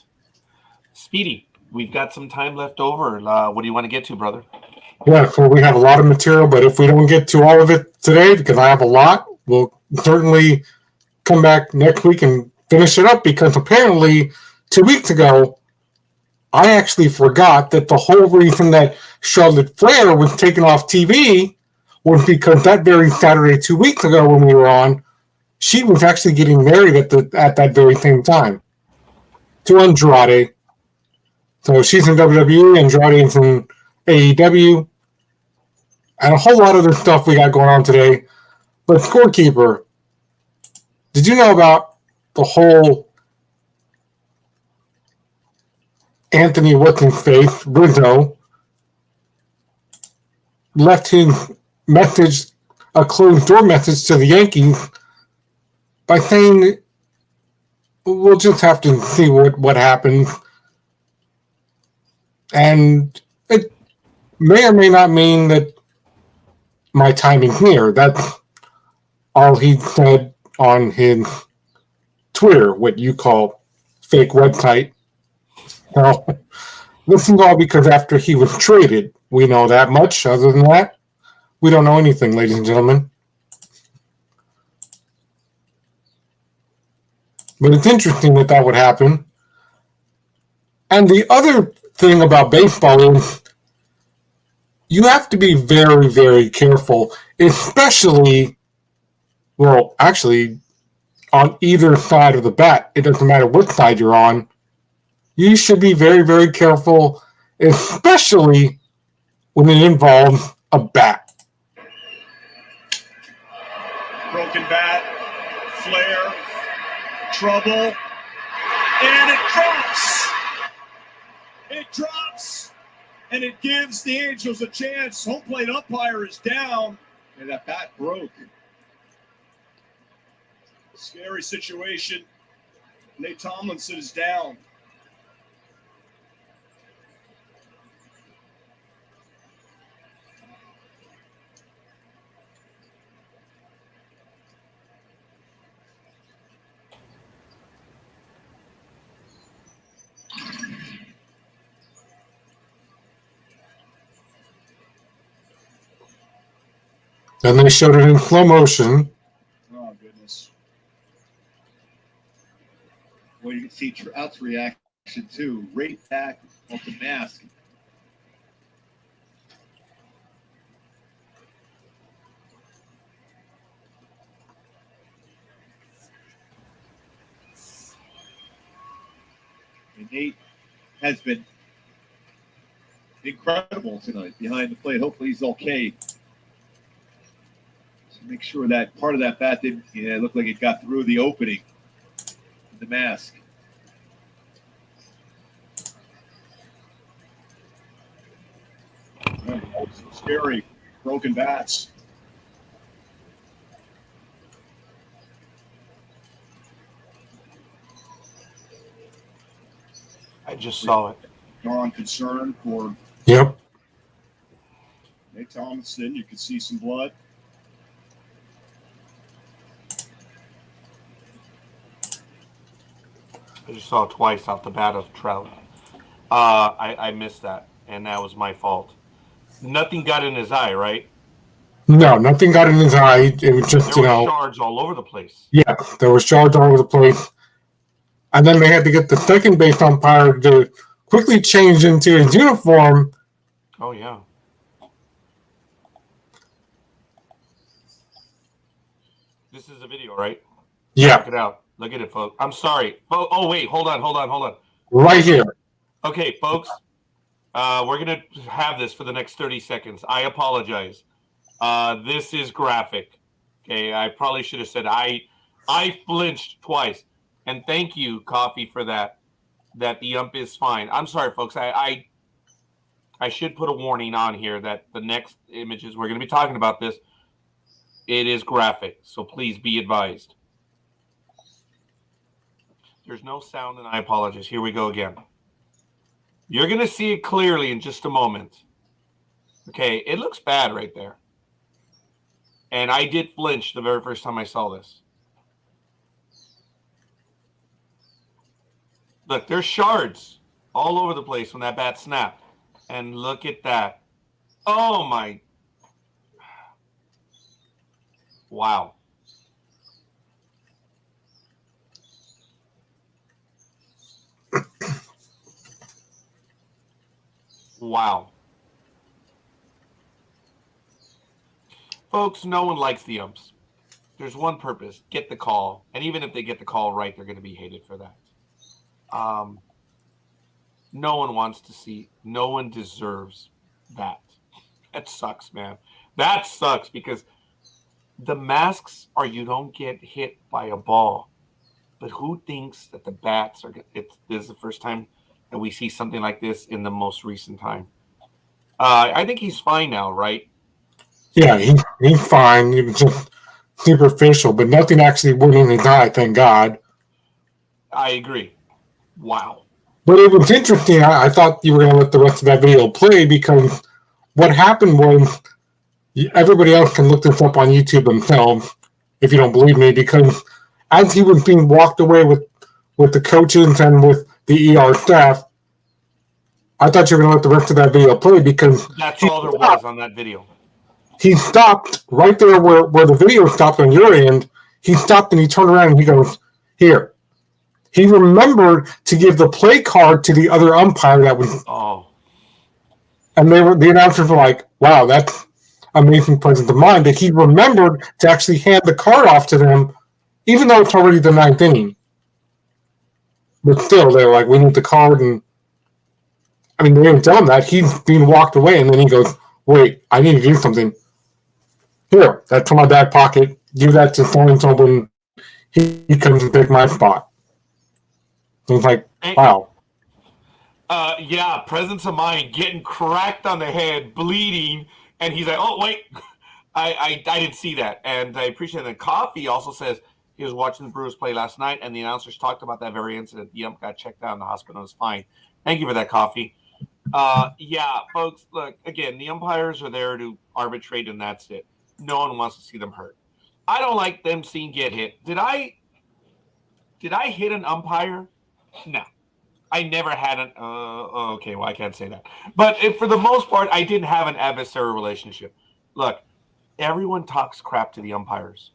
Speedy, we've got some time left over. What do you want to get to, brother? Yeah, so we have a lot of material, but if we don't get to all of it today, because I have a lot, we'll certainly come back next week and finish it up, because apparently 2 weeks ago, I actually forgot that the whole reason that Charlotte Flair was taken off TV was because that very Saturday 2 weeks ago when we were on, she was actually getting married at that very same time to Andrade. So she's in WWE, Andrade's in AEW, and a whole lot of other stuff we got going on today. But Scorekeeper, did you know about the whole Anthony what's-his-face, Rizzo, left his message, a closed-door message to the Yankees by saying, we'll just have to see what happens. And it may or may not mean that my timing's near. That's all he said on his Twitter, what you call fake website. Now, this is all because after he was traded, we know that much. Other than that, we don't know anything, ladies and gentlemen. But it's interesting that would happen. And the other thing about baseball is you have to be very, very careful, especially, well, actually, on either side of the bat. It doesn't matter what side you're on. You should be very, very careful, especially when it involves a bat. Broken bat, Flair, trouble, and it drops. It drops, and it gives the Angels a chance. Home plate umpire is down, and that bat broke. Scary situation. Nate Tomlinson is down. And they showed it in slow motion. Oh, goodness. Well, you can see Trout's reaction too, right back off the mask. And Nate has been incredible tonight behind the plate. Hopefully he's okay. So make sure that part of that bat didn't look like it got through the opening in the mask. So scary. Broken bats. I just saw it. Darn concern for Yep. Nate Tomlinson. You can see some blood. I just saw it twice off the bat of Trout. I missed that, and that was my fault. Nothing got in his eye, right? No, nothing got in his eye. It was just, There were shards all over the place. yeah, there was shards all over the place. And then they had to get the second base umpire to quickly change into his uniform. Oh, yeah. This is a video, right? Yeah. Check it out. Look at it, folks. I'm sorry. Oh, wait. Hold on. Right here. Okay, folks. We're going to have this for the next 30 seconds. I apologize. This is graphic. Okay, I probably should have said I flinched twice. And thank you, Coffee, for that the ump is fine. I'm sorry, folks. I should put a warning on here that the next images we're going to be talking about this, it is graphic. So please be advised. There's no sound, and I apologize. Here we go again. You're going to see it clearly in just a moment. Okay, it looks bad right there. And I did flinch the very first time I saw this. Look, there's shards all over the place when that bat snapped. And look at that. Oh, my. Wow. Wow. Folks, no one likes the umps. There's one purpose, get the call. And even if they get the call right, they're going to be hated for that. No one wants to see, no one deserves that. That sucks, man. That sucks because the masks are you don't get hit by a ball. But who thinks that the bats are – this is the first time that we see something like this in the most recent time. I think he's fine now, right? Yeah, he's fine. It was just superficial, but nothing actually went in his eye, thank God. I agree. Wow. But it was interesting. I thought you were going to let the rest of that video play because what happened was everybody else can look this up on YouTube themselves if you don't believe me, because as he was being walked away with the coaches and with the ER staff, I thought you were going to let the rest of that video play because that's all there was on that video. He stopped right there where the video stopped on your end. He stopped and he turned around and he goes, here. He remembered to give the play card to the other umpire that was. Oh. And the announcers were like, wow, that's amazing presence of mind that he remembered to actually hand the card off to them, even though it's already the ninth inning. But still, they were like, we need the card. And I mean, they didn't tell him that. He's being walked away, and then he goes, wait, I need to do something. Here, that's from my back pocket. Give that to so-and-so when he comes and take my spot. It was like, wow. Yeah, presence of mind, getting cracked on the head, bleeding, and he's like, oh, wait, I didn't see that. And I appreciate that. Coffee also says he was watching the Brewers play last night, and the announcers talked about that very incident. The ump got checked out in the hospital. It was fine. Thank you for that, Coffee. Yeah, folks, look, again, the umpires are there to arbitrate, and that's it. No one wants to see them hurt. I don't like them seeing get hit. Did I hit an umpire? No. I never had an okay, well, I can't say that. But for the most part, I didn't have an adversarial relationship. Look, everyone talks crap to the umpires.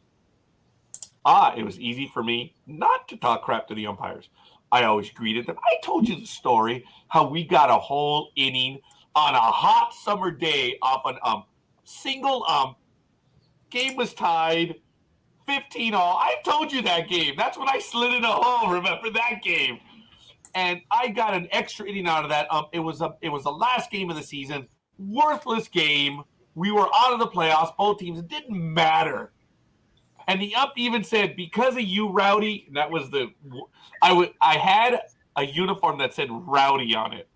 It was easy for me not to talk crap to the umpires. I always greeted them. I told you the story, how we got a whole inning on a hot summer day off an ump. Single ump. Game was tied. 15-all. I told you that game. That's when I slid in a hole. Remember that game? And I got an extra inning out of that. It was the last game of the season. Worthless game. We were out of the playoffs. Both teams. It didn't matter. And the ump even said, because of you, Rowdy, that was I had a uniform that said Rowdy on it.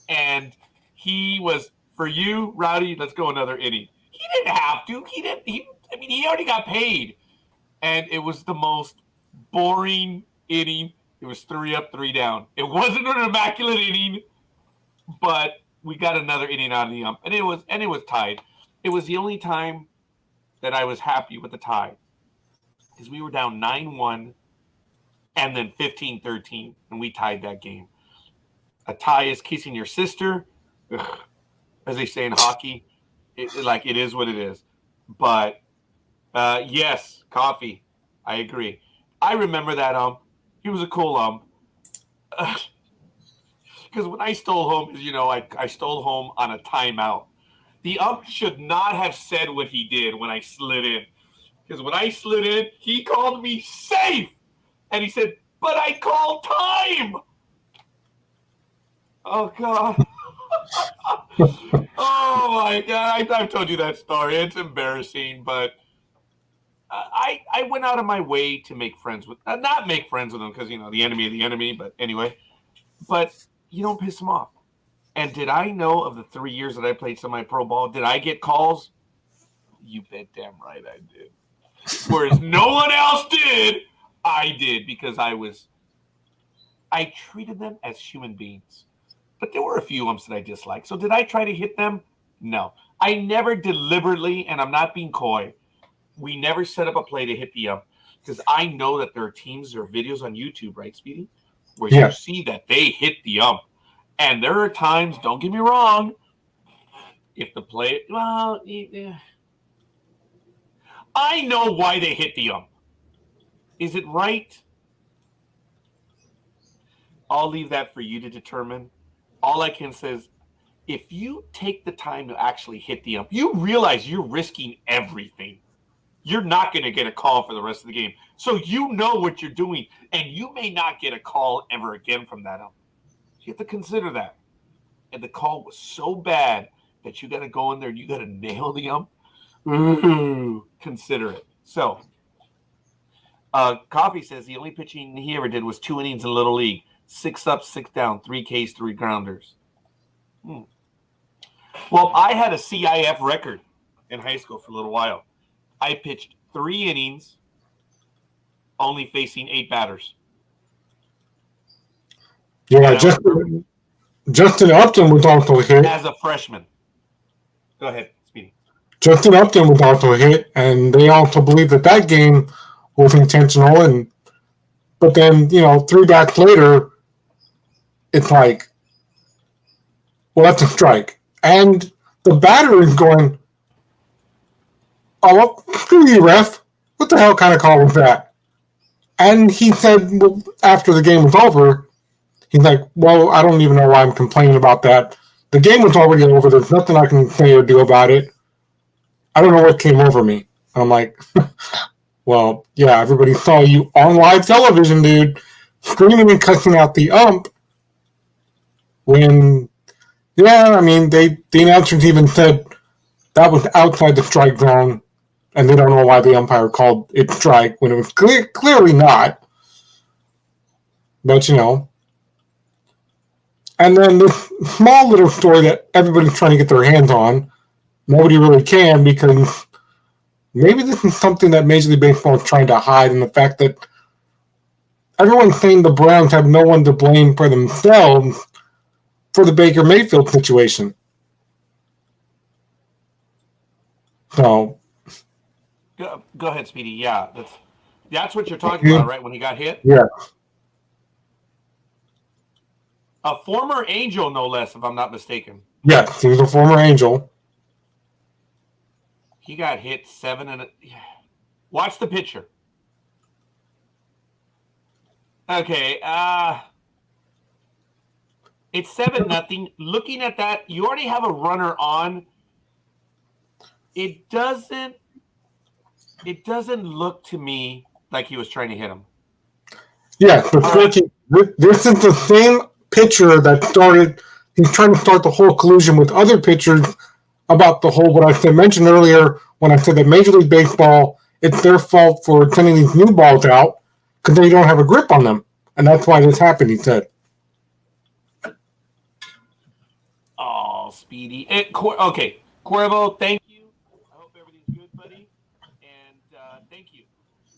And he was, for you, Rowdy, let's go another inning. He didn't have to. He already got paid. And it was the most boring inning. It was 3 up, 3 down. It wasn't an immaculate inning, but we got another inning out of the ump. And it was tied. It was the only time that I was happy with the tie. Because we were down 9-1 and then 15-13, and we tied that game. A tie is kissing your sister, ugh, as they say in hockey. It is what it is. But yes, Coffee. I agree. I remember that He was a cool because when I stole home, I stole home on a timeout. The should not have said what he did when I slid in. Because when I slid in, he called me safe. And he said, but I called time. Oh, God. Oh, my God. I've told you that story. It's embarrassing, but I went out of my way to make friends with, not make friends with them because, the enemy of the enemy, but anyway. But you don't piss them off. And did I know of the 3 years that I played semi-pro ball, did I get calls? You bet damn right I did. Whereas no one else did, I did because I treated them as human beings. But there were a few umps that I disliked. So did I try to hit them? No. I never deliberately, and I'm not being coy, we never set up a play to hit the ump because I know that there are teams or videos on YouTube, right, Speedy, where you see that they hit the ump. And there are times, don't get me wrong, if the play, I know why they hit the ump. Is it right? I'll leave that for you to determine. All I can say is, if you take the time to actually hit the ump, you realize you're risking everything. You're not going to get a call for the rest of the game. So you know what you're doing, and you may not get a call ever again from that ump. You have to consider that. And the call was so bad that you got to go in there and you got to nail the ump. Ooh, consider it. So, Coffee says the only pitching he ever did was 2 innings in Little League. 6 up, 6 down, 3 Ks, 3 grounders. Well, I had a CIF record in high school for a little while. I pitched 3 innings, only facing 8 batters. Yeah, Justin Upton was also hit. As a freshman. Go ahead, Speedy. Justin Upton was also hit, and they also believe that game was intentional. But then, 3 bats later, it's like, well, that's a strike. And the batter is going, oh, well, screw you, ref. What the hell kind of call was that? And he said, well, after the game was over, he's like, well, I don't even know why I'm complaining about that. The game was already over. There's nothing I can say or do about it. I don't know what came over me. And I'm like, well, yeah, everybody saw you on live television, dude, screaming and cussing out the ump when, the announcers even said that was outside the strike zone, and they don't know why the umpire called it strike when it was clearly not. But, And then this small little story that everybody's trying to get their hands on, nobody really can because maybe this is something that Major League Baseball is trying to hide, in the fact that everyone's saying the Browns have no one to blame for themselves for the Baker Mayfield situation. So, go ahead, Speedy. Yeah, that's what you're talking about, right? When he got hit. Yeah. A former Angel, no less, if I'm not mistaken. Yes, he was a former Angel. He got hit 7 and watch the picture. Okay, it's 7-0. Looking at that, you already have a runner on. It doesn't look to me like he was trying to hit him. Yeah, but this is the same pitcher that started. He's trying to start the whole collusion with other pitchers about the whole, what I mentioned earlier when I said that Major League Baseball, it's their fault for sending these new balls out because they don't have a grip on them. And that's why this happened, he said. Oh, Speedy. Okay, Cuervo, thank you. I hope everything's good, buddy. And thank you.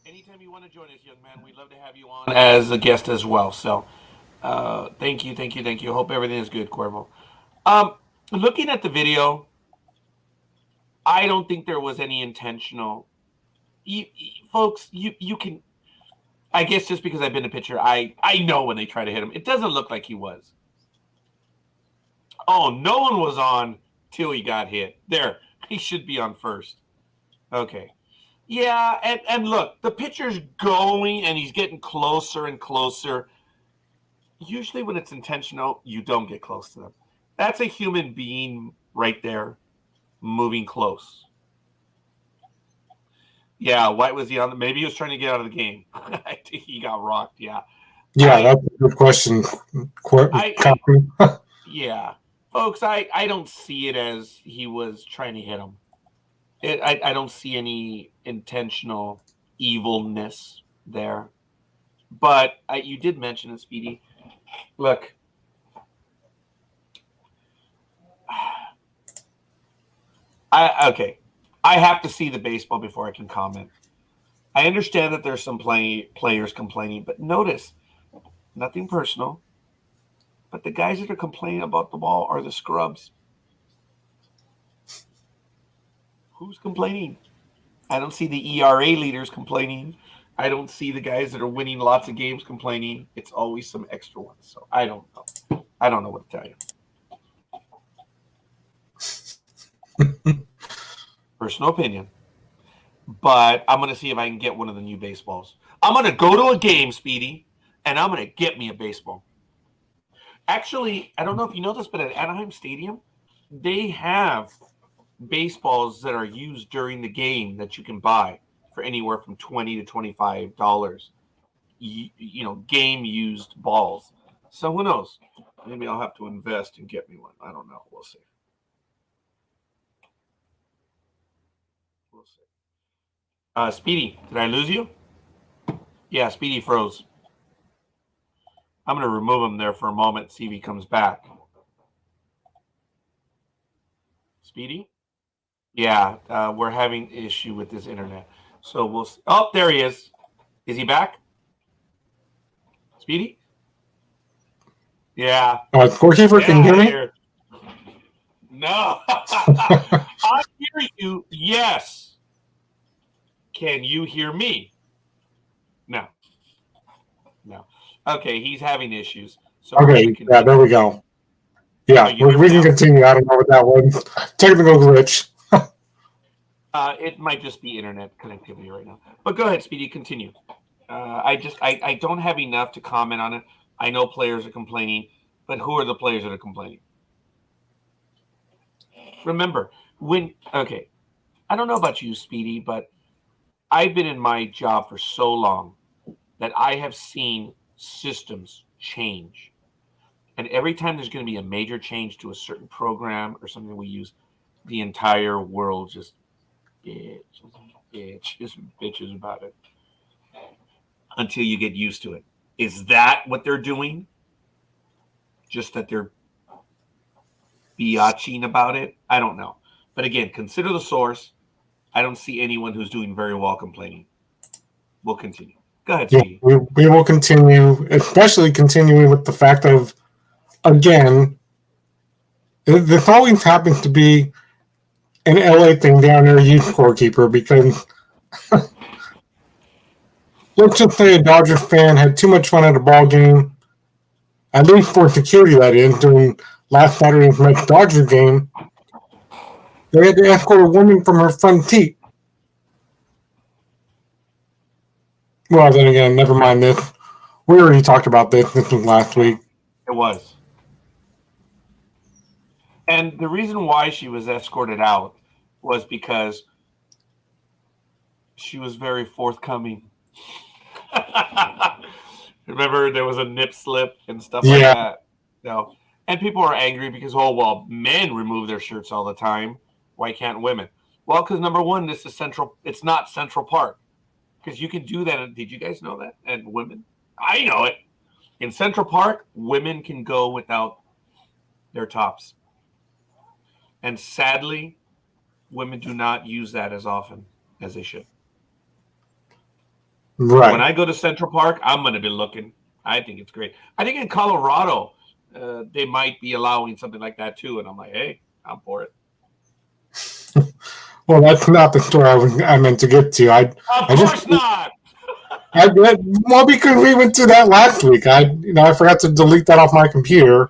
Anytime you want to join us, young man, we'd love to have you on as a guest as well. So thank you. Hope everything is good, Cuervo. Looking at the video, I don't think there was any intentional. Folks, you can, I guess just because I've been a pitcher, I know when they try to hit him. It doesn't look like he was. Oh, no one was on till he got hit. There, he should be on first. Okay. Yeah, and look, the pitcher's going and he's getting closer and closer. Usually when it's intentional, you don't get close to them. That's a human being right there moving close. Yeah, why was he on? Maybe he was trying to get out of the game. I think he got rocked, yeah. Yeah, that's a good question. Yeah. Folks, I don't see it as he was trying to hit him. I don't see any intentional evilness there. But you did mention it, Speedy. Look. Okay. I have to see the baseball before I can comment. I understand that there's some players complaining, but notice, nothing personal, but the guys that are complaining about the ball are the scrubs. Who's complaining? I don't see the ERA leaders complaining. I don't see the guys that are winning lots of games complaining. It's always some extra ones. So I don't know. I don't know what to tell you. Personal opinion. But I'm going to see if I can get one of the new baseballs. I'm going to go to a game, Speedy, and I'm going to get me a baseball. Actually, I don't know if you know this, but at Anaheim Stadium, they have baseballs that are used during the game that you can buy for anywhere from $20 to $25. Game used balls. So who knows? Maybe I'll have to invest and get me one. I don't know. We'll see. Speedy, did I lose you? Yeah, Speedy froze. I'm going to remove him there for a moment, see if he comes back. Speedy? Yeah, we're having an issue with this internet. So we'll see. Oh, there he is. Is he back? Speedy? Yeah. Scorekeeper, can you hear me? No. I hear you. Yes. Can you hear me? No. Okay, he's having issues. So okay, yeah, there we go. Yeah, we can continue. I don't know what that was. Technical glitch. It might just be internet connectivity right now. But go ahead, Speedy, continue. I don't have enough to comment on it. I know players are complaining, but who are the players that are complaining? Remember, I don't know about you, Speedy, but I've been in my job for so long that I have seen systems change. And every time there's going to be a major change to a certain program or something we use, the entire world just bitches about it until you get used to it. Is that what they're doing? Just that they're biatching about it? I don't know. But again, consider the source. I don't see anyone who's doing very well complaining. We'll continue. Go ahead, Steve. Yeah, we will continue, especially continuing with the fact of, again, this always happens to be an LA thing down there, you Scorekeeper, because let's just say a Dodgers fan had too much fun at a ball game, at least for security, that is, during last Saturday's Mets Dodgers game. They had to escort a woman from her front seat. Well, then again, never mind this. We already talked about this. This was last week. It was. And the reason why she was escorted out was because she was very forthcoming. Remember, there was a nip slip and stuff like that. No. And people are angry because, men remove their shirts all the time. Why can't women? Well, because number one, it's not Central Park. Because you can do that. Did you guys know that? And women? I know it. In Central Park, women can go without their tops. And sadly, women do not use that as often as they should. Right. When I go to Central Park, I'm going to be looking. I think it's great. I think in Colorado, they might be allowing something like that too. And I'm like, hey, I'm for it. Well, that's not the story I meant to get to. Of course not. Because we went through that last week. I forgot to delete that off my computer.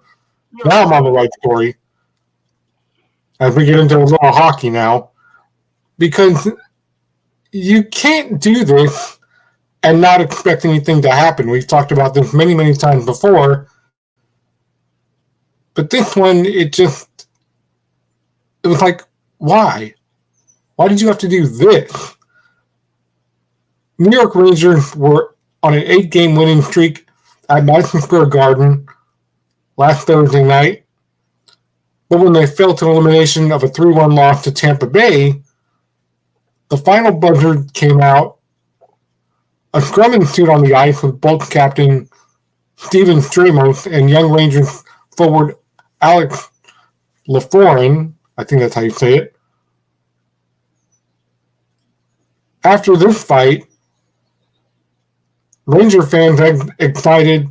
Now I'm on the right story. as we get into a little hockey now, because you can't do this and not expect anything to happen. We've talked about this many, many times before. But this one, it was like, why? Why did you have to do this? New York Rangers were on an 8-game winning streak at Madison Square Garden last Thursday night. But when they fell to elimination of a 3-1 loss to Tampa Bay, the final buzzer came out. A scrum ensued on the ice with both captain Steven Stramos and young Rangers forward Alex LaForin, I think that's how you say it. After this fight, Ranger fans excited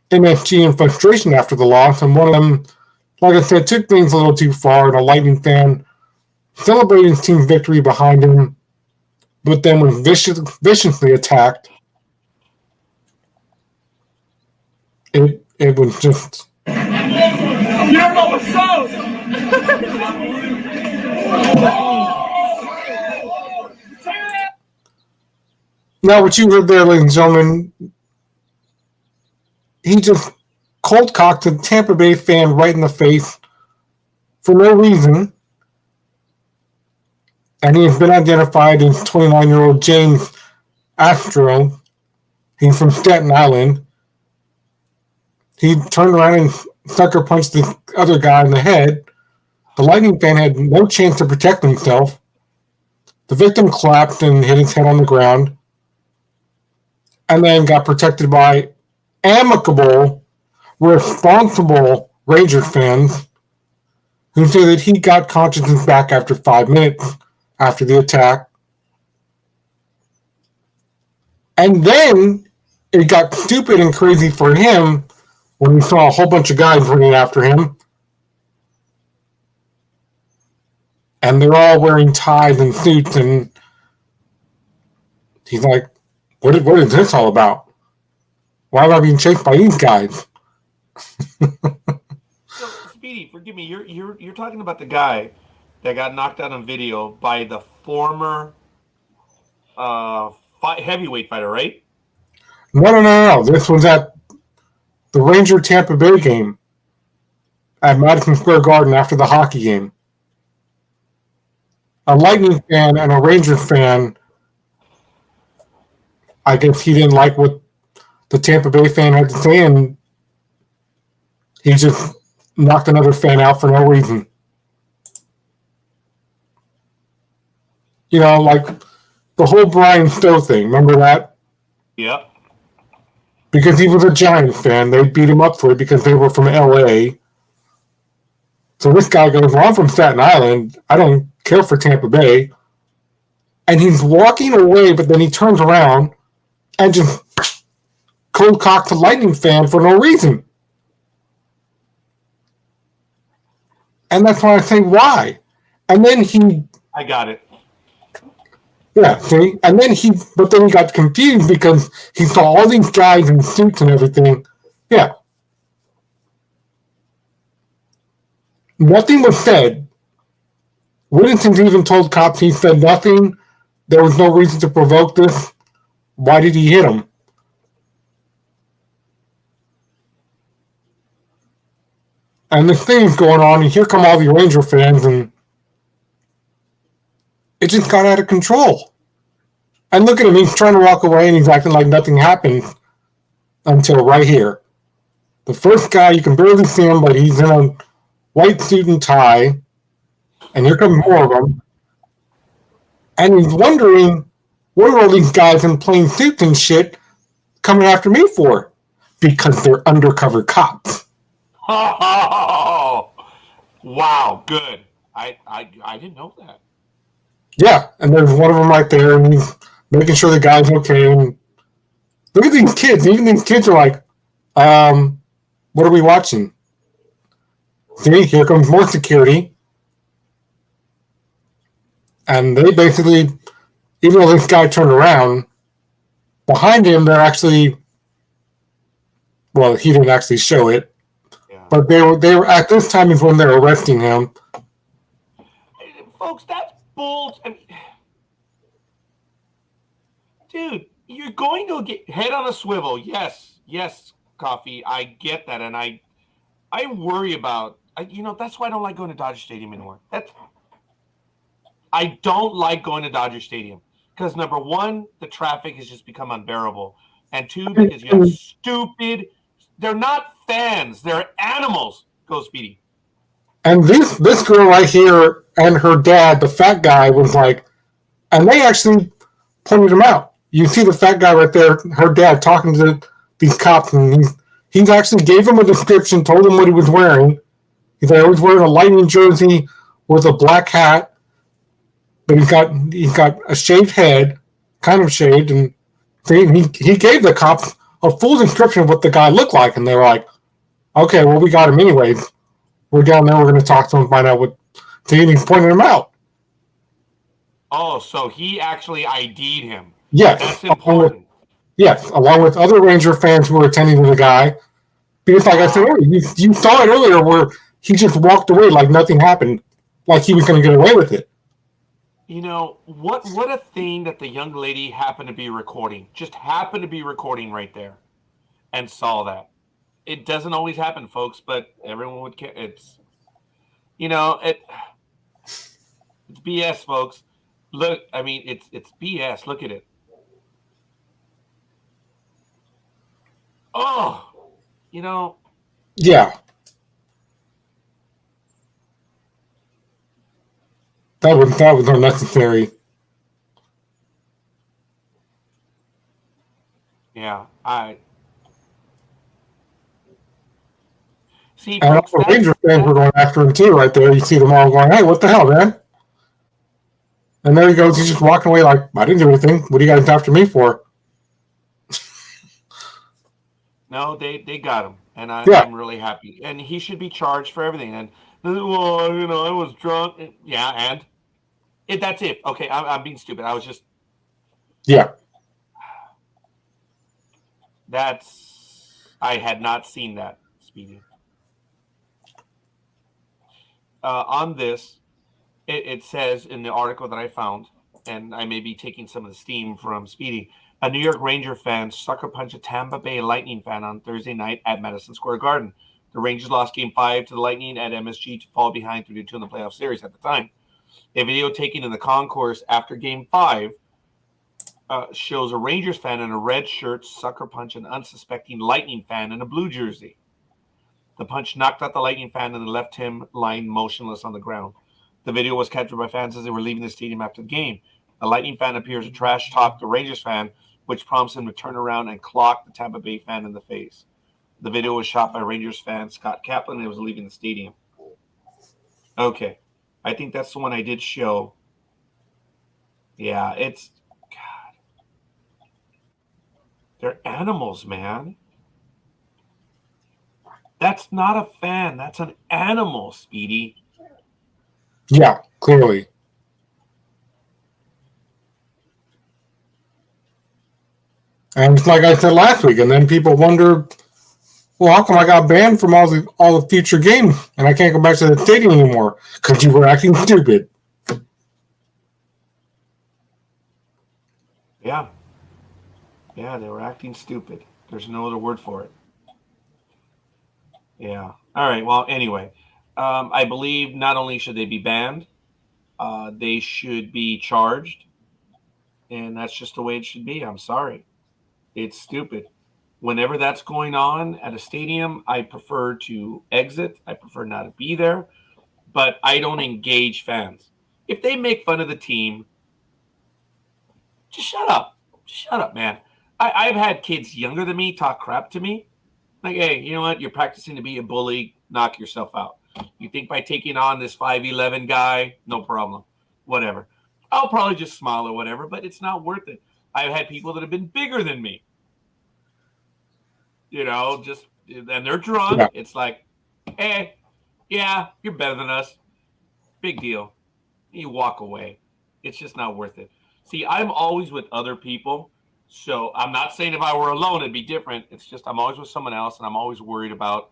MSG in frustration after the loss, and one of them, like I said, took things a little too far, and a Lightning fan celebrated his team's victory behind him, but then was viciously attacked. It was just... You don't know what's up! Now, what you heard there, ladies and gentlemen, he just cold-cocked a Tampa Bay fan right in the face for no reason. And he has been identified as 29-year-old James Astro. He's from Staten Island. He turned around and sucker punched the other guy in the head. The Lightning fan had no chance to protect himself. The victim collapsed and hit his head on the ground, and then got protected by amicable, responsible Rangers fans who said that he got consciousness back after 5 minutes after the attack. And then it got stupid and crazy for him when he saw a whole bunch of guys running after him. And they're all wearing ties and suits, and he's like, what is this all about? Why am I being chased by these guys? So, Speedy, forgive me. You're talking about the guy that got knocked out on video by the former heavyweight fighter, right? No. This was at the Ranger Tampa Bay game at Madison Square Garden after the hockey game. A Lightning fan and a Rangers fan, I guess he didn't like what the Tampa Bay fan had to say, and he just knocked another fan out for no reason. You know, like the whole Brian Stowe thing. Remember that? Yep. Because he was a Giants fan, they beat him up for it because they were from L.A. So this guy goes, well, I'm from Staten Island. I don't care for Tampa Bay. And he's walking away, but then he turns around and just cold-cocks a Lightning fan for no reason. And that's why I say, why? And then I got it. Yeah, see? And then he got confused because he saw all these guys in suits and everything. Yeah. Nothing was said. Whittington even told cops he said nothing. There was no reason to provoke this. Why did he hit him? And this thing is going on, and here come all the Ranger fans, and it just got out of control. And look at him, he's trying to walk away, and he's acting like nothing happened until right here. The first guy, you can barely see him, but he's in a white suit and tie, and here come more of them. And he's wondering, what are all these guys in plain suits and shit coming after me for? Because they're undercover cops. Oh, wow, good. I didn't know that. Yeah, and there's one of them right there, and he's making sure the guy's okay. And look at these kids. Even these kids are like, what are we watching? See, here comes more security. And they basically, even though this guy turned around, behind him, they're actually, well, he didn't actually show it, but they were at this time is when they're arresting him. folks, that's bull. I mean, dude, you're going to get head on a swivel. Yes, Coffee. I get that, and I worry about. That's why I don't like going to Dodger Stadium anymore. I don't like going to Dodger Stadium because number one, the traffic has just become unbearable, and two, because you have stupid. They're not fans; they're animals. Go, Speedy. And this girl right here and her dad, the fat guy, was like, and they actually pointed him out. You see the fat guy right there, her dad talking to these cops, and he actually gave him a description, told him what he was wearing. He said he was wearing a Lightning jersey with a black hat, but he's got a shaved head, kind of shaved, and he gave the cops a full description of what the guy looked like, and they were like, okay, well, we got him anyway. We're down there. We're going to talk to him, find out what. So he's pointing him out. Oh, so he actually ID'd him. Yes, that's important. Yes, along with other Ranger fans who were attending to the guy. Because, like I said earlier, you saw it earlier where he just walked away like nothing happened, like he was going to get away with it. What a thing that the young lady happened to be recording. Just happened to be recording right there, and saw that. It doesn't always happen, folks, but everyone would care. It's BS, folks. Look, I mean, it's BS. Look at it. Oh, Yeah. That was unnecessary. Yeah, see, and all the Ranger fans were going after him too, right there. You see them all going, "Hey, what the hell, man?" And there he goes. He's just walking away like, "I didn't do anything. What are you guys after me for?" No, they got him, and I'm really happy. And he should be charged for everything. And well, I was drunk. Yeah, and that's it. Okay, I'm being stupid. I was just I had not seen that, Speedy. On this, it says in the article that I found, and I may be taking some of the steam from Speedy, a New York Ranger fan sucker punched a Tampa Bay Lightning fan on Thursday night at Madison Square Garden. The Rangers lost Game 5 to the Lightning at MSG to fall behind 3-2 in the playoff series at the time. A video taken in the concourse after Game 5 shows a Rangers fan in a red shirt sucker punch an unsuspecting Lightning fan in a blue jersey. The punch knocked out the Lightning fan and left him lying motionless on the ground. The video was captured by fans as they were leaving the stadium after the game. The Lightning fan appears to trash talk the Rangers fan, which prompts him to turn around and clock the Tampa Bay fan in the face. The video was shot by Rangers fan Scott Kaplan and it was leaving the stadium. Okay. I think that's the one I did show. Yeah, it's... God. They're animals, man. That's not a fan. That's an animal, Speedy. Yeah, clearly. And like I said last week, and then people wonder, well, how come I got banned from all the future games and I can't go back to the stadium anymore? Because you were acting stupid. Yeah. Yeah, they were acting stupid. There's no other word for it. Yeah. All right. Well, anyway, I believe not only should they be banned, they should be charged. And that's just the way it should be. I'm sorry. It's stupid. Whenever that's going on at a stadium, I prefer to exit. I prefer not to be there. But I don't engage fans. If they make fun of the team, just shut up. Shut up, man. I've had kids younger than me talk crap to me. Like, hey, you know what? You're practicing to be a bully. Knock yourself out. You think by taking on this 5'11" guy, no problem. Whatever. I'll probably just smile or whatever, but it's not worth it. I've had people that have been bigger than me. And they're drunk. Yeah. It's like, hey, yeah, you're better than us. Big deal. You walk away. It's just not worth it. See, I'm always with other people. So I'm not saying if I were alone, it'd be different. It's just I'm always with someone else, and I'm always worried about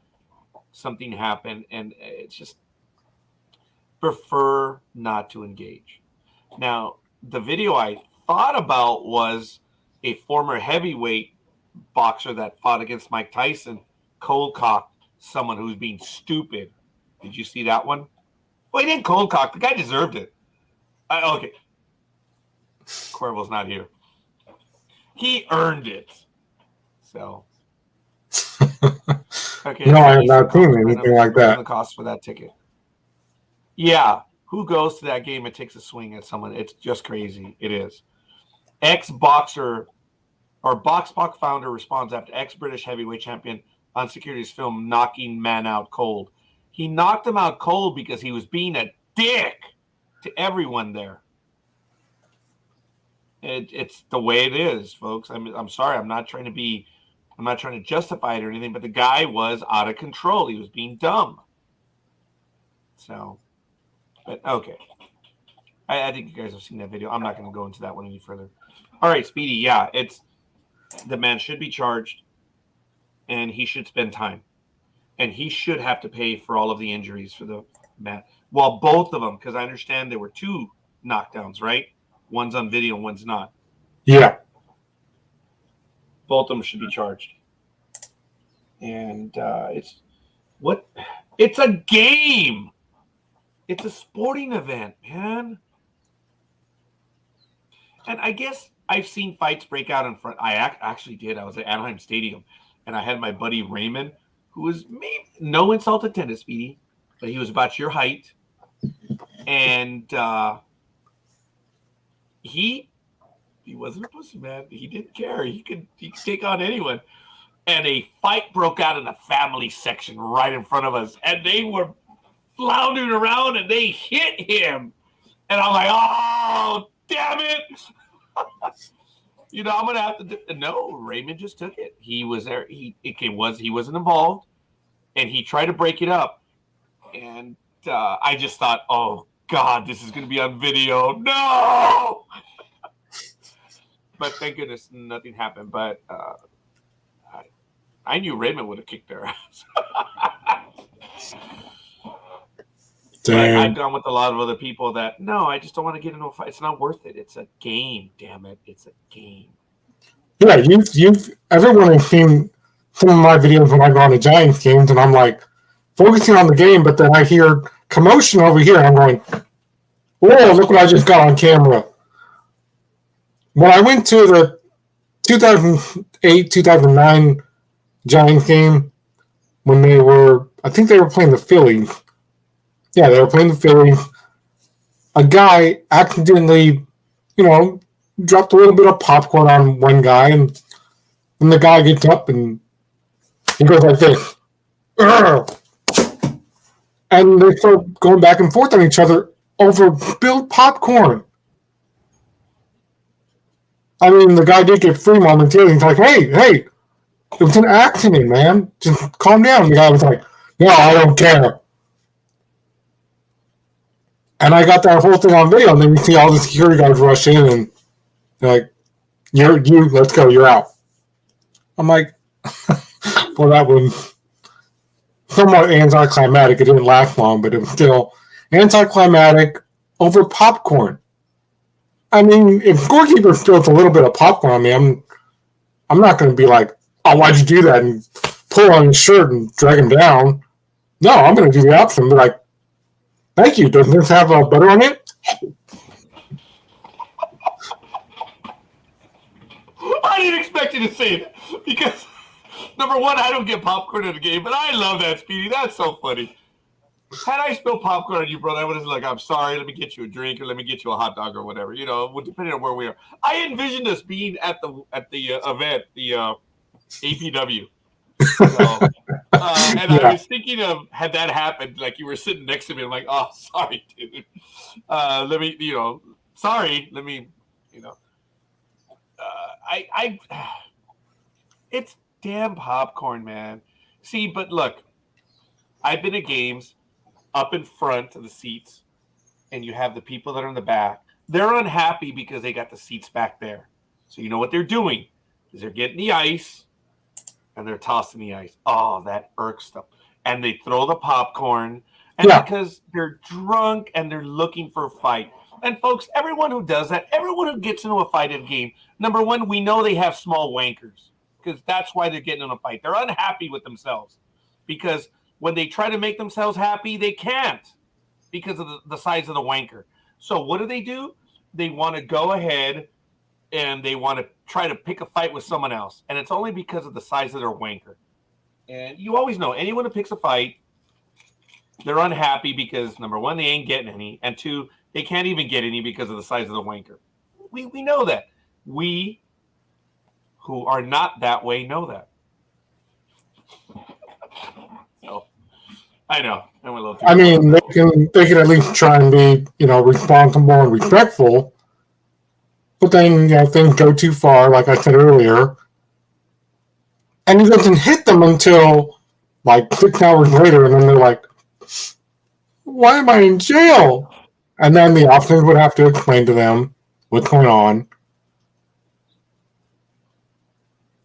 something happen. And it's just prefer not to engage. Now, the video I thought about was a former heavyweight boxer that fought against Mike Tyson, cold cocked someone who was being stupid. Did you see that one? Well, he didn't cold cock. The guy deserved it. Okay. Cuervo's not here. He earned it. So. Okay. No, I have not seen anything like that. The cost for that ticket. Yeah. Who goes to that game and takes a swing at someone? It's just crazy. It is. Ex-boxer or BoxPoc founder responds after ex-British heavyweight champion on Security's film knocking man out cold. He knocked him out cold because he was being a dick to everyone there. It's the way it is, folks. I'm sorry. I'm not trying to justify it or anything, but the guy was out of control. He was being dumb. So, but okay. I think you guys have seen that video. I'm not going to go into that one any further. All right, Speedy. Yeah, the man should be charged, and he should spend time, and he should have to pay for all of the injuries for the man. Well, both of them, because I understand there were 2 knockdowns, right? One's on video, one's not. Yeah. Both of them should be charged. And it's a game. It's a sporting event, man. And I guess I've seen fights break out in front. I actually did. I was at Anaheim Stadium, and I had my buddy Raymond, who was maybe no insult intended, Speedy, but he was about your height. And he wasn't a pussy, man. He didn't care. He could take on anyone. And a fight broke out in the family section right in front of us. And they were floundering around and they hit him. And I'm like, oh, damn it. I'm going to have to no, Raymond just took it. He was there. He wasn't involved. And he tried to break it up. And I just thought, oh, God, this is going to be on video. No! But thank goodness nothing happened. But I knew Raymond would have kicked their ass. I've gone with a lot of other people that, no, I just don't want to get into a fight. It's not worth it. It's a game, damn it. It's a game. Yeah, everyone has seen some of my videos when I go on the Giants games, and I'm like focusing on the game, but then I hear commotion over here, and I'm going, whoa, look what I just got on camera. When I went to the 2008-2009 Giants game, when I think they were playing the Phillies. Yeah, they were playing the Phillies. A guy accidentally, dropped a little bit of popcorn on one guy, and then the guy gets up and he goes like this. Urgh! And they start going back and forth on each other over spilled popcorn. I mean, the guy did get free momentarily. He's like, hey, it was an accident, man. Just calm down. The guy was like, no, I don't care. And I got that whole thing on video, and then you see all the security guards rush in, and they're like, let's go, you're out. I'm like, well, that was somewhat anticlimactic. It didn't last long, but it was still anticlimactic over popcorn. I mean, if Scorekeeper spills a little bit of popcorn on me, I'm not going to be like, oh, why'd you do that? And pull on his shirt and drag him down. No, I'm going to do the opposite and be like, thank you. Doesn't this have butter on it? I didn't expect you to say that because, number one, I don't get popcorn at a game, but I love that, Speedy. That's so funny. Had I spilled popcorn on you, brother, I would have been like, I'm sorry, let me get you a drink or let me get you a hot dog or whatever, depending on where we are. I envisioned us being at the event, the APW. I was thinking of, had that happened, like you were sitting next to me, I'm like, oh, sorry, dude. Let me, sorry, let me, it's damn popcorn, man. See, but look, I've been at games up in front of the seats, and you have the people that are in the back. They're unhappy because they got the seats back there. So you know what they're doing is they're getting the ice, and they're tossing the ice. Oh, that irks them. And they throw the popcorn, And Yeah. because they're drunk and they're looking for a fight. And folks, everyone who does that, everyone who gets into a fight in a game, number one, we know they have small wankers because that's why they're getting in a fight. They're unhappy with themselves because when they try to make themselves happy, they can't because of the size of the wanker. So what do? They want to go ahead and they want to try to pick a fight with someone else. And it's only because of the size of their wanker. And you always know anyone who picks a fight, they're unhappy because, number one, they ain't getting any. And two, they can't even get any because of the size of the wanker. We know that. We who are not that way know that. So, I know. I'm a little too I mean, they can at least try and be, responsible and respectful. But then, things go too far, like I said earlier. And he doesn't hit them until, 6 hours later, and then they're like, why am I in jail? And then the officers would have to explain to them what's going on.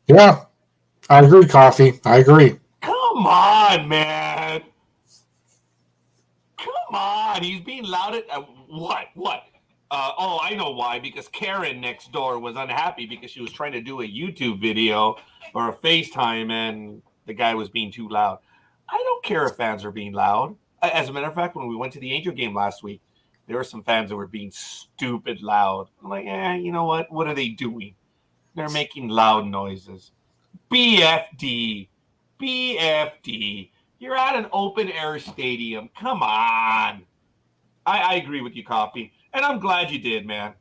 Yeah, I agree, Coffee. I agree. Come on, man. Come on. He's being loud at what? I know why. Because Karen next door was unhappy because she was trying to do a YouTube video or a FaceTime and the guy was being too loud. I don't care if fans are being loud. As a matter of fact, when we went to the Angel game last week, there were some fans that were being stupid loud. I'm like, you know what? What are they doing? They're making loud noises. BFD. You're at an open air stadium. Come on. I agree with you, Coffee. And I'm glad you did, man.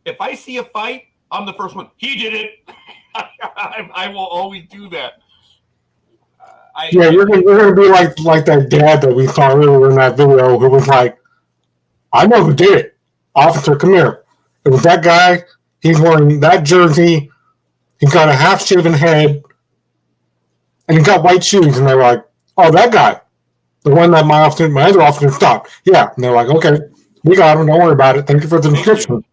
If I see a fight, I'm the first one. He did it. I will always do that. We're gonna be like that dad that we saw earlier in that video who was like, I know who did it. Officer, come here. It was that guy. He's wearing that jersey. He's got a half-shaven head. And he's got white shoes. And they're like, oh, that guy. The one that my other officer stopped. Yeah. And they're like, okay, we got him. Don't worry about it. Thank you for the description.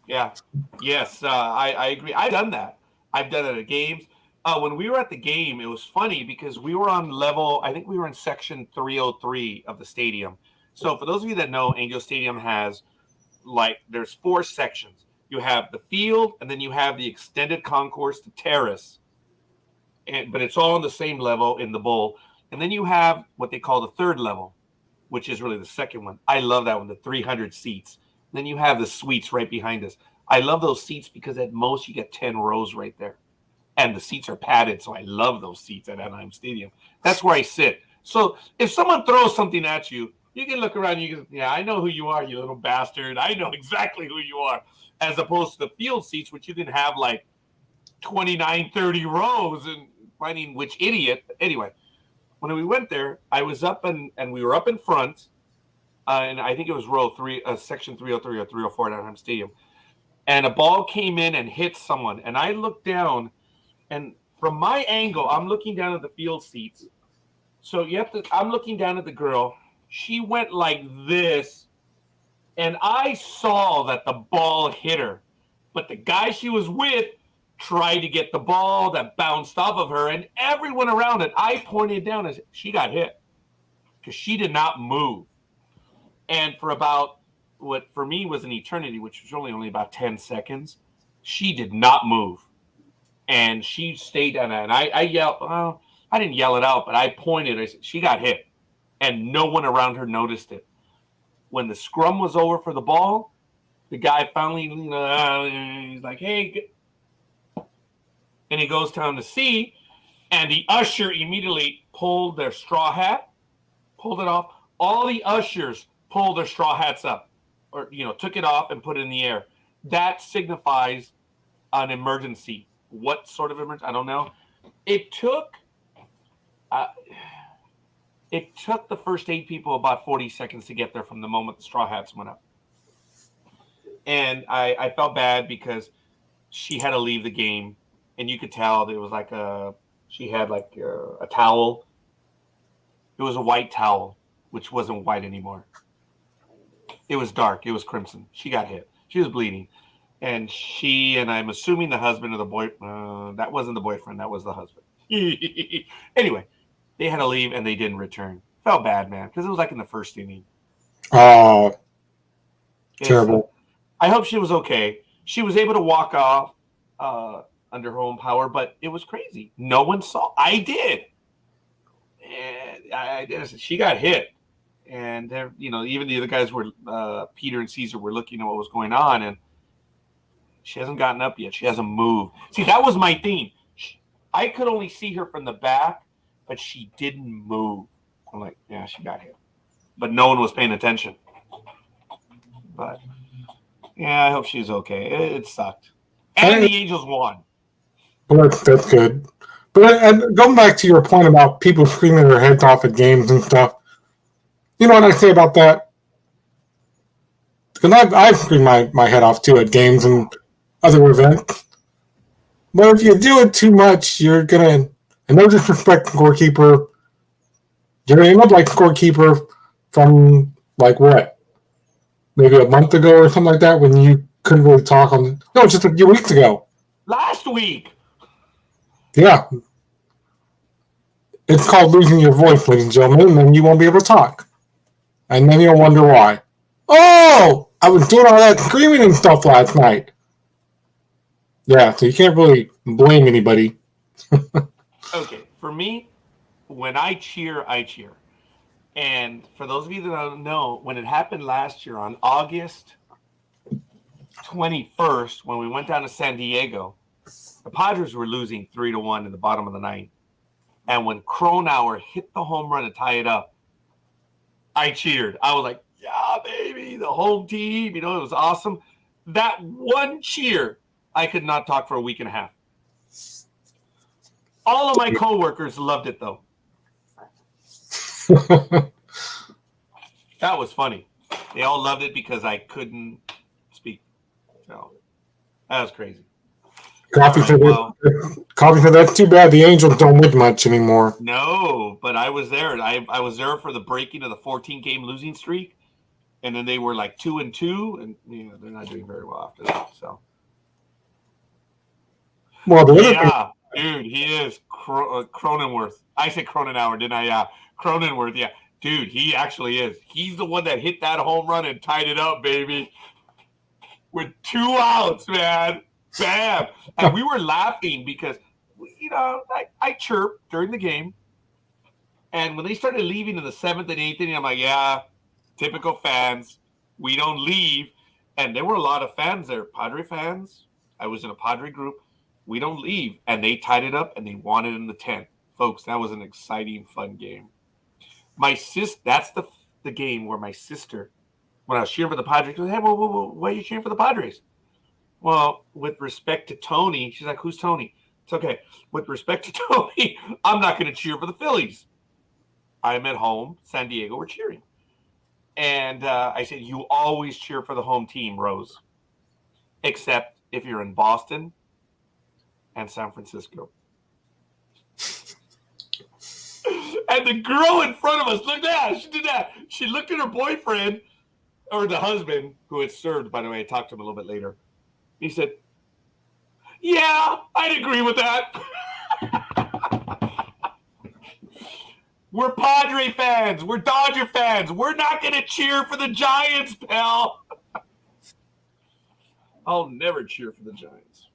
Yeah. Yes, I agree. I've done that. I've done it at games. When we were at the game, it was funny because we were on I think we were in section 303 of the stadium. So for those of you that know, Angel Stadium has, there's 4 sections. You have the field, and then you have the extended concourse, the terrace. But it's all on the same level in the bowl. And then you have what they call the third level, which is really the second one. I love that one, the 300 seats. Then you have the suites right behind us. I love those seats because at most you get 10 rows right there. And the seats are padded, so I love those seats at Anaheim Stadium. That's where I sit. So if someone throws something at you, you can look around and you can, I know who you are, you little bastard. I know exactly who you are. As opposed to the field seats, which you can have 29, 30 rows and finding which idiot. Anyway, when we went there, I was up and we were up in front. And I think it was row 3, section 303 or 304 at Anaheim Stadium. And a ball came in and hit someone. And I looked down. And from my angle, I'm looking down at the field seats. So I'm looking down at the girl. She went like this. And I saw that the ball hit her. But the guy she was with tried to get the ball that bounced off of her. And everyone around it, I pointed down and she got hit. Because she did not move. And for about what for me was an eternity, which was only about 10 seconds, she did not move. And she stayed down there. And I yelled, well, I didn't yell it out, but I pointed. I said, she got hit. And no one around her noticed it. When the scrum was over for the ball, the guy finally, he's like, hey. And he goes down to see. And the usher immediately pulled their straw hat, pulled it off. All the ushers pulled their straw hats up or, took it off and put it in the air. That signifies an emergency. What sort of emergency? I don't know. It took the first 8 people about 40 seconds to get there from the moment the straw hats went up. And I felt bad because she had to leave the game. And you could tell there was she had a towel. It was a white towel, which wasn't white anymore. It was dark. It was crimson. She got hit. She was bleeding. And I'm assuming the husband or the boy, that wasn't the boyfriend. That was the husband. Anyway, they had to leave and they didn't return. Felt bad, man, because it was like in the first inning. Oh, terrible. I hope she was okay. She was able to walk off under her own power, but it was crazy. No one saw. I did. And I did. She got hit. And, even the other guys were, Peter and Caesar were looking at what was going on, and she hasn't gotten up yet. She hasn't moved. See, that was my thing. I could only see her from the back, but she didn't move. I'm like, yeah, she got hit. But no one was paying attention. But, yeah, I hope she's okay. It sucked. And the Angels won. Well, that's good. But going back to your point about people screaming their heads off at games and stuff, you know what I say about that? Because I've screamed my head off too at games and other events. But if you do it too much, you're going to, and no disrespect to Scorekeeper, you're going to end up like Scorekeeper from, like, what? Maybe a month ago or something like that when you couldn't really talk on. No, just a few weeks ago. Last week. Yeah. It's called losing your voice, ladies and gentlemen, and then you won't be able to talk. And then you'll wonder why. Oh! I was doing all that screaming and stuff last night. Yeah, so you can't really blame anybody. Okay, for me, when I cheer, I cheer. And for those of you that don't know, when it happened last year on August 21st, when we went down to San Diego, the Padres were losing 3-1 in the bottom of the ninth. And when Cronauer hit the home run to tie it up, I cheered. I was like, yeah, baby, the home team. It was awesome. That one cheer, I could not talk for a week and a half. All of my coworkers loved it, though. That was funny. They all loved it because I couldn't speak. So that was crazy. Coffee said that's too bad. The Angels don't win much anymore. No, but I was there. I was there for the breaking of the 14-game losing streak, and then they were like 2-2, and they're not doing very well after that. So, well, dude, he is Cronenworth. I said Cronenauer, didn't I? Yeah, Cronenworth. Yeah, dude, he actually is. He's the one that hit that home run and tied it up, baby, with 2 outs, man. Bam! And we were laughing because, I chirped during the game. And when they started leaving in the 7th and 8th inning, I'm like, yeah, typical fans. We don't leave. And there were a lot of fans there, Padre fans. I was in a Padre group. We don't leave. And they tied it up, and they won it in the 10th. Folks, that was an exciting, fun game. That's the game where my sister, when I was cheering for the Padres, goes, hey, why are you cheering for the Padres? Well, with respect to Tony, she's like, who's Tony? It's okay. With respect to Tony, I'm not going to cheer for the Phillies. I'm at home, San Diego, we're cheering. And I said, you always cheer for the home team, Rose, except if you're in Boston and San Francisco. And the girl in front of us, look at that. She did that. She looked at her boyfriend, or the husband, who had served, by the way. I talked to him a little bit later. He said, yeah, I'd agree with that. We're Padre fans. We're Dodger fans. We're not going to cheer for the Giants, pal. I'll never cheer for the Giants.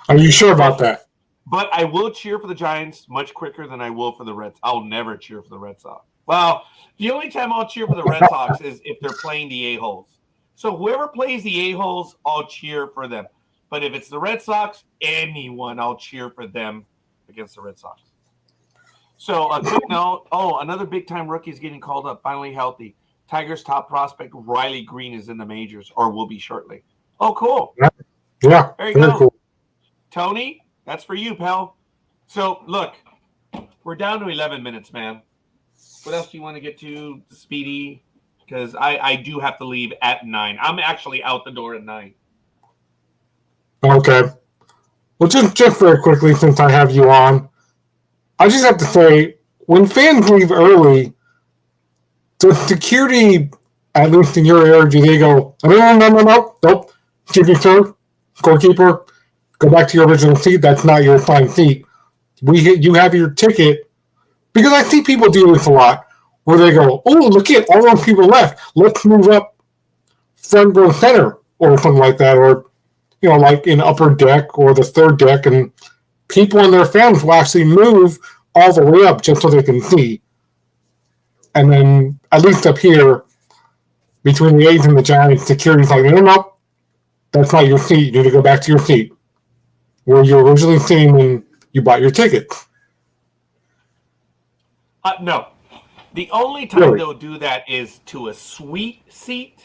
Are you sure about that? But I will cheer for the Giants much quicker than I will for the Reds. I'll never cheer for the Red Sox. Well, the only time I'll cheer for the Red Sox is if they're playing the A-holes. So whoever plays the A-holes, I'll cheer for them. But if it's the Red Sox, anyone, I'll cheer for them against the Red Sox. So a quick note. Oh, another big-time rookie is getting called up, finally healthy. Tigers' top prospect, Riley Green, is in the majors, or will be shortly. Oh, cool. Yeah, there you very go. Cool. Tony, that's for you, pal. So, look, we're down to 11 minutes, man. What else do you want to get to, Speedy? Because I do have to leave at 9. I'm actually out the door at 9. Okay. Well, just very quickly, since I have you on, I just have to say, when fans leave early, the security, at least in your area, they go, nope, excuse me, sir, scorekeeper, go back to your original seat. That's not your assigned seat. You have your ticket. Because I see people do this a lot, where they go, "Oh, look at all those people left. Let's move up front row center," or something like that, or like in upper deck or the third deck, and people and their families will actually move all the way up just so they can see. And then, at least up here, between the A's and the Giants, security's like, no, that's not your seat. You need to go back to your seat where you were originally sitting when you bought your ticket. No. The only time they'll do that is to a suite seat,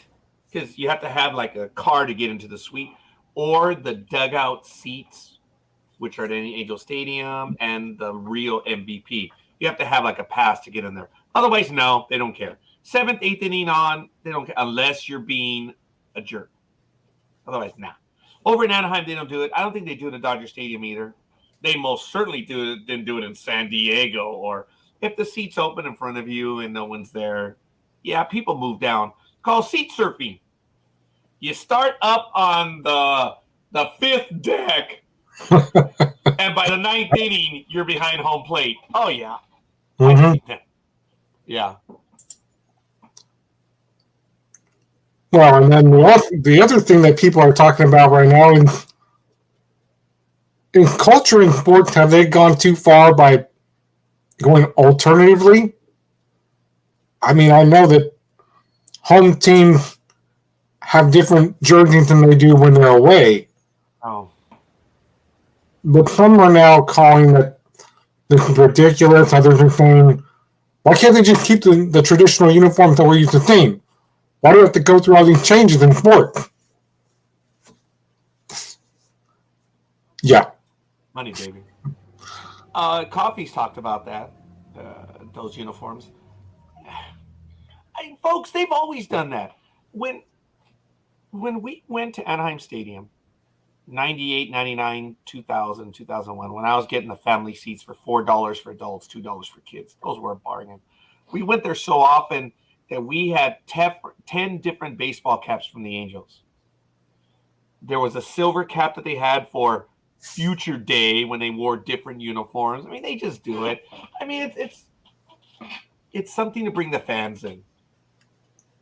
because you have to have like a car to get into the suite, or the dugout seats, which are at any Angel Stadium, and the real MVP. You have to have like a pass to get in there. Otherwise, no, they don't care. 7th, 8th inning on, they don't care unless you're being a jerk. Otherwise, nah. Over in Anaheim, they don't do it. I don't think they do it at Dodger Stadium either. They most certainly didn't do it in San Diego, or if the seat's open in front of you and no one's there. Yeah, people move down. Called seat surfing. You start up on the 5th deck, and by the 9th inning, you're behind home plate. Oh, yeah. Mm-hmm. Yeah. Well, and then the other thing that people are talking about right now in culture and sports, have they gone too far by going alternatively? I mean, I know that home teams have different jerseys than they do when they're away. Oh. But some are now calling that this is ridiculous. Others are saying, why can't they just keep the traditional uniforms that we're used to seeing? Why do we have to go through all these changes in sports? Yeah. Money, baby. Coffee's talked about that, those uniforms. Folks, they've always done that. When we went to Anaheim Stadium, 98, 99, 2000, 2001, when I was getting the family seats for $4 for adults, $2 for kids, those were a bargain. We went there so often that we had 10 different baseball caps from the Angels. There was a silver cap that they had for Future Day when they wore different uniforms. I mean, they just do it. I mean, it's something to bring the fans in.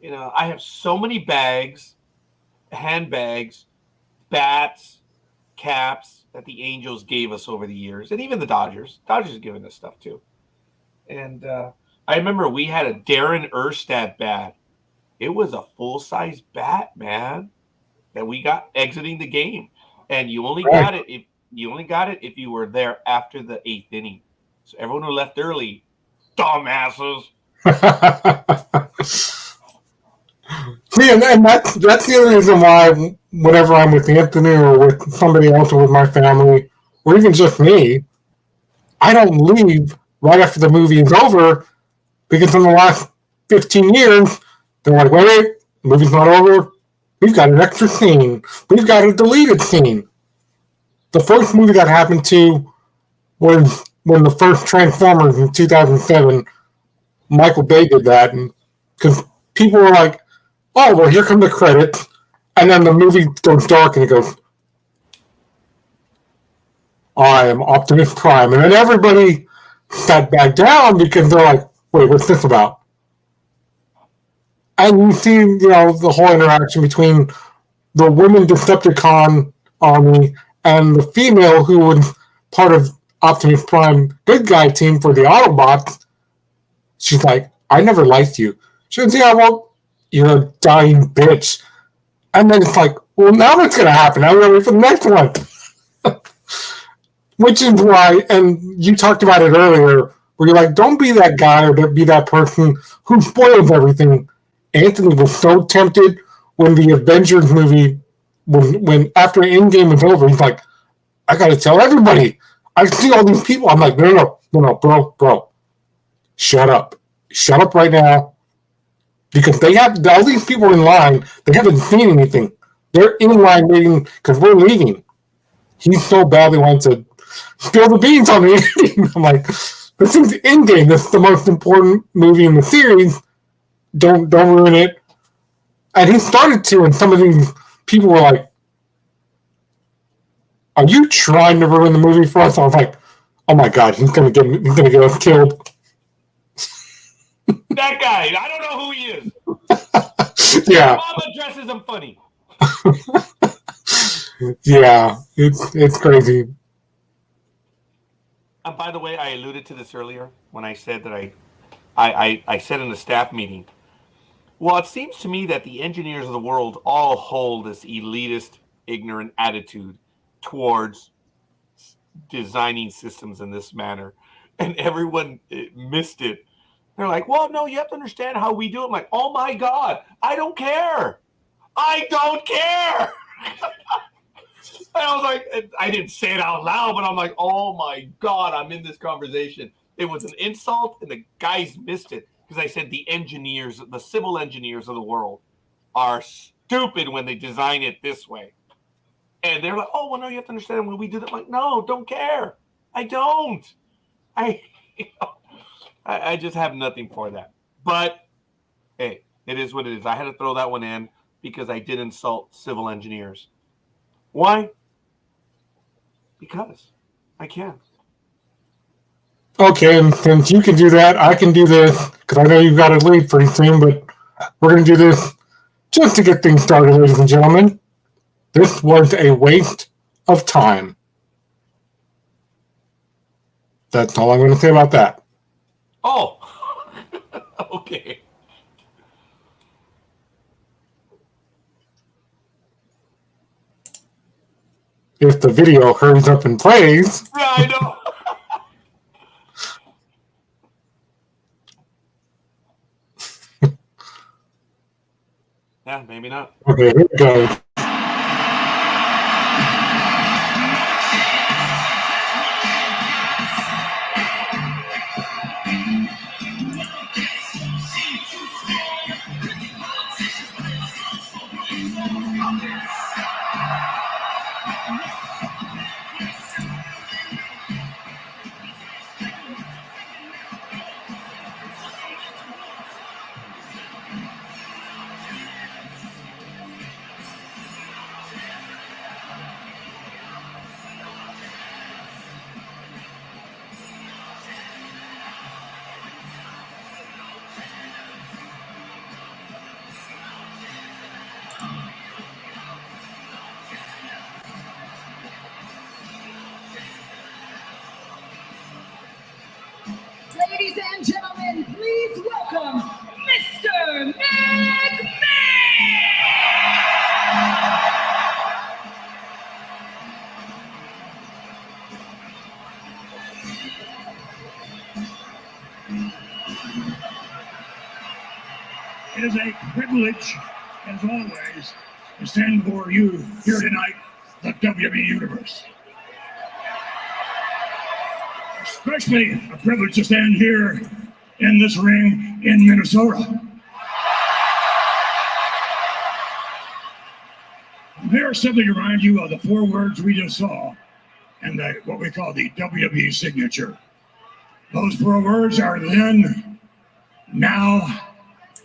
I have so many bags, handbags, bats, caps that the Angels gave us over the years, and even the Dodgers. Dodgers have given us stuff too. And I remember we had a Darren Erstad bat. It was a full-size bat, man, that we got exiting the game, and you only got it if you were there after the 8th inning. So everyone who left early, dumbasses. See, and that's the other reason why whenever I'm with Anthony or with somebody else or with my family, or even just me, I don't leave right after the movie is over, because in the last 15 years, they're like, wait, the movie's not over. We've got an extra scene. We've got a deleted scene. The first movie that happened to was when the first Transformers in 2007, Michael Bay did that, because people were like, oh, well, here come the credits, and then the movie goes dark, and it goes, I am Optimus Prime. And then everybody sat back down because they're like, wait, what's this about? And you see, the whole interaction between the women Decepticon army and the female who was part of Optimus Prime good guy team for the Autobots. She's like, I never liked you. She goes, yeah, well, you're a dying bitch. And then it's like, well, now what's going to happen? Now we're ready for the next one. Which is why, and you talked about it earlier, where you're like, don't be that guy or be that person who spoils everything. Anthony was so tempted when the Avengers movie, when after Endgame was over, he's like, I got to tell everybody. I see all these people. I'm like, no, bro. Shut up. Shut up right now. Because they have all these people in line. They haven't seen anything. They're in line waiting because we're leaving. He so badly wants to spill the beans on the ending. I'm like, this is the Endgame. This is the most important movie in the series. Don't ruin it. And he started to, and some of these people were like, are you trying to ruin the movie for us? I was like, oh my God, he's gonna get us killed. That guy. I don't know who he is. Yeah. Mama dresses him funny. Yeah. It's crazy. By the way, I alluded to this earlier when I said that I said in the staff meeting. Well, it seems to me that the engineers of the world all hold this elitist, ignorant attitude towards designing systems in this manner. And everyone missed it. They're like, well, no, you have to understand how we do it. I'm like, oh my God, I don't care. I don't care. And I was like, I didn't say it out loud, but I'm like, oh my God, I'm in this conversation. It was an insult, and the guys missed it because I said the engineers, the civil engineers of the world are stupid when they design it this way. And they're like, oh, well, no, you have to understand when we do that. I'm like, no, don't care. I don't. I just have nothing for that. But, hey, it is what it is. I had to throw that one in because I did insult civil engineers. Why? Because I can. Okay, and since you can do that, I can do this, because I know you've got to leave pretty soon, but we're going to do this just to get things started, ladies and gentlemen. This was a waste of time. That's all I'm going to say about that. Oh, okay. If the video hurries up and plays. Yeah, I know. Yeah, maybe not. Okay, here we go. Ladies and gentlemen, please welcome Mr. McMahon! It is a privilege, as always, to stand before you here tonight, the WWE Universe. Especially a privilege to stand here in this ring in Minnesota. I'm here simply to remind you of the 4 words we just saw and what we call the WWE signature. Those 4 words are then, now,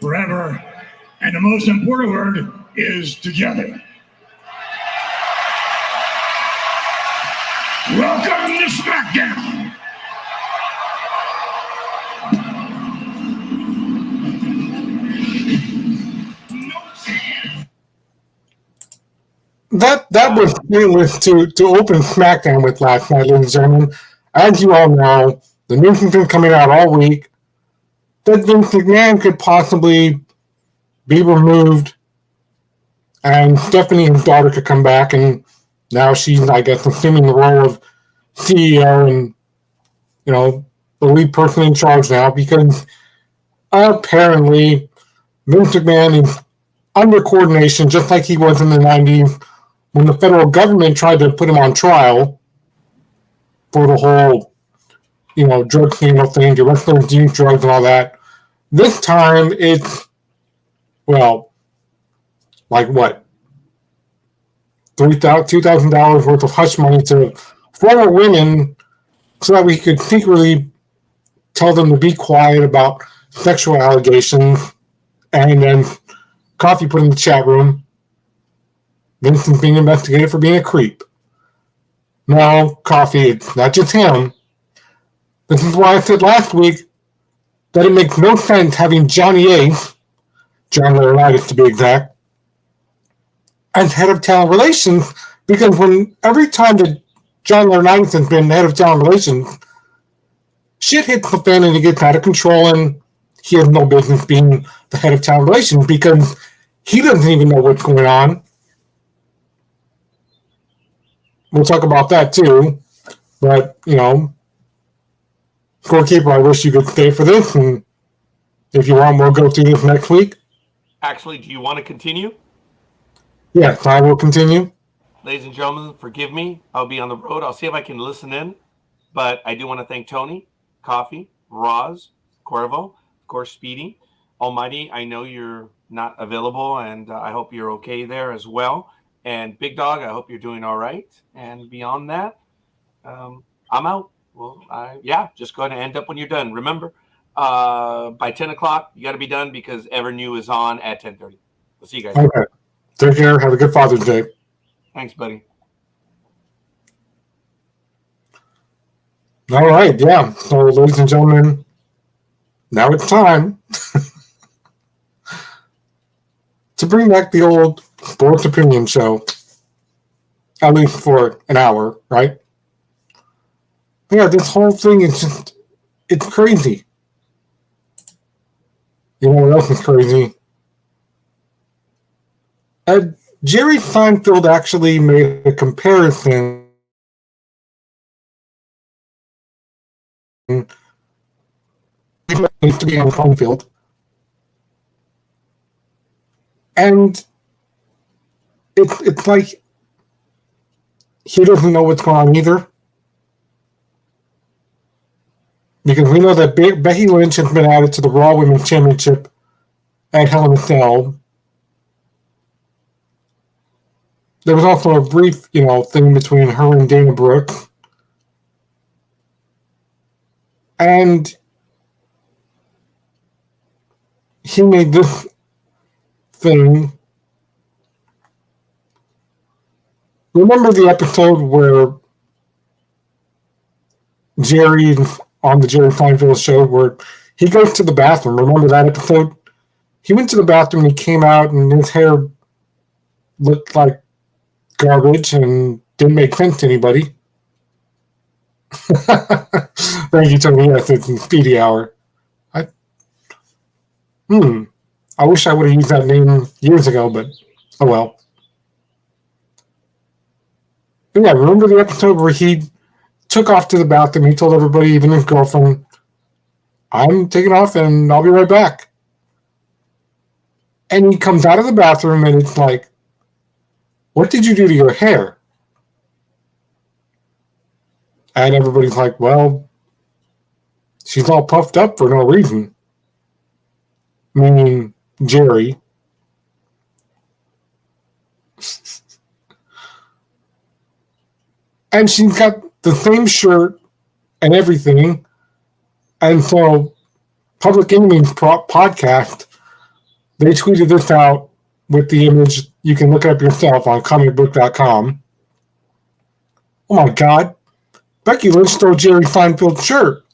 forever, and the most important word is together. Welcome to SmackDown. That was pointless to open SmackDown with last night, ladies and gentlemen. As you all know, the news has been coming out all week that Vince McMahon could possibly be removed and Stephanie, his daughter, could come back, and now she's, I guess, assuming the role of CEO and, you know, the lead person in charge now, because apparently Vince McMahon is under coordination, just like he was in the 90s when the federal government tried to put him on trial for the whole, you know, drug scandal thing, the wrestlers use drugs and all that. This time it's, well, like what? $2,000 worth of hush money to former women so that we could secretly tell them to be quiet about sexual allegations, and then Coffee put in the chat room, Vincent's being investigated for being a creep. No, Coffee, it's not just him. This is why I said last week that it makes no sense having Johnny Ace, John Laurinaitis to be exact, as head of talent relations, because every time that John Laurinaitis has been head of talent relations, shit hits the fan and he gets out of control, and he has no business being the head of talent relations because he doesn't even know what's going on. We'll talk about that too. But, Scorekeeper, I wish you could stay for this, and if you want, we'll go through this next week. Actually, do you want to continue? Yes, I will continue. Ladies and gentlemen, forgive me. I'll be on the road. I'll see if I can listen in. But I do want to thank Tony, Coffee, Roz, Corvo, of course, Speedy. Almighty, I know you're not available, and I hope you're okay there as well. And Big Dog, I hope you're doing all right. And beyond that, I'm out. Well, just go ahead and end up when you're done. Remember, by 10 o'clock, you got to be done because Ever New is on at 10:30. We'll see you guys. Okay. Take care. Have a good Father's Day. Thanks, buddy. All right, yeah. So, ladies and gentlemen, now it's time to bring back the old sports opinion show, at least for an hour, right? Yeah, this whole thing is it's crazy. You know what else is crazy? Jerry Seinfeld actually made a comparison to be on the home field. And it's like he doesn't know what's going on either. Because we know that Becky Lynch has been added to the Raw Women's Championship at Hell in a Cell. There was also a brief, thing between her and Dana Brooke. And he made this thing. Remember the episode where Jerry, on the Jerry Seinfeld show, where he goes to the bathroom? Remember that episode? He went to the bathroom and he came out and his hair looked like garbage and didn't make sense to anybody. Thank you, Tony. Yes, it's in Speedy Hour. I wish I would have used that name years ago, but oh well. But yeah, remember the episode where he took off to the bathroom? He told everybody, even his girlfriend, I'm taking off and I'll be right back. And he comes out of the bathroom and it's like, what did you do to your hair? And everybody's like, well, she's all puffed up for no reason. Meaning Jerry. And she's got the same shirt and everything. And so Public Enemy's podcast, they tweeted this out with the image. You can look it up yourself on comicbook.com. Oh my God. Becky Lynch stole Jerry Seinfeld's shirt.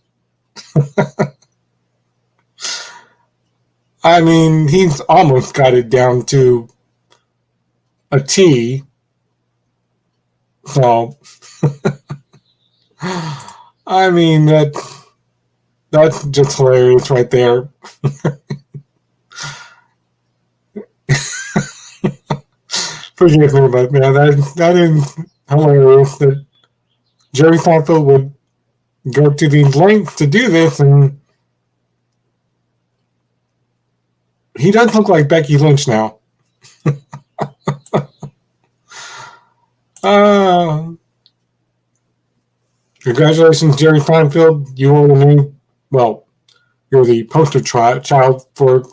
I mean, he's almost got it down to a T. So, I mean, that's just hilarious right there. Forgive me, but man, that is hilarious that Jerry Seinfeld would go to these lengths to do this, and he does look like Becky Lynch now. Congratulations, Jerry Seinfeld. You are the new, well, you're the poster child for.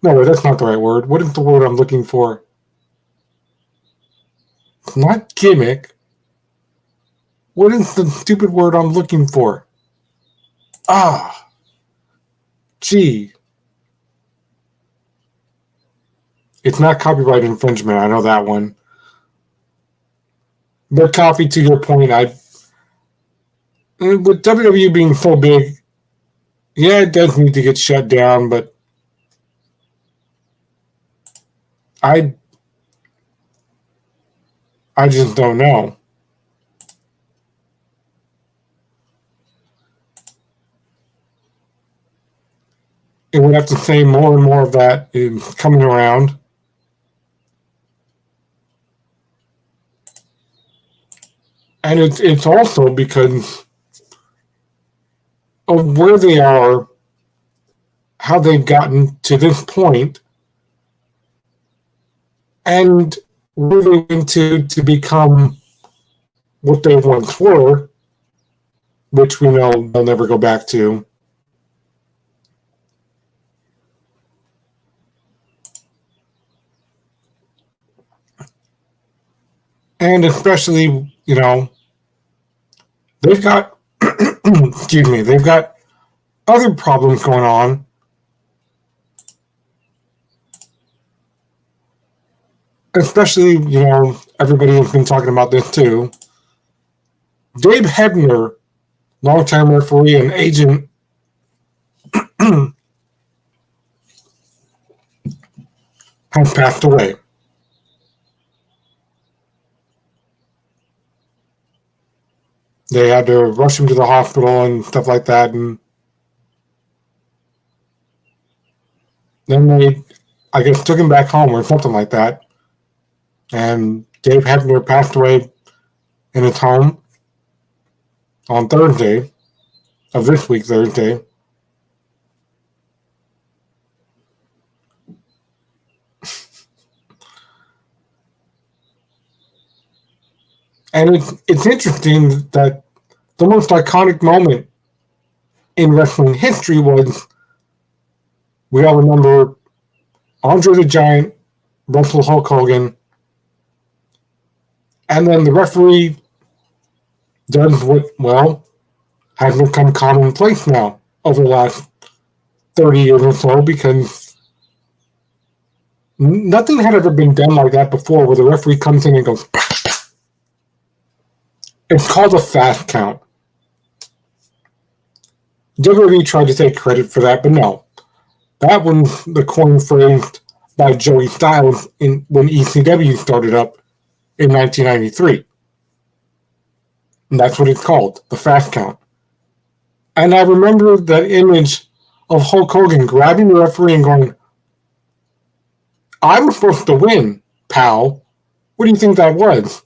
No, that's not the right word. What is the word I'm looking for? It's not gimmick. What is the stupid word I'm looking for? Gee. It's not copyright infringement. I know that one. But Coffee, to your point, with WWE being so big, Yeah, it does need to get shut down, but I just don't know. It would have to say more and more of that is coming around. And it's also because of where they are, how they've gotten to this point, and where they went to become what they once were, which we know they'll never go back to. And especially, they've got, excuse me, they've got other problems going on. Especially, everybody has been talking about this too. Dave Hebner, longtime referee and agent, has passed away. They had to rush him to the hospital and stuff like that, and then they, I guess, took him back home or something like that. And Dave Hebner passed away in his home on Thursday of this week, Thursday. And it's interesting that the most iconic moment in wrestling history was, we all remember Andre the Giant wrestle Hulk Hogan, and then the referee does what, has become commonplace now over the last 30 years or so, because nothing had ever been done like that before, where the referee comes in and goes, it's called a fast count. WWE tried to take credit for that, but no. That was the coin phrased by Joey Styles when ECW started up in 1993. And that's what it's called, the fast count. And I remember that image of Hulk Hogan grabbing the referee and going, I'm supposed to win, pal. What do you think that was?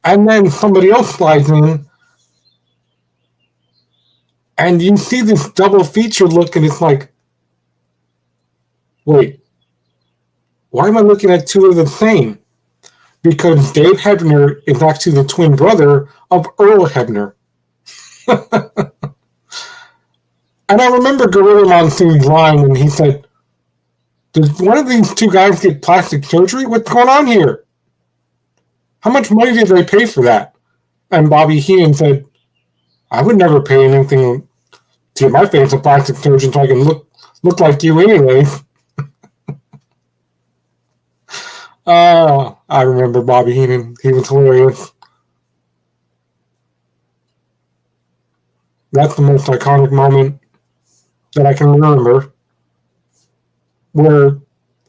And then somebody else slides in, and you see this double feature look, and it's like, wait, why am I looking at two of the same? Because Dave Hebner is actually the twin brother of Earl Hebner. And I remember Gorilla Monsoon's line when he said, did one of these two guys get plastic surgery? What's going on here? How much money did they pay for that? And Bobby Heenan said, I would never pay anything to get my face a plastic surgeon so I can look like you anyway. I remember Bobby Heenan. He was hilarious. That's the most iconic moment that I can remember, where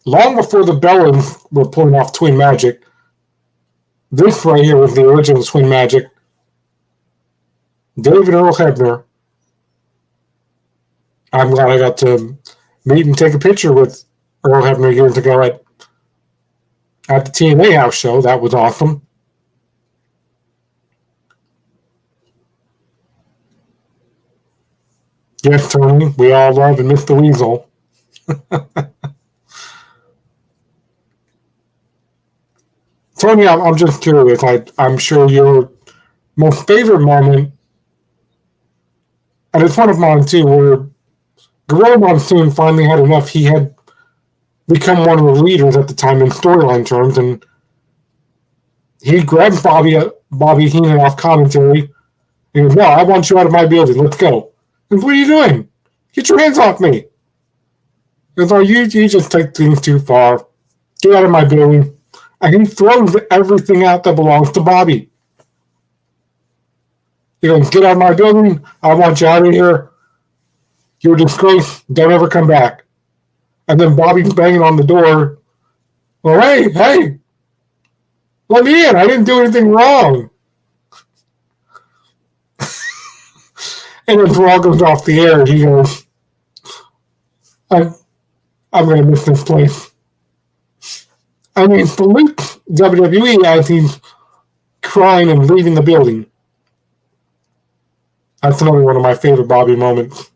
long before the Bellins were pulling off Twin Magic, this right here was the original Twin Magic. Dave and Earl Hebner. I'm glad I got to meet and take a picture with Earl Hebner years ago at the TNA house show. That was awesome. Yes, Tony, we all love and miss the Weasel. Tony, I'm just curious. I'm sure your most favorite moment, and it's one of mine too, where Gorilla Monsoon finally had enough. He had become one of the leaders at the time in storyline terms, and he grabbed Bobby Heenan off commentary. He goes, no, I want you out of my building. Let's go. He goes, what are you doing? Get your hands off me. He goes, oh, you just take things too far. Get out of my building. And he throws everything out that belongs to Bobby. He goes, get out of my building. I want you out of here. You're a disgrace. Don't ever come back. And then Bobby's banging on the door. Well, hey, let me in. I didn't do anything wrong. And then Raw goes off the air. He goes, I'm going to miss this place. I mean, salute WWE as he's crying and leaving the building. That's another one of my favorite Bobby moments.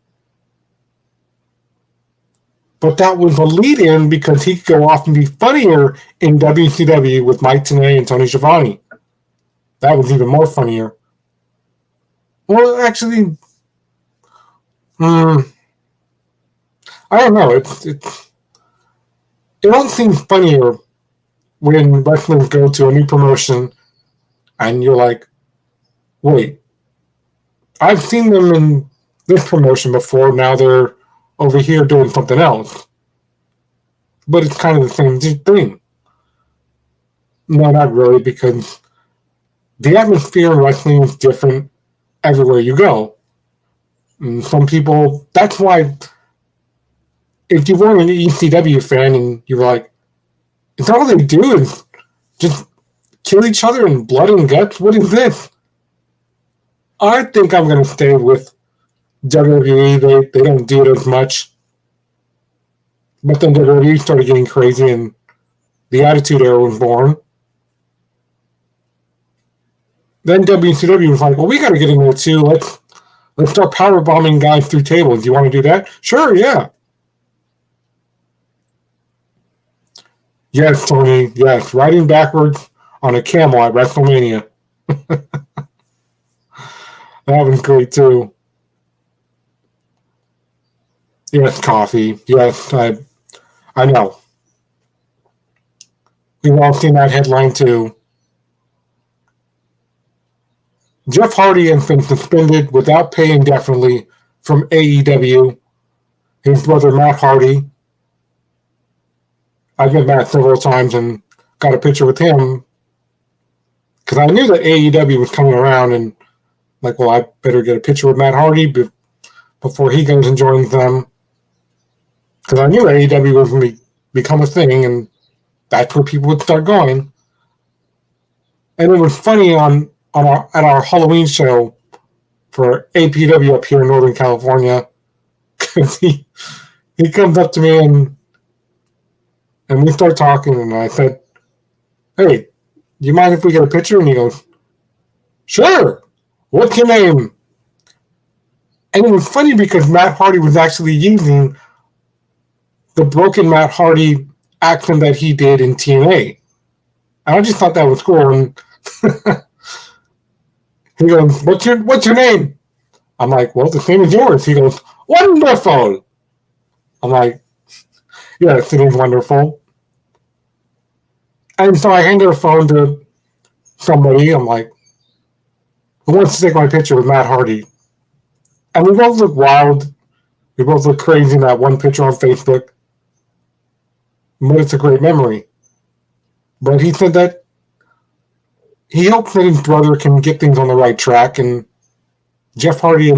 But that was a lead-in because he could go off and be funnier in WCW with Mike Tenay and Tony Schiavone. That was even more funnier. Well, actually, I don't know. It don't seem funnier when wrestlers go to a new promotion and you're like, wait, I've seen them in this promotion before. Now they're over here doing something else. But it's kind of the same thing. No, not really, because the atmosphere in wrestling is different everywhere you go. And some people, that's why, if you weren't an ECW fan and you were like, it's all they do is just kill each other in blood and guts, what is this? I think I'm going to stay with WWE. They don't do it as much. But then WWE started getting crazy and the Attitude Era was born. Then WCW was like, well, we got to get in there too. Let's start power bombing guys through tables. Do you want to do that? Sure, yeah. Yes, Tony, yes. Riding backwards on a camel at WrestleMania. That was great too. Yes, coffee. Yes, I know. We've all seen that headline too. Jeff Hardy has been suspended without pay indefinitely from AEW. His brother Matt Hardy. I've met Matt several times and got a picture with him because I knew that AEW was coming around and like, well, I better get a picture with Matt Hardy before he goes and joins them. Because I knew AEW was going to become a thing, and that's where people would start going. And it was funny at our Halloween show for APW up here in Northern California, because he comes up to me and we start talking, and I said, hey, do you mind if we get a picture? And he goes, sure. What's your name? And it was funny because Matt Hardy was actually using the broken Matt Hardy accent that he did in TNA. And I just thought that was cool. And he goes, what's your name? I'm like, well, the same as yours. He goes, wonderful. I'm like, yes, it is wonderful. And so I handed a phone to somebody. I'm like, who wants to take my picture with Matt Hardy? And we both look wild. We both look crazy in that one picture on Facebook. But it's a great memory. But he said that he hopes that his brother can get things on the right track. And Jeff Hardy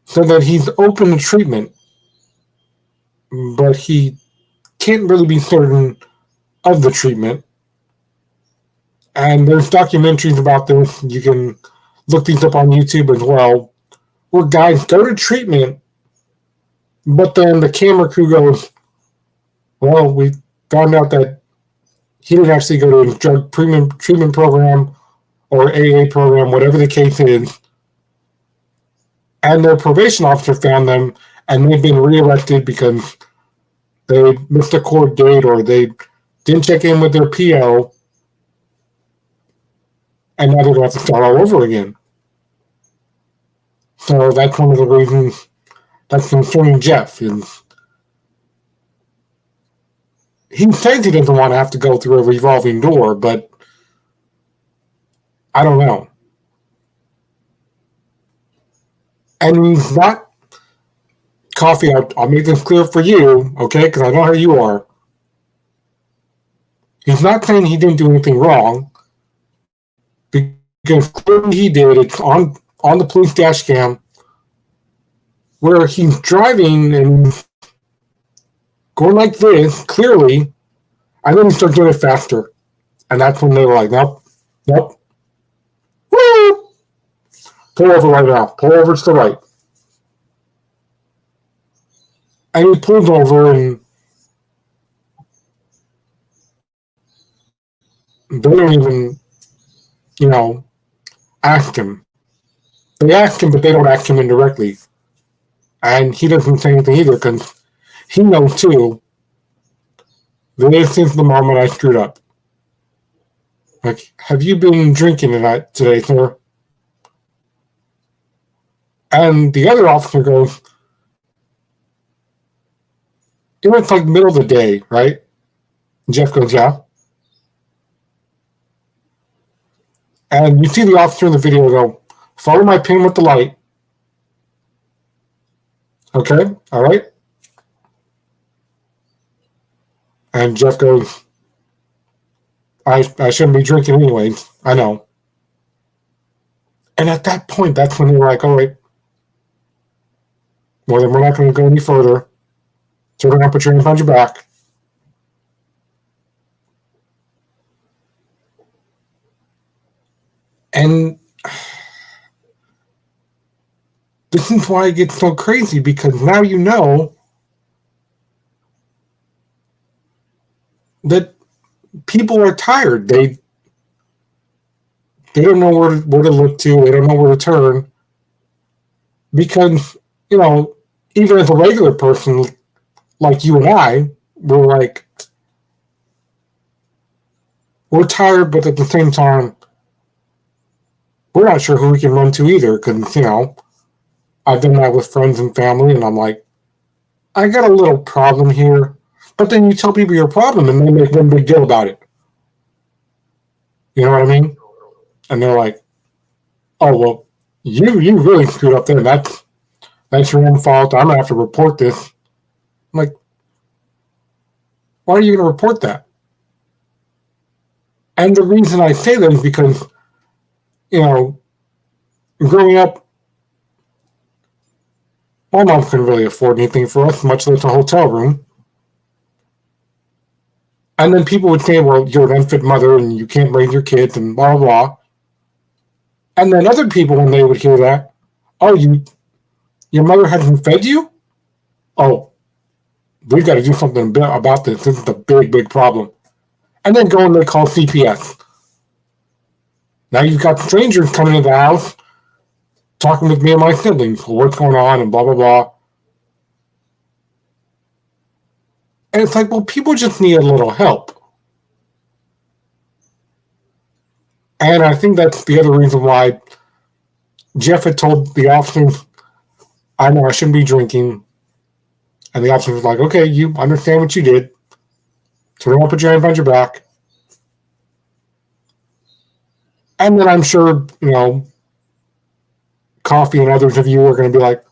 said that he's open to treatment. But he can't really be certain of the treatment. And there's documentaries about this. You can look these up on YouTube as well, where guys go to treatment, but then the camera crew goes, well, we found out that he didn't actually go to a drug treatment program or AA program, whatever the case is. And their probation officer found them, and they've been rearrested because they missed a court date or they didn't check in with their PO. And now they're going to have to start all over again. So that's one of the reasons that's concerning Jeff. Is he says he doesn't want to have to go through a revolving door, but I don't know. And he's not, Coffee, I'll make this clear for you, okay, because I know how you are. He's not saying he didn't do anything wrong, because clearly he did. It's on the police dash cam. where he's driving and going like this, clearly, and then he starts doing it faster. And that's when they were like, nope, nope. Woo! Pull over right now. Pull over to the right. And he pulls over, and they don't even, ask him. They ask him, but they don't ask him indirectly. And he doesn't say anything either, because he knows, too, that ever since the moment I screwed up. Like, have you been drinking today, sir? And the other officer goes, it was like middle of the day, right? And Jeff goes, yeah. And you see the officer in the video go, follow my pin with the light. Okay, all right. And Jeff goes, I shouldn't be drinking anyways. I know. And at that point, that's when they were like, all right, well, then we're not going to go any further. So we're going to put your hands on your back. And this is why it gets so crazy, because now you know that people are tired. They don't know where to look to. They don't know where to turn. Because, even as a regular person like you and I, we're tired, but at the same time, we're not sure who we can run to either. Because, I've done that with friends and family, and I'm like, I got a little problem here. But then you tell people your problem, and they make one big deal about it. You know what I mean? And they're like, oh, well, you really screwed up there. That's your own fault. I'm going to have to report this. I'm like, why are you going to report that? And the reason I say that is because, growing up, my mom couldn't really afford anything for us, much less a hotel room. And then people would say, well, you're an unfit mother and you can't raise your kids and blah, blah, blah. And then other people, when they would hear that, oh, your mother hasn't fed you? Oh, we've got to do something about this. This is a big, big problem. And then go and they call CPS. Now you've got strangers coming into the house talking with me and my siblings. Well, what's going on and blah, blah, blah. And it's like, well, people just need a little help. And I think that's the other reason why Jeff had told the officers, I know I shouldn't be drinking. And the officer was like, okay, you understand what you did. So don't put your hand behind your back. And then I'm sure, Coffee and others of you are going to be like,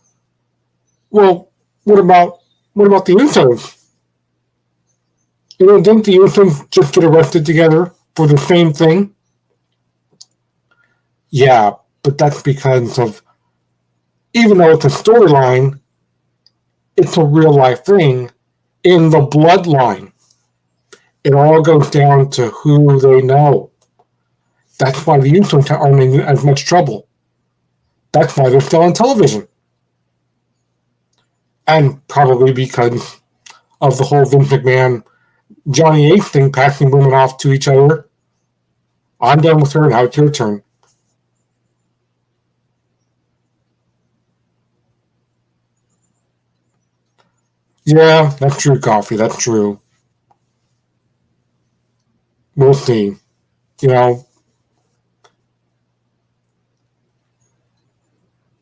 well, what about the Usos? Didn't the Usos just get arrested together for the same thing? Yeah, but that's because of, even though it's a storyline, it's a real life thing in the bloodline. It all goes down to who they know. That's why the Usos aren't in as much trouble. That's why they're still on television. And probably because of the whole Vince McMahon, Johnny Ace thing, passing women off to each other. I'm done with her, now it's your turn. Yeah, that's true, Coffee. That's true. We'll see.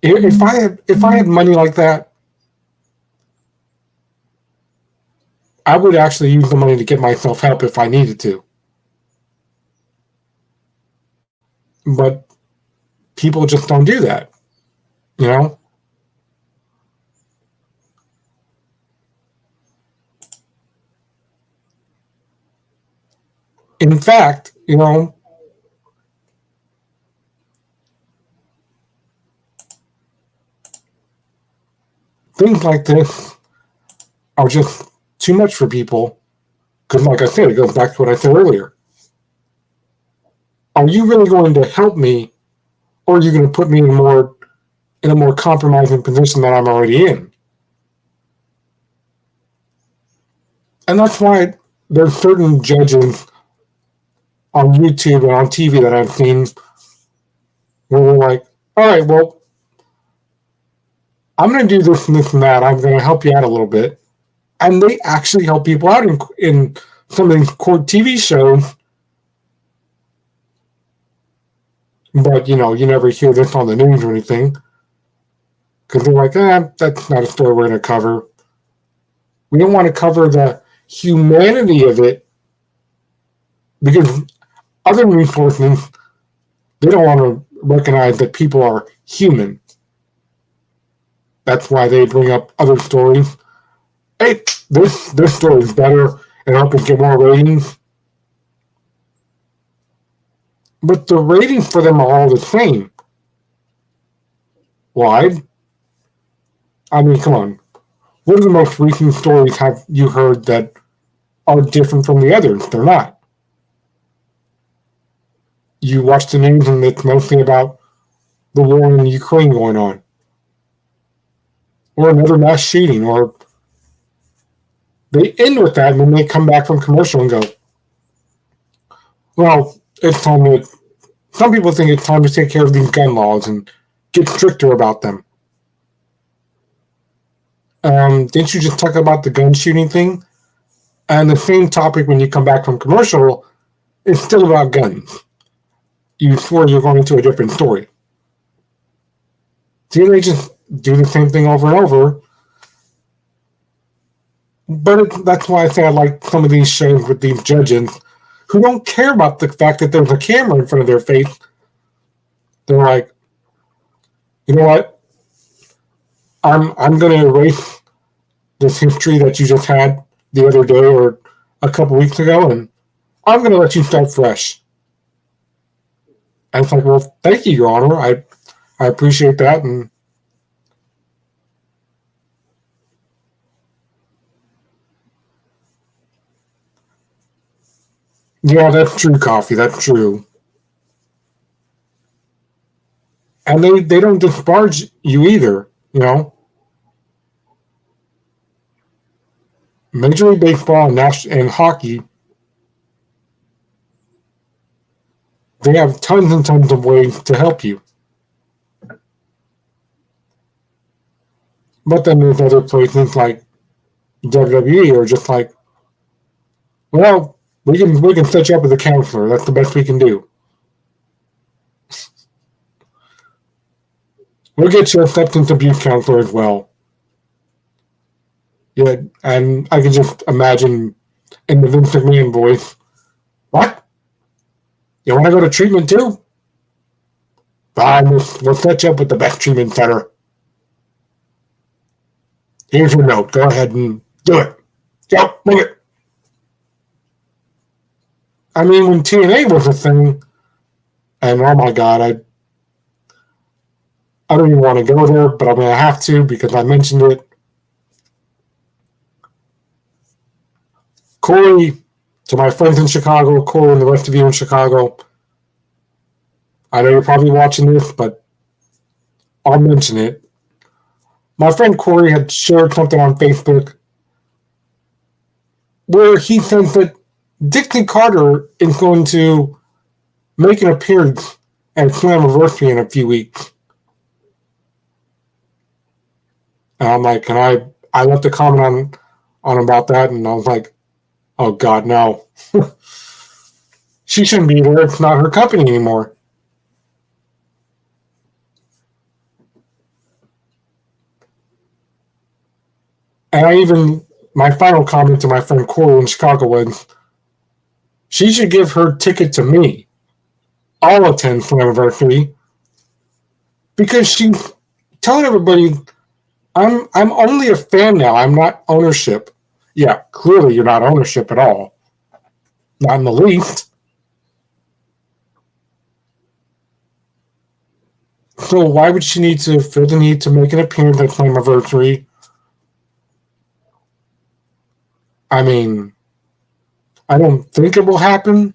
If I had money like that, I would actually use the money to get myself help if I needed to. But people just don't do that. In fact, things like this are just too much for people. Because, like I said, it goes back to what I said earlier. Are you really going to help me, or are you going to put me in a more compromising position that I'm already in? And that's why there's certain judges on YouTube and on TV that I've seen where they're like, all right, well, I'm going to do this and this and that. I'm going to help you out a little bit. And they actually help people out in some of these court TV shows. But, you never hear this on the news or anything. Because they're like, that's not a story we're going to cover. We don't want to cover the humanity of it. Because other news sources, they don't want to recognize that people are human. That's why they bring up other stories. Hey, this story is better and help us get more ratings. But the ratings for them are all the same. Why? I mean, come on. What are the most recent stories have you heard that are different from the others? They're not. You watch the news and it's mostly about the war in Ukraine going on. Or another mass shooting. Or they end with that and then they come back from commercial and go, well, it's time to... Some people think it's time to take care of these gun laws and get stricter about them. Didn't you just talk about the gun shooting thing? And the same topic when you come back from commercial is still about guns. You swore you're going into a different story. See, they just do the same thing over and over. But that's why I say I like some of these shows with these judges who don't care about the fact that there's a camera in front of their face. They're like, you know what? I'm going to erase this history that you just had the other day or a couple weeks ago, and I'm going to let you start fresh. And it's like, well, thank you, Your Honor. I appreciate that. And yeah, that's true, Coffee. That's true. And they don't disparage you either, Major League Baseball and hockey, they have tons and tons of ways to help you. But then there's other places like WWE are just like, well, we can set you up with a counselor. That's the best we can do. We'll get you a substance abuse counselor as well. Yeah, and I can just imagine in the Vince McMahon voice, what? You want to go to treatment too? Fine, we'll set you up with the best treatment center. Here's your note. Go ahead and do it. Go, move it. I mean, when TNA was a thing, and oh my God, I don't even want to go there, but I'm going to have to because I mentioned it. Corey, to my friends in Chicago, Corey and the rest of you in Chicago, I know you're probably watching this, but I'll mention it. My friend Corey had shared something on Facebook where he says that Dixie Carter is going to make an appearance at Slammiversary in a few weeks. And I'm like, and I left a comment on about that, and I was like, oh God, no. She shouldn't be there. It's not her company anymore. And my final comment to my friend Corey in Chicago was, she should give her ticket to me. I'll attend Slammiversary because she's telling everybody, I'm only a fan now. I'm not ownership. Yeah, clearly you're not ownership at all. Not in the least. So why would she need to feel the need to make an appearance at Slammiversary I mean, I don't think it will happen,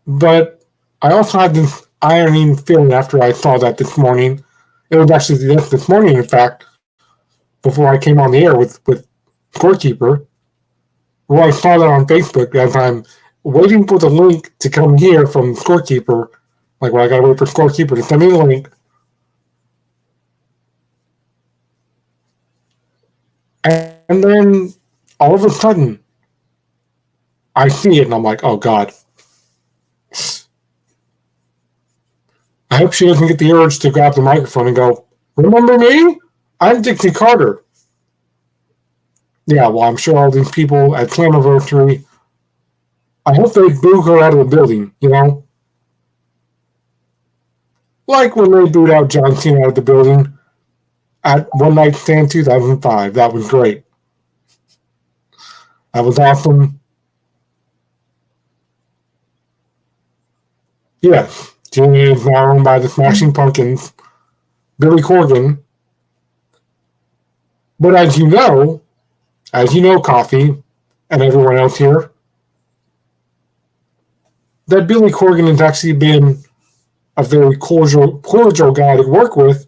but I also had this ironing feeling after I saw that this morning. It was actually this morning, in fact, before I came on the air with Scorekeeper, where I saw that on Facebook as I'm waiting for the link to come here from Scorekeeper. Like, well, I gotta wait for Scorekeeper to send me the link. And then all of a sudden, I see it and I'm like, oh God. I hope she doesn't get the urge to grab the microphone and go, remember me? I'm Dixie Carter. Yeah, well, I'm sure all these people at Slammiversary, I hope they boo her out of the building, you know? Like when they booed out John Cena out of the building at One Night Stand 2005. That was great. That was awesome. Yes, TNA is now owned by the Smashing Pumpkins, Billy Corgan. But as you know, Coffee, and everyone else here, that Billy Corgan has actually been a very cordial guy to work with,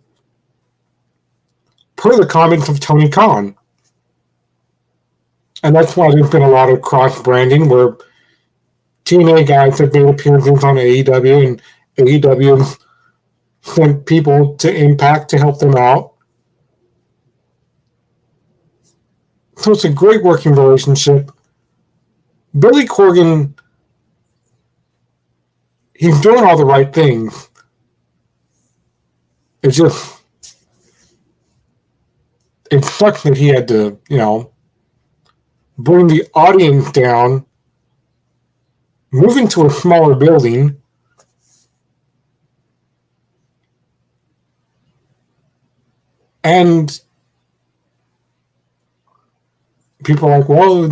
per the comments of Tony Khan. And that's why there's been a lot of cross-branding where TNA guys have made appearances on AEW, and AEW sent people to Impact to help them out. So it's a great working relationship. Billy Corgan, he's doing all the right things. It's just, it sucks that he had to, bring the audience down, move into a smaller building, and people are like, well,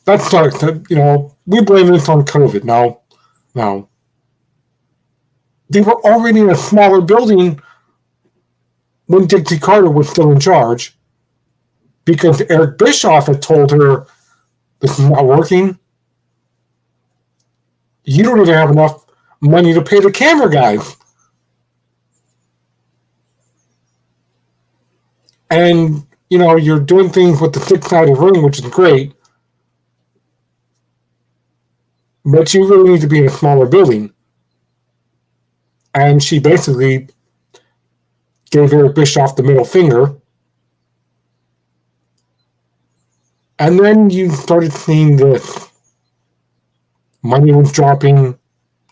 that sucks. We blame this on COVID. No. They were already in a smaller building when Dixie Carter was still in charge, because Eric Bischoff had told her, this is not working. You don't even have enough money to pay the camera guys. And, you're doing things with the six-sided ring, which is great, but you really need to be in a smaller building. And she basically gave Eric Bischoff the middle finger. And then you started seeing this. Money was dropping,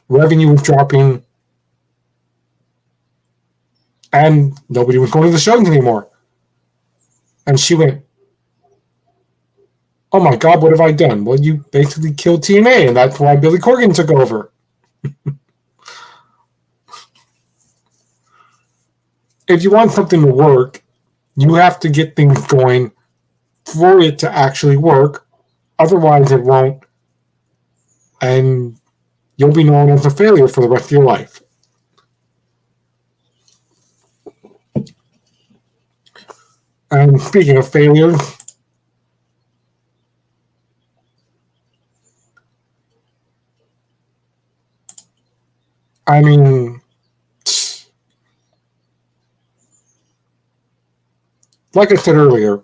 revenue was dropping, and nobody was going to the shows anymore. And she went, oh my God, what have I done? Well, you basically killed TNA, and that's why Billy Corgan took over. If you want something to work, you have to get things going for it to actually work. Otherwise, it won't. And you'll be known as a failure for the rest of your life. And speaking of failures, I mean, like I said earlier,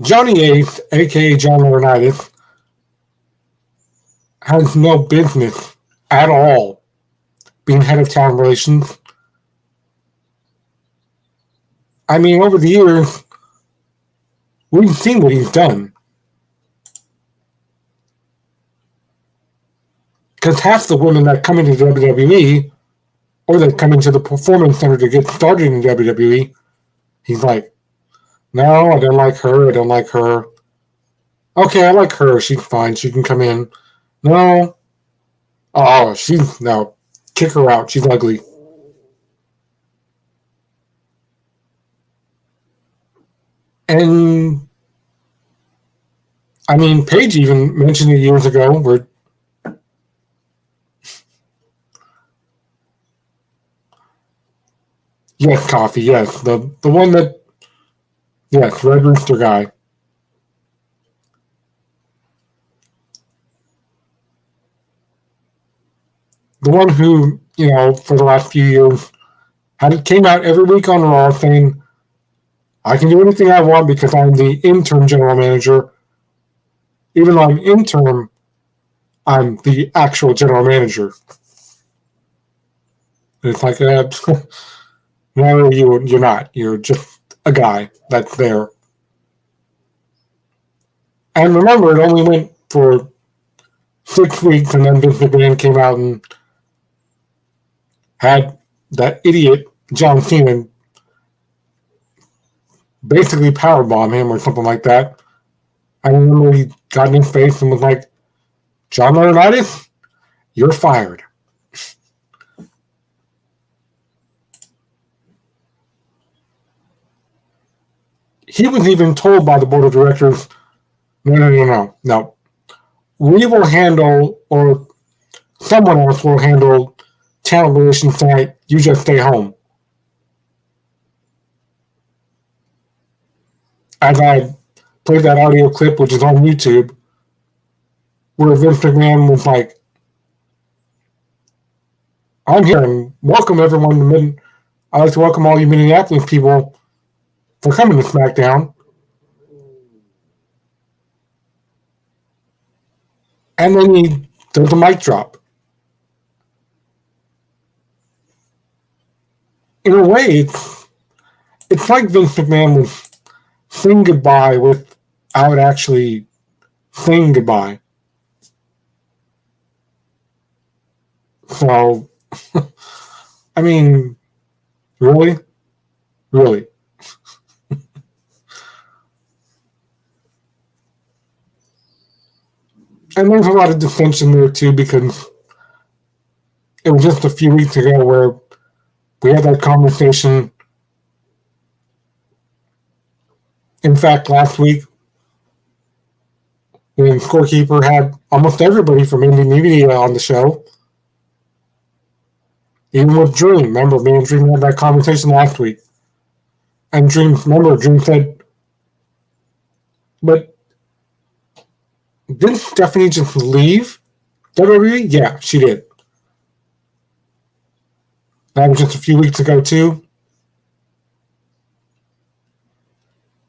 Johnny Ace, a.k.a. John Laurinaitis, has no business at all being head of talent relations. I mean, over the years, we've seen what he's done. Because half the women that come into WWE, or that come into the Performance Center to get started in WWE, he's like, no, I don't like her. Okay, I like her. She's fine. She can come in. No. Oh, no. Kick her out. She's ugly. And, I mean, Paige even mentioned it years ago where Yes, Coffee, yes. The one that, yes, Red Rooster guy. The one who, for the last few years, came out every week on Raw saying, I can do anything I want because I'm the interim general manager. Even though I'm interim, I'm the actual general manager. And it's like, no, you're not. You're just a guy that's there. And remember, it only went for 6 weeks, and then Vince McMahon came out and had that idiot John Cena basically powerbomb him or something like that. I remember he got in his face and was like, John Laurinaitis, you're fired. He was even told by the board of directors, no. We will handle, or someone else will handle talent relations tonight. You just stay home. As I played that audio clip, which is on YouTube, where Vince McMahon was like, I'm here and welcome everyone to I'd like to welcome all you Minneapolis people for coming to SmackDown. And then he does a mic drop. In a way, it's like Vince McMahon was saying goodbye without actually saying goodbye. So, I mean, really? Really? And there's a lot of dissension there, too, because it was just a few weeks ago where we had that conversation. In fact, last week, when Scorekeeper had almost everybody from Indie Media on the show, even with Dreem. Remember, me and Dreem had that conversation last week. And Dreem said, but didn't Stephanie just leave WWE? Yeah, she did. That was just a few weeks ago, too.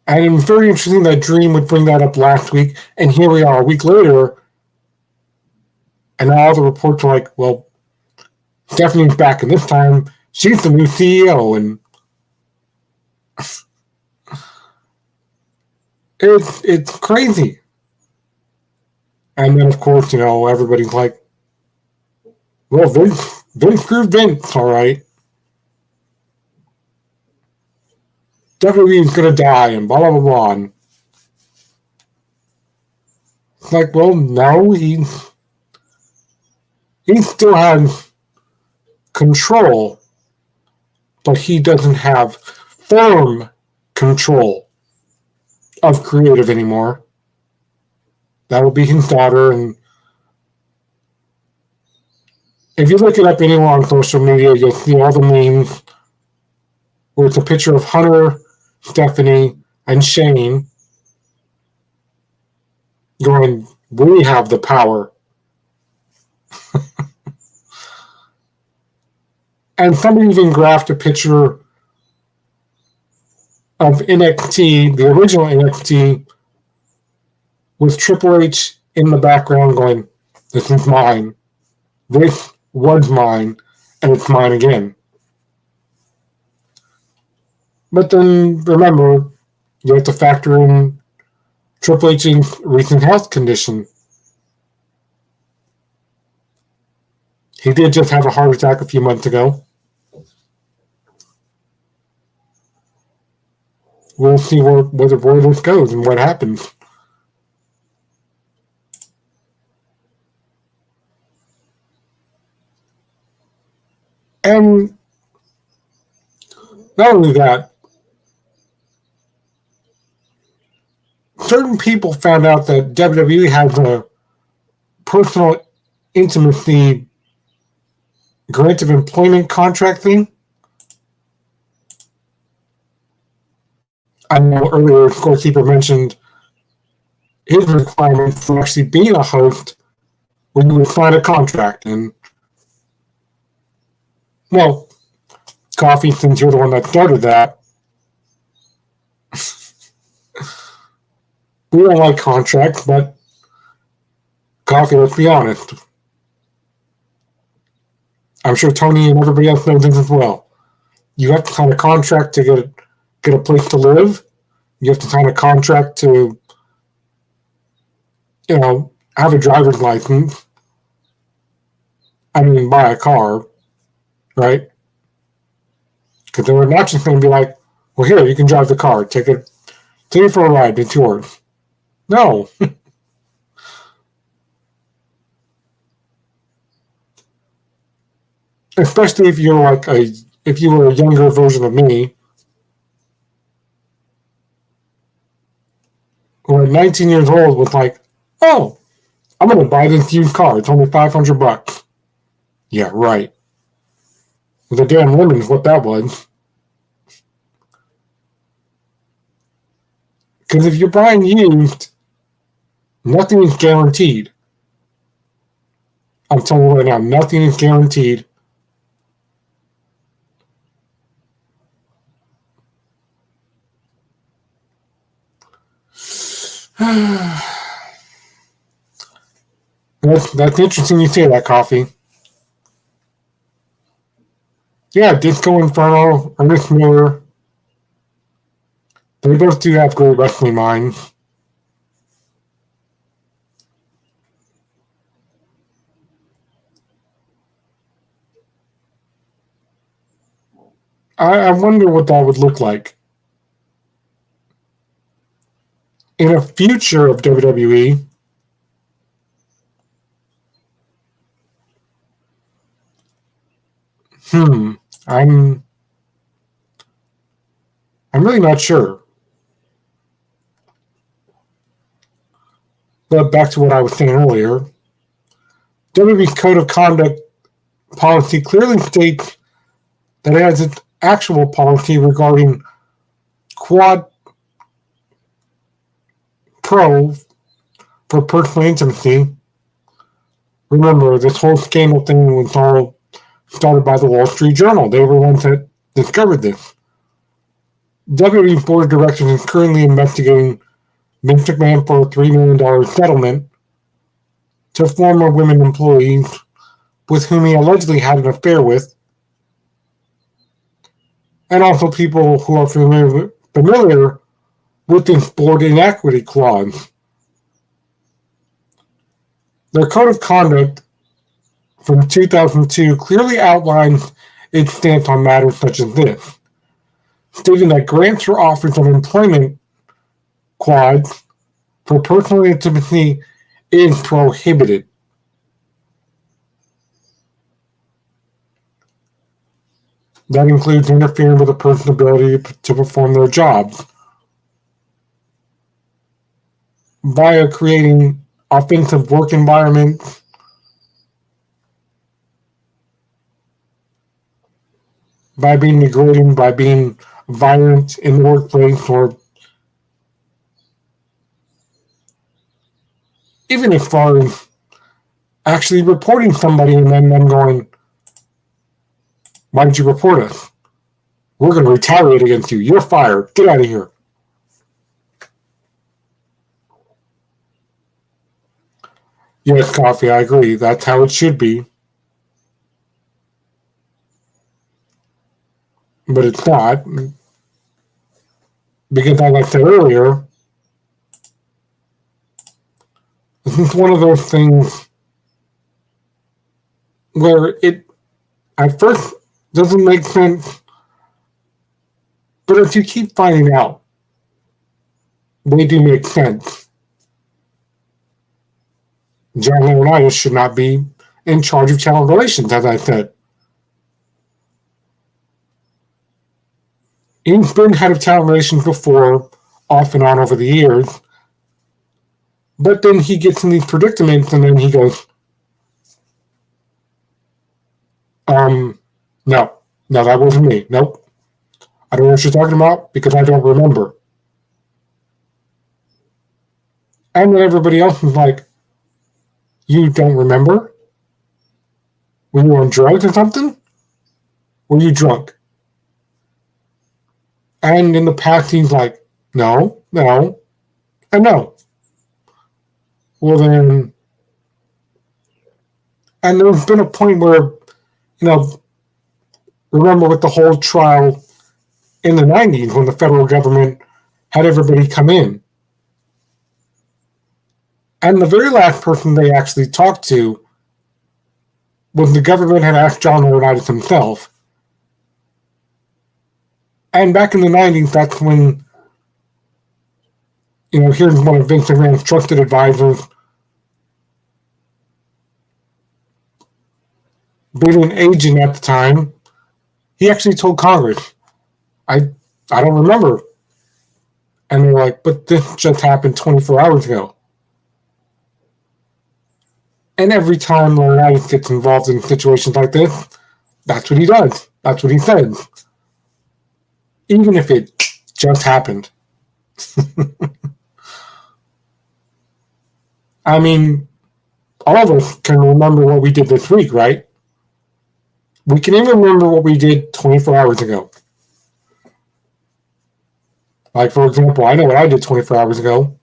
And it was very interesting that Dreem would bring that up last week, and here we are a week later, and now all the reports are like, well, Stephanie's back, and this time she's the new CEO, and it's crazy. And then, of course, everybody's like, well, Vince screwed Vince, all right. WWE's going to die, and blah, blah, blah, blah. And it's like, well, no, he still has control, but he doesn't have firm control of creative anymore. That will be his daughter, and if you look it up anywhere on social media, you'll see all the memes where it's a picture of Hunter, Stephanie, and Shane going, we have the power. And somebody even graphed a picture of NXT, the original NXT, with Triple H in the background going, this is mine. This was mine, and it's mine again. But then, remember, you have to factor in Triple H's recent health condition. He did just have a heart attack a few months ago. We'll see where this goes and what happens. And not only that, certain people found out that WWE has a personal intimacy grant of employment contract thing. I know earlier Scorekeeper mentioned his requirement for actually being a host when you would sign a contract. And, well, Coffee, since you're the one that started that, we don't like contracts, but Coffee, let's be honest. I'm sure Tony and everybody else knows this as well. You have to sign a contract to get a place to live. You have to sign a contract to, have a driver's license. I mean, buy a car, right? Because they're not just going to be like, well, here, you can drive the car. Take it for a ride. It's yours. No. Especially if you're if you were a younger version of me, who at 19 years old was like, oh, I'm going to buy this used car. It's only $500. Yeah, right. With a damn lemon is what that was. Because if you're buying used, nothing is guaranteed. I'm telling you right now, nothing is guaranteed. That's interesting you say that, Coffee. Yeah, Disco Inferno, Ernest Miller. They both do have great wrestling minds. I wonder what that would look like. In a future of WWE, I'm really not sure. But back to what I was saying earlier, WWE's Code of Conduct policy clearly states that it has its actual policy regarding quad pro for personal intimacy. Remember, this whole scandal thing was all started by the Wall Street Journal. They were the ones that discovered this. WWE's board of directors is currently investigating Vince McMahon for a $3 million settlement to former women employees with whom he allegedly had an affair with, and also people who are familiar with this board inequity clause. Their code of conduct from 2002 clearly outlines its stance on matters such as this, stating that grants or offers of employment quads for personal intimacy is prohibited. That includes interfering with a person's ability to perform their jobs via creating offensive work environments, by being degrading, by being violent in the workplace, or even as far as actually reporting somebody and then them going, why did you report us? We're going to retaliate against you. You're fired. Get out of here. Yes, Coffee, I agree. That's how it should be. But it's not. Because, like I said earlier, this is one of those things where it at first doesn't make sense, but if you keep finding out, they do make sense. John Laurinaitis should not be in charge of talent relations, as I said. He's been head of talent relations before, off and on over the years, but then he gets in these predicaments and then he goes, no, that wasn't me. Nope. I don't know what you're talking about because I don't remember. And then everybody else was like, you don't remember? Were you on drugs or something? Were you drunk? And in the past, he's like, no, and no. Well, then, and there's been a point where, remember with the whole trial in the 90s when the federal government had everybody come in. And the very last person they actually talked to was the government had asked John Laurinaitis himself. And back in the 90s, that's when, here's one of Vince McMahon's trusted advisors, being an agent at the time, he actually told Congress, I don't remember. And they're like, but this just happened 24 hours ago. And every time Laurinaitis gets involved in situations like this, that's what he does. That's what he says. Even if it just happened. I mean, all of us can remember what we did this week, right? We can even remember what we did 24 hours ago. Like, for example, I know what I did 24 hours ago.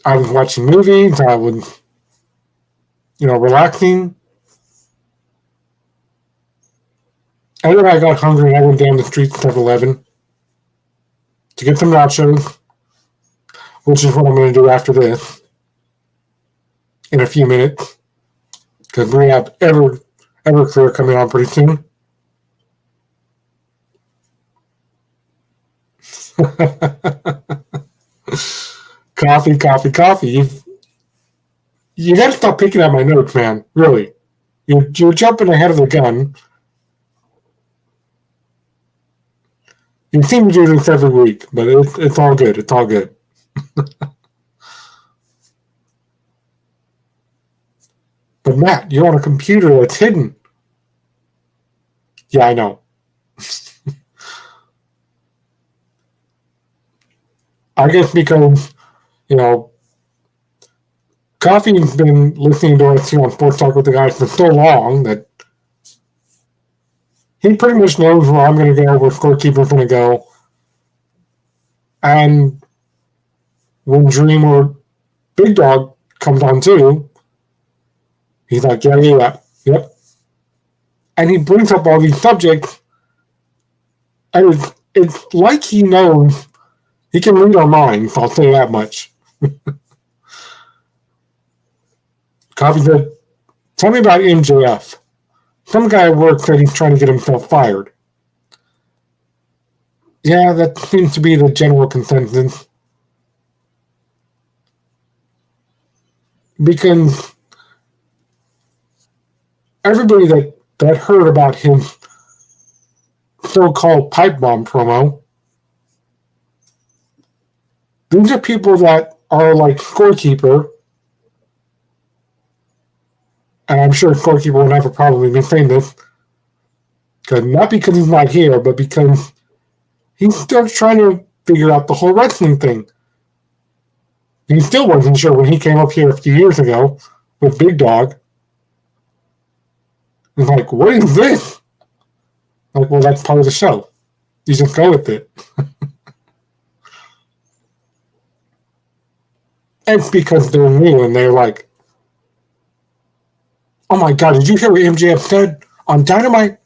I was watching movies, I was, relaxing. And then I got hungry and I went down the street to 7-Eleven to get some nachos, which is what I'm going to do after this in a few minutes, because we have Everclear coming on pretty soon. Coffee. You got to stop picking at my notes, man. Really. You're jumping ahead of the gun. You seem to do this every week, but it's all good. It's all good. But Matt, you're on a computer that's hidden. Yeah, I know. I guess because, Coffee's been listening to us on Sports Talk with the Guys for so long that he pretty much knows where I'm going to go, where Scorekeeper's going to go. And when Dreem or Big Dawg comes on too, he's like, yep. And he brings up all these subjects, and it's like he knows he can read our minds, I'll say that much. Coffee said, tell me about MJF. Some guy at work said he's trying to get himself fired. Yeah, that seems to be the general consensus. Because everybody that heard about his so-called pipe bomb promo, these are people that are like Scorekeeper, and I'm sure Scorekeeper will never probably be saying this, not because he's not here, but because he's still trying to figure out the whole wrestling thing. He still wasn't sure when he came up here a few years ago with Big Dawg. He's like, what is this? Like, well, that's part of the show. You just go with it. It's because they're new and they're like, oh my God, did you hear what MJF said on Dynamite?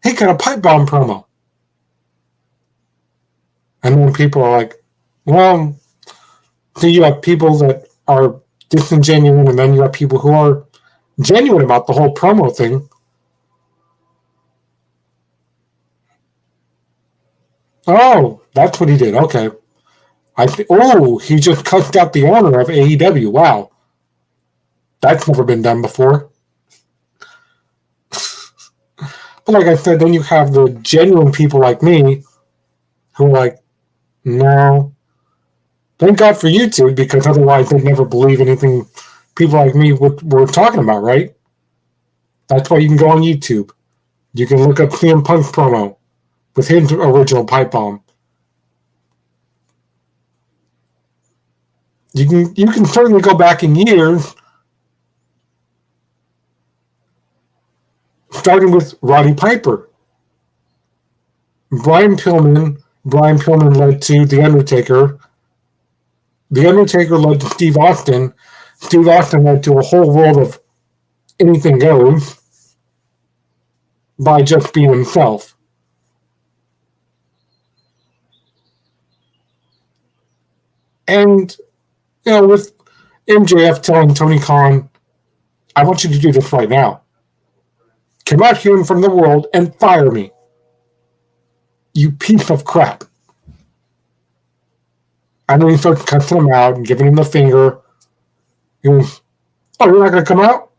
He got a pipe bomb promo. And then people are like, well, so you have people that are disingenuous, and then you have people who are genuine about the whole promo thing. Oh, that's what he did. Okay. He just cussed out the owner of AEW. Wow. That's never been done before. But like I said, then you have the genuine people like me who are like, no. Thank God for YouTube, because otherwise they'd never believe anything people like me were talking about, right? That's why you can go on YouTube. You can look up CM Punk's promo with his original pipe bomb. You can certainly go back in years, starting with Roddy Piper. Brian Pillman led to The Undertaker. The Undertaker led to Steve Austin. Steve Austin led to a whole world of anything goes by just being himself. And, with MJF telling Tony Khan, I want you to do this right now. Come out here in front of the world and fire me. You piece of crap. And then he starts cussing him out and giving him the finger. He goes, oh, you're not going to come out?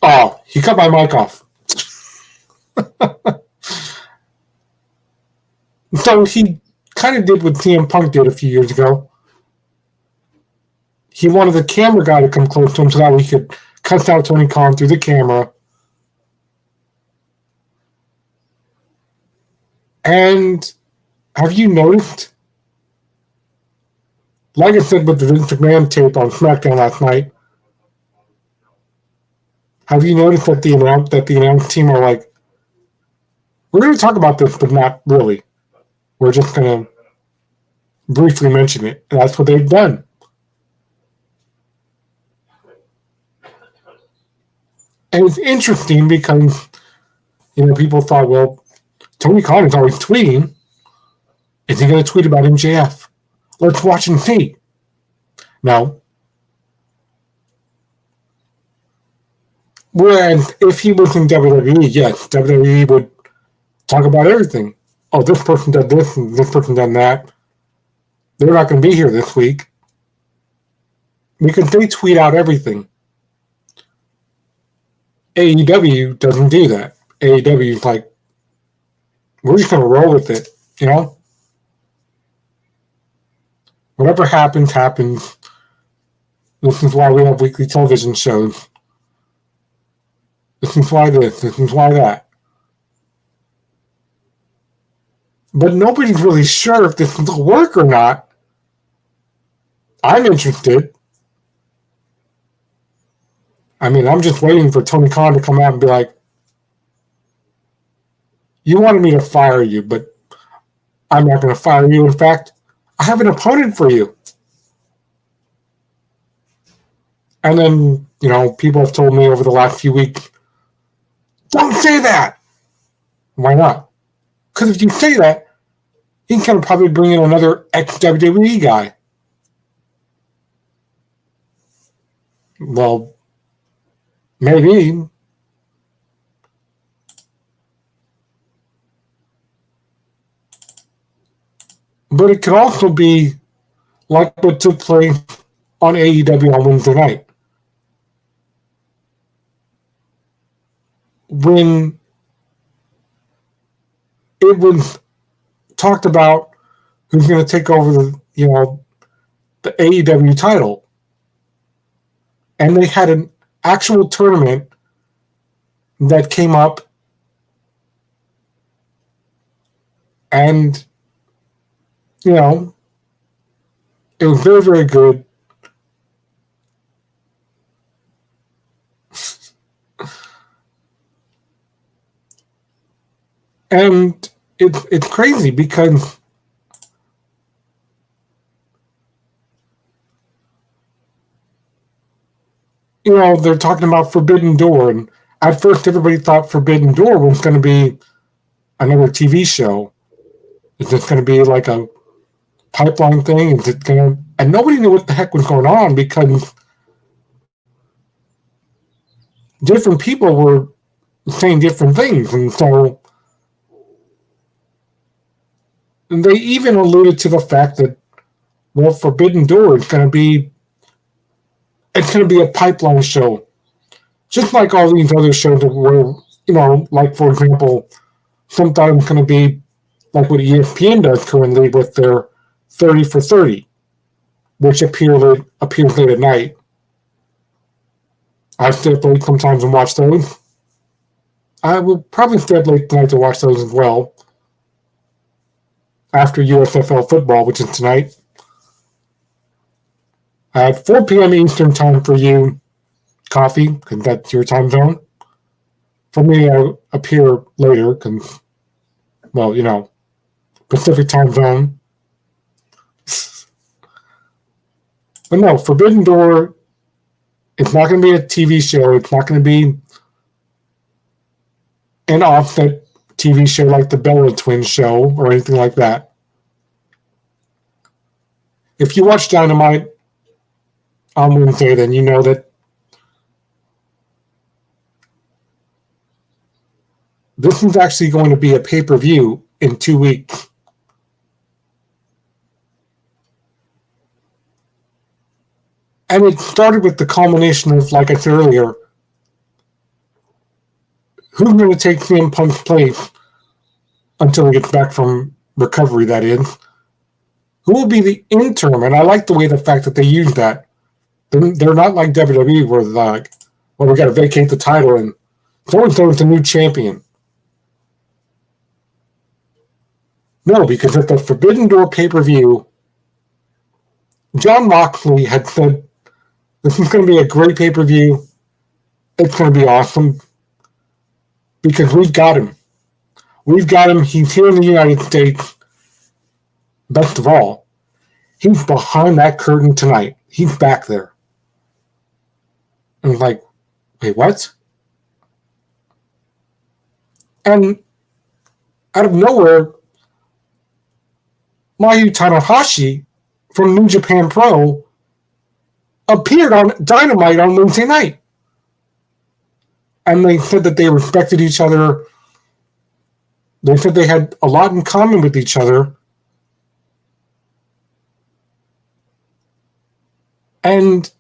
Oh, he cut my mic off. So he kind of did what CM Punk did a few years ago. He wanted the camera guy to come close to him so that he could cuss out Tony Khan through the camera. And have you noticed, like I said with the Vince McMahon tape on SmackDown last night, have you noticed that the announce team are like, we're going to talk about this, but not really. We're just going to briefly mention it. And that's what they've done. And it's interesting because, people thought, well, Tony Khan is always tweeting. Is he going to tweet about MJF? Let's watch and see. Now, whereas if he was in WWE, yes, WWE would talk about everything. Oh, this person did this and this person done that. They're not going to be here this week. Because they tweet out everything. AEW doesn't do that. AEW is like, we're just going to roll with it, Whatever happens, happens. This is why we have weekly television shows. This is why this. This is why that. But nobody's really sure if this will work or not. I'm interested. I'm just waiting for Tony Khan to come out and be like, you wanted me to fire you, but I'm not going to fire you. In fact, I have an opponent for you. And then, people have told me over the last few weeks, don't say that. Why not? Because if you say that, you can probably bring in another ex-WWE guy. Well, maybe. But it could also be like what took place on AEW on Wednesday night. When it was talked about who's going to take over the AEW title. And they had an actual tournament that came up, and it was very, very good. And it's crazy because they're talking about Forbidden Door, and at first everybody thought Forbidden Door was going to be another TV show. Is this going to be like a pipeline thing? Is it going to? And nobody knew what the heck was going on because different people were saying different things, and so they even alluded to the fact that, well, Forbidden Door is going to be. It's going to be a pipeline show. Just like all these other shows that were, like, for example, sometimes going to be like what ESPN does currently with their 30 for 30, which appears late at night. I stay up late sometimes and watch those. I will probably stay up late tonight to watch those as well. after USFL football, which is tonight. At 4 p.m. Eastern time for you, Coffee, because that's your time zone. For me, I appear later, because, well, you know, Pacific time zone. But no, Forbidden Door, it's not going to be a TV show. It's not going to be an offset TV show like the Bella Twins show or anything like that. If you watch Dynamite on Wednesday, then you know that this is actually going to be a pay-per-view in 2 weeks. And it started with the culmination of, like I said earlier, who's going to take CM Punk's place until he gets back from recovery, that is. Who will be the interim? And I like the way the fact that they use that. They're not like WWE where they're like, well, we got to vacate the title and so-and-so is the new champion. No, because at the Forbidden Door pay-per-view, Jon Moxley had said, this is going to be a great pay-per-view. It's going to be awesome. Because we've got him. We've got him. He's here in the United States. Best of all, he's behind that curtain tonight. He's back there. And I'm like, wait, what? And out of nowhere, Mayu Tanahashi from New Japan Pro appeared on Dynamite on Wednesday night. And they said that they respected each other. They said they had a lot in common with each other. And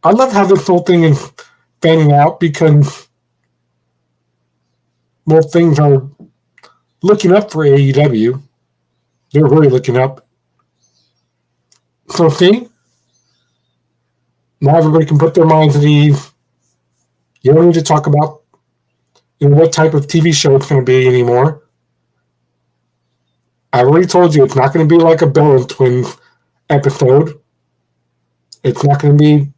I love how this whole thing is fanning out because, well, things are looking up for AEW. They're really looking up. So see, now everybody can put their minds at ease. You don't need to talk about, you know, what type of TV show it's going to be anymore. I already told you it's not going to be like a Bella Twins episode. It's not going to be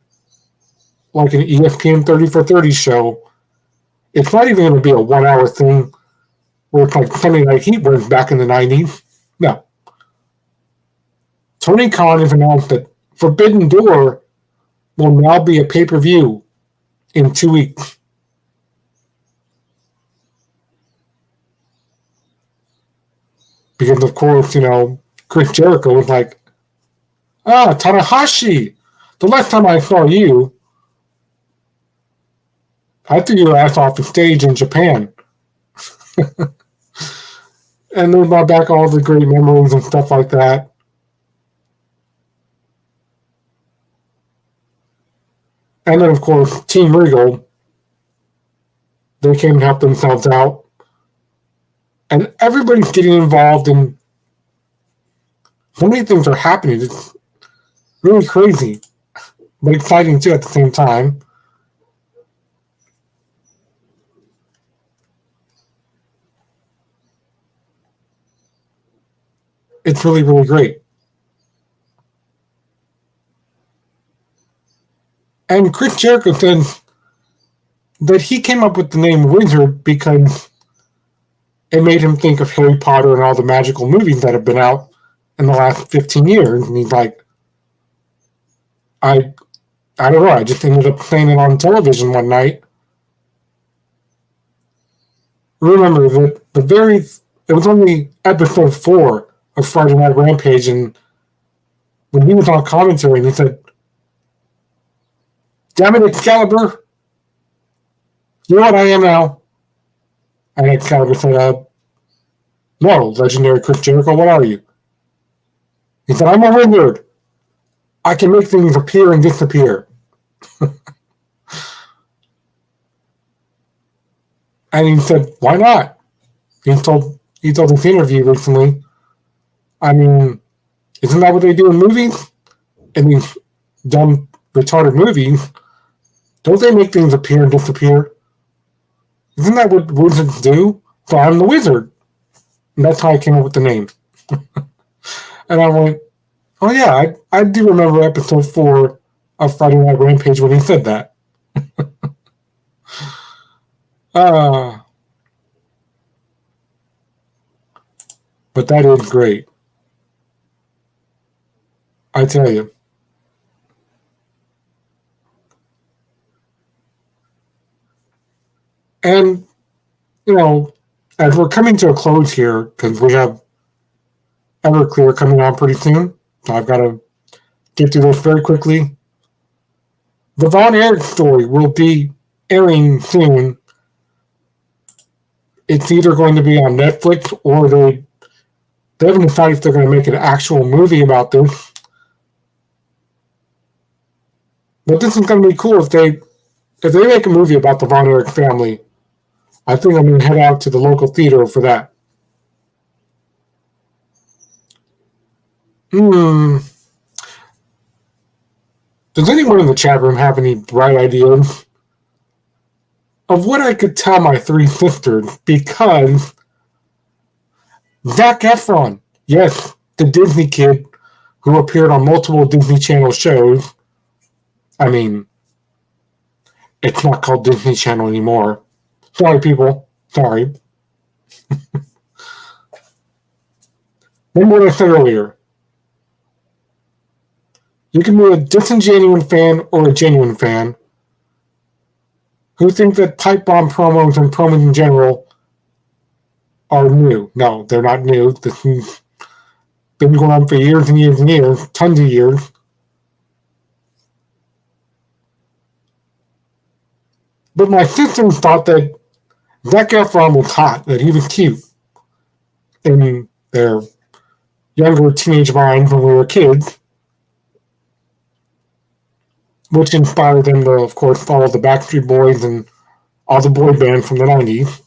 like an ESPN 30 for 30 show. It's not even going to be a 1 hour thing where it's like Sunday Night Heat was back in the 90s. No. Tony Khan has announced that Forbidden Door will now be a pay-per-view in 2 weeks. Because, of course, you know, Chris Jericho was like, Tanahashi, the last time I saw you, I threw your ass off the stage in Japan. And then brought back all the great memories and stuff like that. And then, of course, Team Regal, they came to help themselves out. And everybody's getting involved in so many things are happening. It's really crazy, but exciting too at the same time. It's really, really great. And Chris Jericho said that he came up with the name Wizard because it made him think of Harry Potter and all the magical movies that have been out in the last 15 years. And he's like, I don't know, I just ended up saying it on television one night. Remember that it was only episode 4 of Friday Night Rampage, and when he was on commentary and he said, damn it, Excalibur, you know what I am now? And Excalibur said, no, legendary Chris Jericho, what are you? He said, I'm a wizard. I can make things appear and disappear. And he said, why not? He told this interview recently, I mean, isn't that what they do in movies? In these dumb, retarded movies, don't they make things appear and disappear? Isn't that what wizards do? So I'm the wizard. And that's how I came up with the name. And I went, oh yeah, I do remember episode 4 of Friday Night Rampage when he said that. But that is great. I tell you. And, you know, as we're coming to a close here, because we have Everclear coming on pretty soon, so I've got to get through this very quickly. The Von Erich story will be airing soon. It's either going to be on Netflix or they haven't decided if they're going to make an actual movie about this. But this is going to be cool if they make a movie about the Von Erich family. I think I'm going to head out to the local theater for that. Does anyone in the chat room have any bright ideas of what I could tell my 3 sisters? Because Zac Efron, yes, the Disney kid who appeared on multiple Disney Channel shows. I mean, it's not called Disney Channel anymore. Sorry, people. Sorry. Remember what I said earlier. You can be a disingenuous fan or a genuine fan who think that pipe bomb promos and promos in general are new. No, they're not new. This has been going on for years and years and years, tons of years. But my sisters thought that Zac Efron was hot, that he was cute in their younger teenage minds when we were kids, which inspired them to, of course, follow the Backstreet Boys and all the boy bands from the 90s.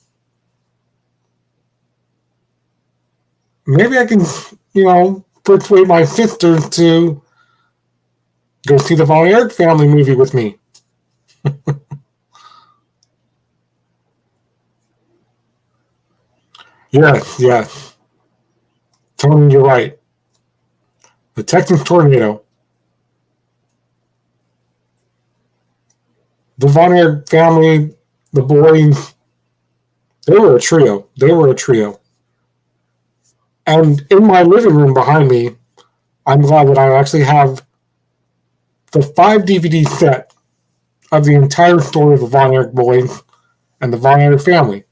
Maybe I can, persuade my sisters to go see the Von Erich family movie with me. Yes. Tony, you're right. The Texas Tornado. The Von Erich family, the boys, they were a trio. And in my living room behind me, I'm glad that I actually have the 5 DVD set of the entire story of the Von Erich boys and the Von Erich family.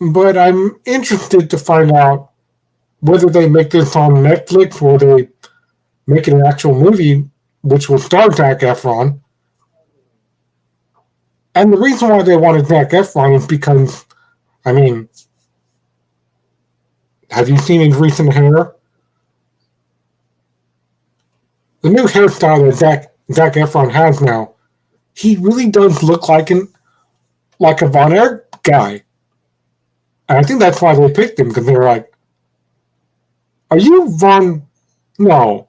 But I'm interested to find out whether they make this on Netflix or they make it an actual movie, which will star Zac Efron. And the reason why they wanted Zac Efron is because, have you seen his recent hair? The new hairstyle that Zac Efron has now, he really does look like a Von Erich guy. And I think that's why they picked him, because they were like, are you Von? No.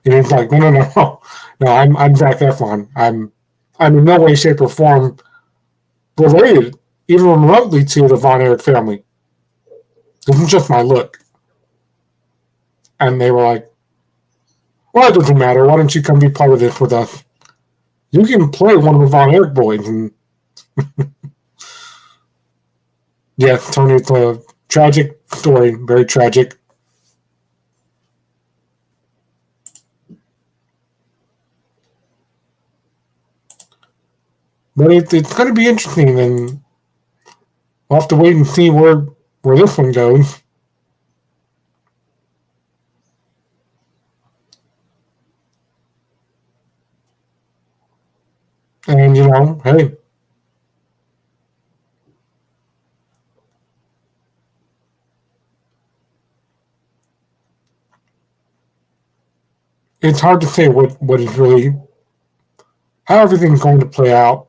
And he's like, no, I'm Zac Efron. I'm in no way, shape, or form related, even remotely, to the Von Erich family. This is just my look. And they were like, well, it doesn't matter. Why don't you come be part of this with us? You can play one of the Von Erich boys. And yes, Tony, it's a tragic story. Very tragic. But it's going to be interesting, and we'll have to wait and see where this one goes. And, hey. It's hard to say what is really, how everything's going to play out.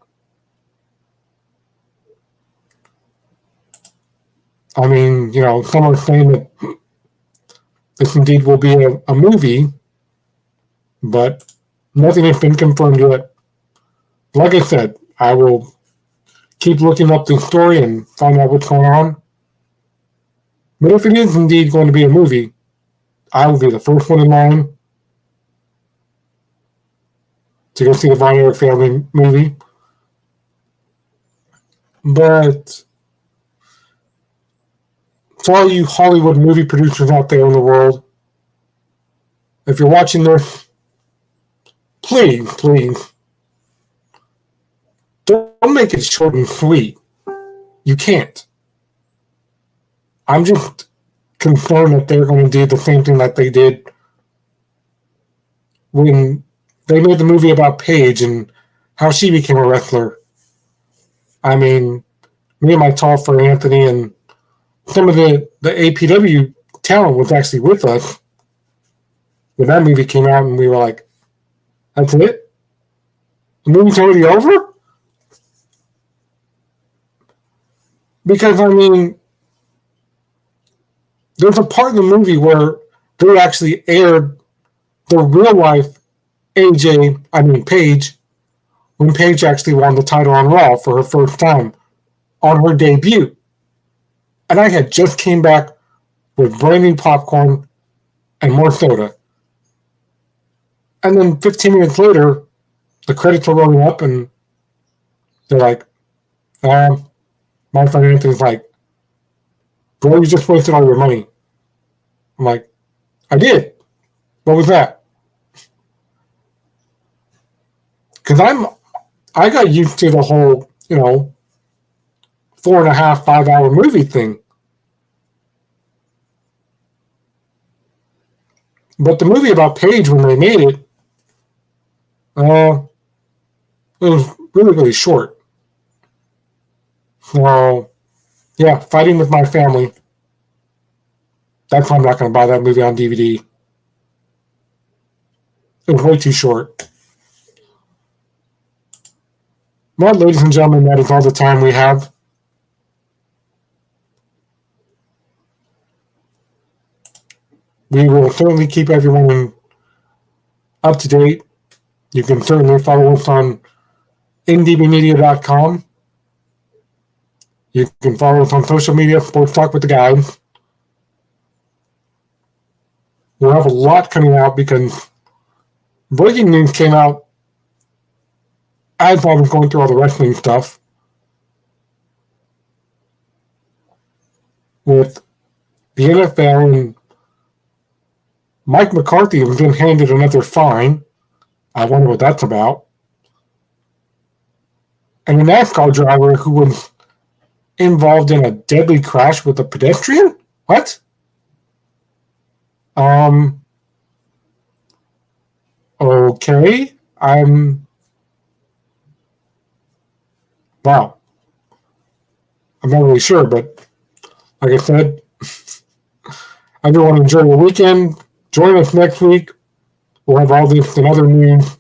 Some are saying that this indeed will be a movie, but nothing has been confirmed yet. Like I said, I will keep looking up the story and find out what's going on. But if it is indeed going to be a movie, I will be the first one in line to go see the Von Erich family movie. But to all you Hollywood movie producers out there in the world, if you're watching this, please, don't make it short and sweet. You can't. I'm just concerned that they're going to do the same thing that they did when they made the movie about Paige and how she became a wrestler. I mean, me and my tall friend Anthony and some of the APW talent was actually with us when that movie came out, and we were like, that's it? The movie's already over? Because, I mean, there's a part in the movie where they actually aired the real life Paige, when Paige actually won the title on Raw for her first time on her debut. And I had just came back with brand new popcorn and more soda. And then 15 minutes later, the credits are rolling up and they're like, my friend Anthony's like, bro, you just wasted all your money. I'm like, I did. What was that? Because I got used to the whole, 4.5, 5 hour movie thing. But the movie about Paige, when they made it, it was really, really short. So, yeah, fighting with my family. That's why I'm not going to buy that movie on DVD. It was way too short. Well, ladies and gentlemen, that is all the time we have. We will certainly keep everyone up to date. You can certainly follow us on ndbmedia.com. You can follow us on social media, Sports Talk with the Guys. We'll have a lot coming out because breaking news came out as I was going through all the wrestling stuff with the NFL, and Mike McCarthy was then handed another fine. I wonder what that's about. And a NASCAR driver who was involved in a deadly crash with a pedestrian? What? Okay. Wow. I'm not really sure, but like I said, everyone enjoy your weekend. Join us next week. We'll have all this and other news.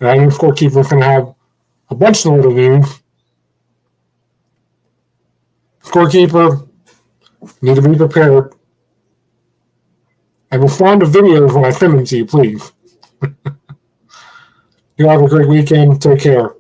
And I know Scorekeeper is going to have a bunch of other news. Scorekeeper, need to be prepared. And respond to videos when I send them to you, please. You have a great weekend. Take care.